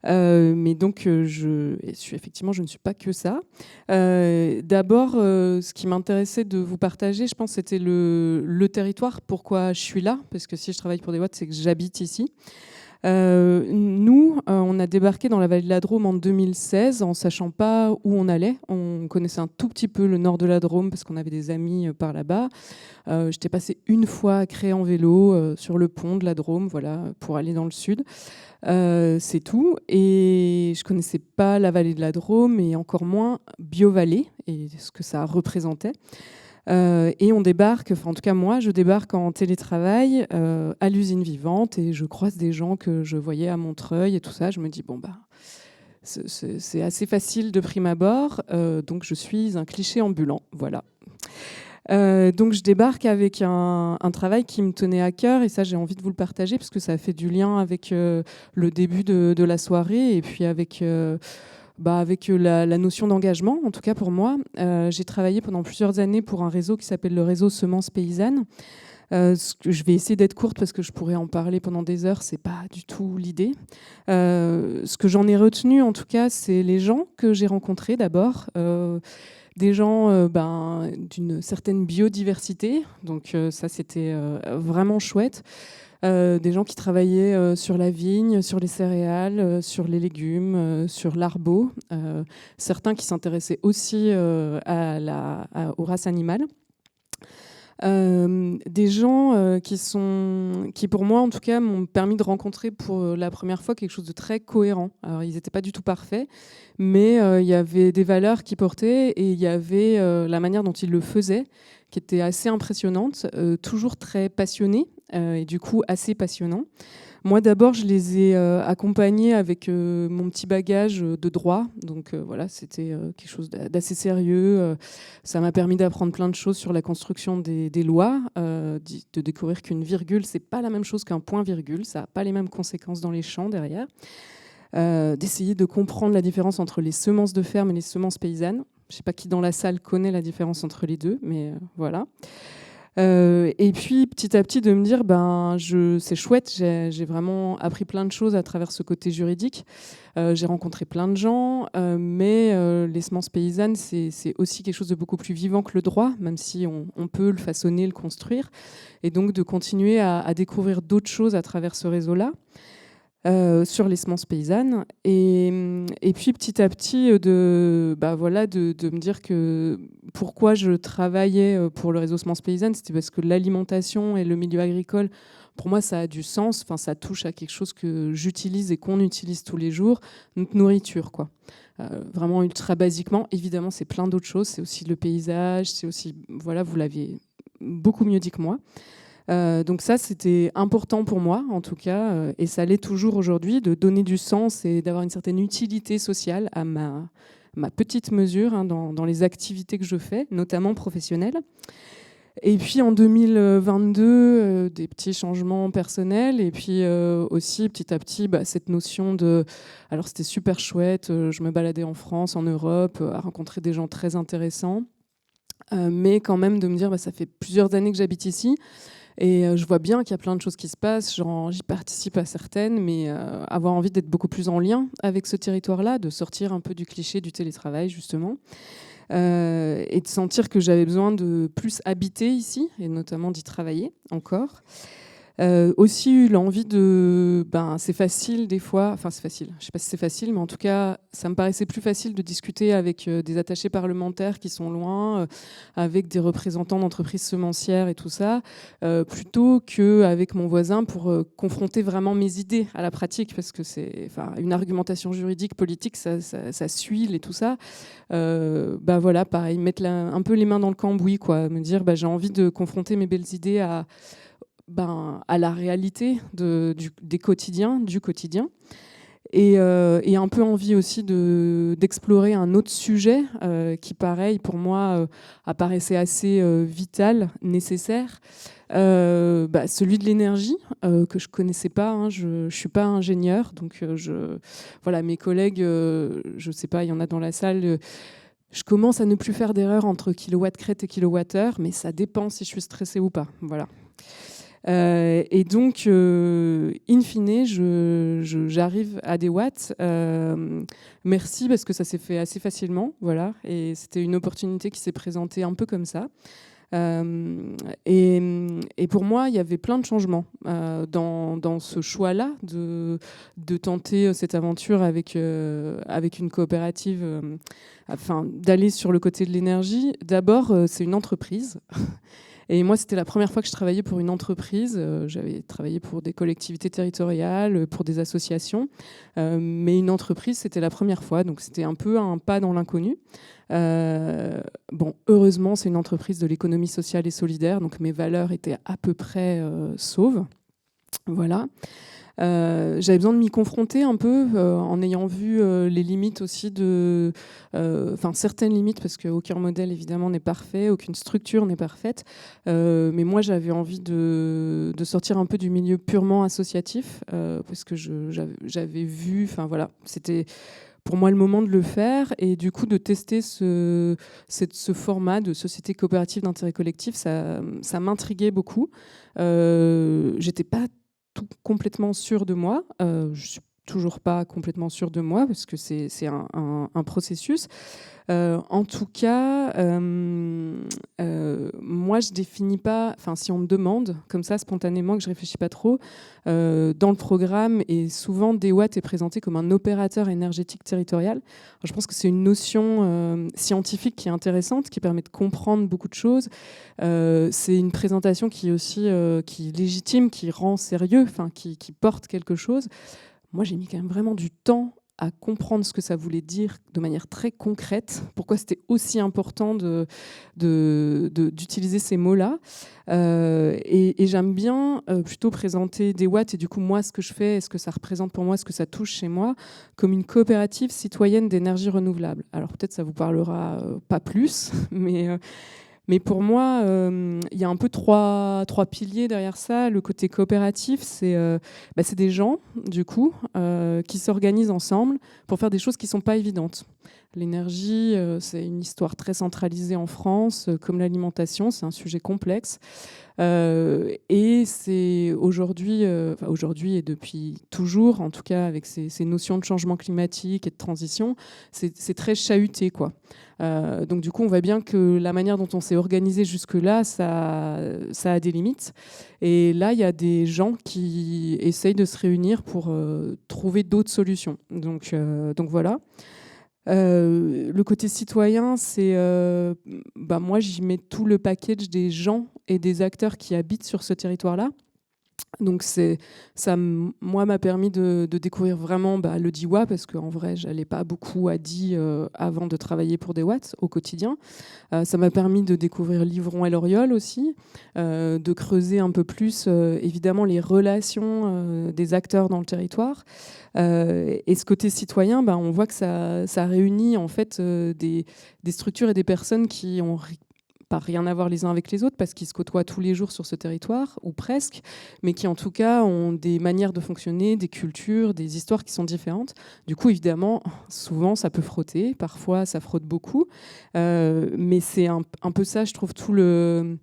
G: Mais donc, je ne suis pas que ça. D'abord, ce qui m'intéressait de vous partager, je pense, c'était le territoire, pourquoi je suis là, parce que si je travaille pour DeWatt, c'est que j'habite ici. Nous, on a débarqué dans la vallée de la Drôme en 2016 en sachant pas où on allait. On connaissait un tout petit peu le nord de la Drôme parce qu'on avait des amis par là-bas. J'étais passée une fois à Cré en vélo sur le pont de la Drôme, voilà, pour aller dans le sud. C'est tout. Et je connaissais pas la vallée de la Drôme et encore moins Biovallée et ce que ça représentait. Et on débarque, enfin en tout cas moi, je débarque en télétravail à l'usine vivante et je croise des gens que je voyais à Montreuil et tout ça. Je me dis, bon, bah, c'est assez facile de prime abord, donc je suis un cliché ambulant, voilà. Donc je débarque avec un travail qui me tenait à cœur et ça j'ai envie de vous le partager parce que ça a fait du lien avec le début de la soirée et puis avec la notion d'engagement, en tout cas pour moi. J'ai travaillé pendant plusieurs années pour un réseau qui s'appelle le réseau Semences Paysannes. Je vais essayer d'être courte parce que je pourrais en parler pendant des heures, c'est pas du tout l'idée. Ce que j'en ai retenu, en tout cas, c'est les gens que j'ai rencontrés d'abord. Des gens d'une certaine biodiversité, donc ça c'était vraiment chouette. Des gens qui travaillaient sur la vigne, sur les céréales, sur les légumes, sur l'arbo. Certains qui s'intéressaient aussi aux races animales. Des gens qui, pour moi, en tout cas, m'ont permis de rencontrer pour la première fois quelque chose de très cohérent. Alors, ils n'étaient pas du tout parfaits, mais il y avait des valeurs qui portaient et il y avait la manière dont ils le faisaient qui était assez impressionnante, toujours très passionnés et du coup assez passionnants. Moi, d'abord, je les ai accompagnés avec mon petit bagage de droit. Donc voilà, c'était quelque chose d'assez sérieux. Ça m'a permis d'apprendre plein de choses sur la construction des lois, de découvrir qu'une virgule, c'est pas la même chose qu'un point-virgule. Ça n'a pas les mêmes conséquences dans les champs derrière. D'essayer de comprendre la différence entre les semences de ferme et les semences paysannes. Je ne sais pas qui dans la salle connaît la différence entre les deux, mais voilà. Et puis petit à petit de me dire c'est chouette, j'ai vraiment appris plein de choses à travers ce côté juridique. J'ai rencontré plein de gens, mais les semences paysannes c'est aussi quelque chose de beaucoup plus vivant que le droit, même si on peut le façonner, le construire, et donc de continuer à découvrir d'autres choses à travers ce réseau-là. Sur les semences paysannes et puis petit à petit de me dire que pourquoi je travaillais pour le réseau semences paysannes, c'était parce que l'alimentation et le milieu agricole, pour moi ça a du sens, enfin ça touche à quelque chose que j'utilise et qu'on utilise tous les jours, notre nourriture quoi. Vraiment ultra basiquement, évidemment c'est plein d'autres choses, c'est aussi le paysage, c'est aussi, voilà, vous l'aviez beaucoup mieux dit que moi. Donc ça, c'était important pour moi, en tout cas, et ça l'est toujours aujourd'hui, de donner du sens et d'avoir une certaine utilité sociale à ma petite mesure dans les activités que je fais, notamment professionnelles. Et puis en 2022, des petits changements personnels, et puis aussi petit à petit, cette notion de... Alors c'était super chouette, je me baladais en France, en Europe, à rencontrer des gens très intéressants, mais quand même de me dire, ça fait plusieurs années que j'habite ici, et je vois bien qu'il y a plein de choses qui se passent, j'y participe à certaines, mais avoir envie d'être beaucoup plus en lien avec ce territoire-là, de sortir un peu du cliché du télétravail, justement, et de sentir que j'avais besoin de plus habiter ici, et notamment d'y travailler encore. Aussi eu l'envie de... c'est facile des fois, enfin c'est facile, je ne sais pas si c'est facile, mais en tout cas, ça me paraissait plus facile de discuter avec des attachés parlementaires qui sont loin, avec des représentants d'entreprises semencières et tout ça, plutôt qu'avec mon voisin pour confronter vraiment mes idées à la pratique, parce que c'est une argumentation juridique, politique, ça suile et tout ça. Voilà, pareil, mettre un peu les mains dans le cambouis, quoi, me dire j'ai envie de confronter mes belles idées à la réalité du quotidien, et un peu envie aussi d'explorer un autre sujet qui, pareil, pour moi, apparaissait assez vital, nécessaire, celui de l'énergie, que je ne connaissais pas, je ne suis pas ingénieure, donc voilà, mes collègues, je ne sais pas, il y en a dans la salle... Je commence à ne plus faire d'erreur entre kilowatt-crête et kilowattheure, mais ça dépend si je suis stressée ou pas, voilà. Et donc, in fine, j'arrive à des watts. Merci parce que ça s'est fait assez facilement, voilà. Et c'était une opportunité qui s'est présentée un peu comme ça. Et pour moi, il y avait plein de changements dans ce choix-là de tenter cette aventure avec une coopérative, enfin, d'aller sur le côté de l'énergie. D'abord, c'est une entreprise. Et moi, c'était la première fois que je travaillais pour une entreprise. J'avais travaillé pour des collectivités territoriales, pour des associations. Mais une entreprise, c'était la première fois. Donc, c'était un peu un pas dans l'inconnu. Bon, heureusement, c'est une entreprise de l'économie sociale et solidaire. Donc, mes valeurs étaient à peu près sauves. Voilà. J'avais besoin de m'y confronter un peu en ayant vu les limites aussi certaines limites, parce qu'aucun modèle évidemment n'est parfait, aucune structure n'est parfaite, mais moi j'avais envie de sortir un peu du milieu purement associatif, parce que j'avais vu, enfin voilà, c'était pour moi le moment de le faire, et du coup de tester ce format de société coopérative d'intérêt collectif, ça m'intriguait beaucoup. J'étais pas complètement sûre de moi. Je suis toujours pas complètement sûre de moi parce que c'est un processus. En tout cas, moi je définis pas, enfin si on me demande comme ça spontanément, que je réfléchis pas trop, dans le programme, et souvent DeWatt est présenté comme un opérateur énergétique territorial. Alors, je pense que c'est une notion scientifique qui est intéressante, qui permet de comprendre beaucoup de choses. C'est une présentation qui est aussi qui est légitime, qui rend sérieux, enfin qui porte quelque chose. Moi, j'ai mis quand même vraiment du temps à comprendre ce que ça voulait dire de manière très concrète, pourquoi c'était aussi important d'utiliser ces mots-là. Et j'aime bien plutôt présenter DeWatt, et du coup, moi, ce que je fais, est-ce que ça représente pour moi, est-ce que ça touche chez moi, comme une coopérative citoyenne d'énergie renouvelable. Alors peut-être ça vous parlera pas plus, mais pour moi, il y a un peu trois piliers derrière ça. Le côté coopératif, c'est des gens, du coup, qui s'organisent ensemble pour faire des choses qui ne sont pas évidentes. L'énergie, c'est une histoire très centralisée en France, comme l'alimentation, c'est un sujet complexe. Et c'est aujourd'hui et depuis toujours, en tout cas avec ces notions de changement climatique et de transition, c'est très chahuté, quoi. Donc du coup, on voit bien que la manière dont on s'est organisé jusque-là, ça a des limites. Et là, il y a des gens qui essayent de se réunir pour trouver d'autres solutions. Donc voilà. Le côté citoyen, c'est moi j'y mets tout le package des gens et des acteurs qui habitent sur ce territoire-là. Donc ça m'a permis de découvrir vraiment le DIWA, parce qu'en vrai j'allais pas beaucoup à DI avant de travailler pour DeWatt au quotidien. Ça m'a permis de découvrir Livron et Loriol aussi, de creuser un peu plus évidemment les relations des acteurs dans le territoire. Et ce côté citoyen, on voit que ça réunit en fait des structures et des personnes qui ont pas rien à voir les uns avec les autres, parce qu'ils se côtoient tous les jours sur ce territoire, ou presque, mais qui en tout cas ont des manières de fonctionner, des cultures, des histoires qui sont différentes. Du coup, évidemment, souvent ça peut frotter, parfois ça frotte beaucoup, mais c'est un peu ça, je trouve, tout le...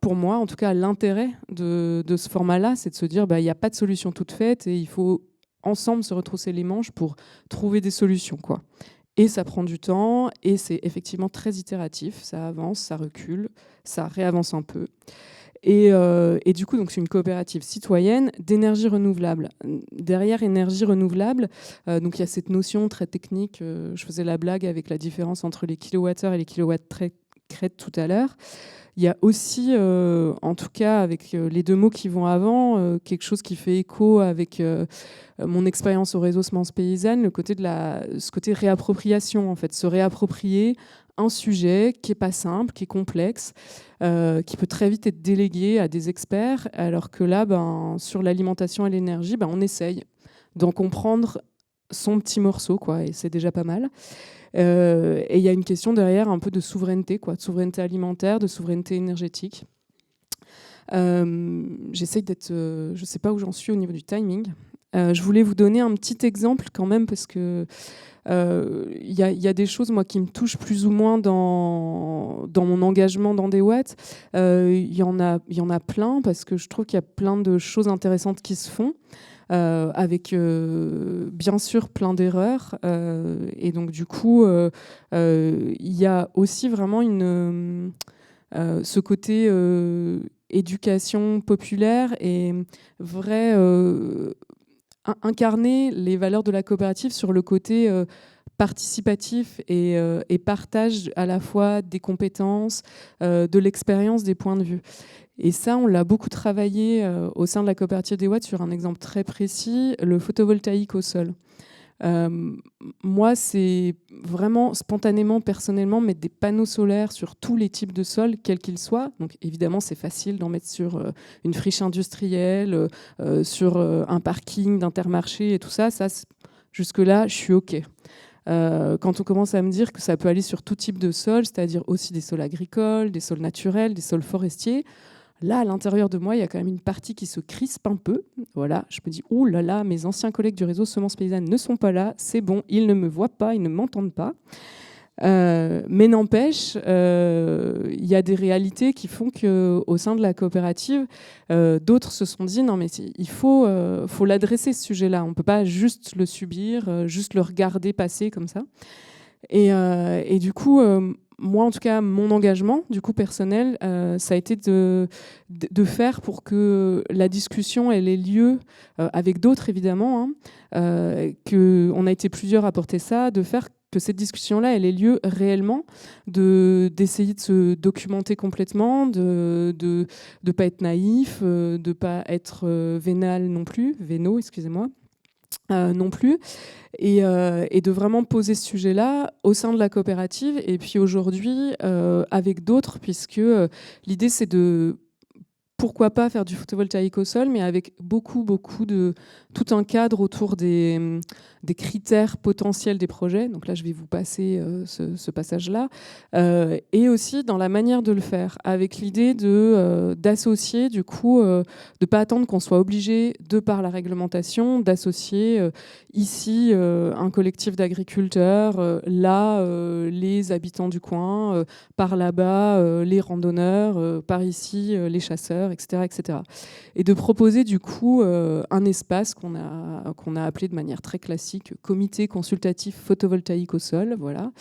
G: pour moi, en tout cas, l'intérêt de ce format-là, c'est de se dire il n'y a pas de solution toute faite et il faut ensemble se retrousser les manches pour trouver des solutions, quoi. Et ça prend du temps, et c'est effectivement très itératif. Ça avance, ça recule, ça réavance un peu. Et du coup, donc, c'est une coopérative citoyenne d'énergie renouvelable. Derrière énergie renouvelable, donc, il y a cette notion très technique. Je faisais la blague avec la différence entre les kilowattheures et les kilowatts-crête tout à l'heure. Il y a aussi, en tout cas avec les deux mots qui vont avant, quelque chose qui fait écho avec mon expérience au réseau Semences Paysannes, ce côté réappropriation, en fait, se réapproprier un sujet qui n'est pas simple, qui est complexe, qui peut très vite être délégué à des experts, alors que là, sur l'alimentation et l'énergie, on essaye d'en comprendre son petit morceau, quoi, et c'est déjà pas mal. Et il y a une question derrière un peu de souveraineté, quoi, de souveraineté alimentaire, de souveraineté énergétique. J'essaye d'être... je ne sais pas où j'en suis au niveau du timing. Je voulais vous donner un petit exemple quand même, parce que y a des choses, moi, qui me touchent plus ou moins dans mon engagement dans DeWatt. Il y en a plein, parce que je trouve qu'il y a plein de choses intéressantes qui se font. Avec bien sûr plein d'erreurs, et donc du coup il y a aussi vraiment une ce côté éducation populaire et vrai incarner les valeurs de la coopérative sur le côté participatif et partage à la fois des compétences, de l'expérience, des points de vue. Et ça, on l'a beaucoup travaillé au sein de la coopérative des Watts sur un exemple très précis, le photovoltaïque au sol. Moi, c'est vraiment spontanément, personnellement, mettre des panneaux solaires sur tous les types de sols, quels qu'ils soient. Donc évidemment, c'est facile d'en mettre sur une friche industrielle, sur un parking d'Intermarché et tout ça. Jusque-là, je suis OK. Quand on commence à me dire que ça peut aller sur tout type de sol, c'est-à-dire aussi des sols agricoles, des sols naturels, des sols forestiers, là, à l'intérieur de moi, il y a quand même une partie qui se crispe un peu. Voilà, je me dis, oh là là, mes anciens collègues du réseau Semences Paysannes ne sont pas là, c'est bon, ils ne me voient pas, ils ne m'entendent pas. Mais n'empêche, il y a des réalités qui font qu'au sein de la coopérative, d'autres se sont dit, non mais il faut l'adresser ce sujet-là, on ne peut pas juste le subir, juste le regarder passer comme ça. Et du coup, moi, en tout cas, mon engagement, du coup, personnel, ça a été de faire pour que la discussion elle ait lieu avec d'autres, évidemment, qu'on a été plusieurs à porter ça, de faire que cette discussion-là, elle ait lieu réellement, d'essayer de se documenter complètement, de pas être naïf, de pas être vénal non plus, véno, excusez-moi. Non plus, et de vraiment poser ce sujet-là au sein de la coopérative, et puis aujourd'hui avec d'autres, puisque l'idée c'est de pourquoi pas faire du photovoltaïque au sol, mais avec beaucoup de tout un cadre autour des critères potentiels des projets. Donc là, je vais vous passer ce passage-là. Et aussi dans la manière de le faire, avec l'idée d'associer, du coup, de ne pas attendre qu'on soit obligé, de par la réglementation, d'associer ici un collectif d'agriculteurs, là, les habitants du coin, par là-bas, les randonneurs, par ici, les chasseurs, etc., etc. Et de proposer du coup un espace qu'on a appelé de manière très classique comité consultatif photovoltaïque au sol, voilà.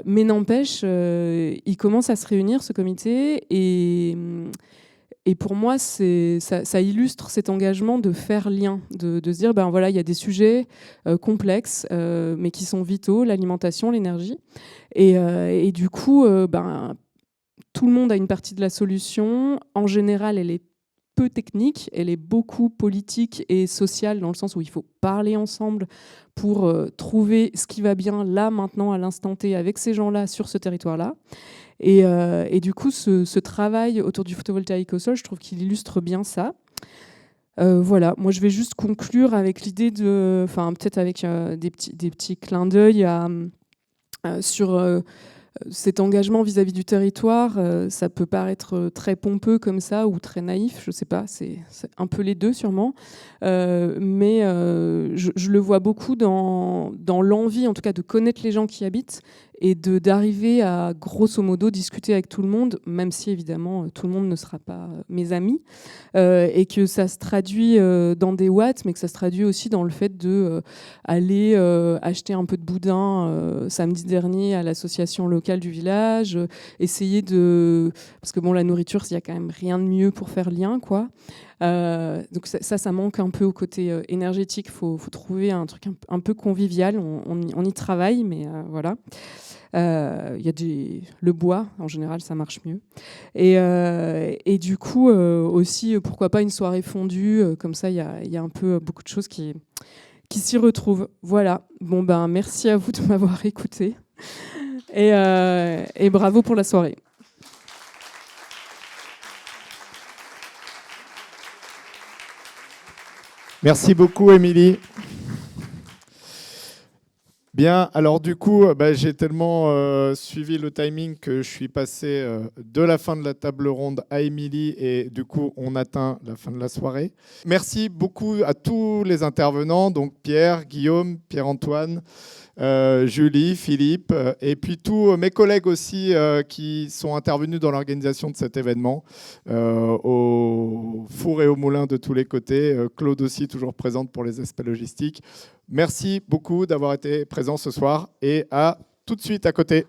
G: Mais n'empêche, il commence à se réunir ce comité et pour moi, ça illustre cet engagement de faire lien, de se dire, ben voilà, il y a des sujets complexes, mais qui sont vitaux, l'alimentation, l'énergie, et du coup, tout le monde a une partie de la solution. En général, elle est peu technique, elle est beaucoup politique et sociale, dans le sens où il faut parler ensemble pour trouver ce qui va bien là, maintenant, à l'instant T, avec ces gens-là, sur ce territoire-là. Et du coup, ce travail autour du photovoltaïque au sol, je trouve qu'il illustre bien ça. Voilà, moi je vais juste conclure avec l'idée de, enfin peut-être avec des petits clins d'œil sur cet engagement vis-à-vis du territoire. Ça peut paraître très pompeux comme ça ou très naïf, je sais pas, c'est un peu les deux sûrement, mais je le vois beaucoup dans l'envie en tout cas de connaître les gens qui habitent et d'arriver à grosso modo discuter avec tout le monde, même si évidemment tout le monde ne sera pas mes amis, et que ça se traduit dans des watts, mais que ça se traduit aussi dans le fait d'aller acheter un peu de boudin samedi dernier à l'association locale du village, essayer parce que bon, la nourriture, il y a quand même rien de mieux pour faire lien, quoi. Donc ça manque un peu au côté énergétique. Faut trouver un truc un peu convivial. On y travaille, mais voilà. Il y a le bois, en général, ça marche mieux. Et du coup, aussi, pourquoi pas une soirée fondue, comme ça, il y a un peu beaucoup de choses qui s'y retrouvent. Voilà. Bon, merci à vous de m'avoir écouté. Et bravo pour la soirée.
A: Merci beaucoup, Émilie. Bien, alors du coup, j'ai tellement suivi le timing que je suis passé de la fin de la table ronde à Émilie et du coup, on atteint la fin de la soirée. Merci beaucoup à tous les intervenants, donc Pierre, Guillaume, Pierre-Antoine, Julie, Philippe, et puis tous mes collègues aussi qui sont intervenus dans l'organisation de cet événement, au four et au moulin de tous les côtés. Claude aussi, toujours présente pour les aspects logistiques. Merci beaucoup d'avoir été présent ce soir et à tout de suite à côté.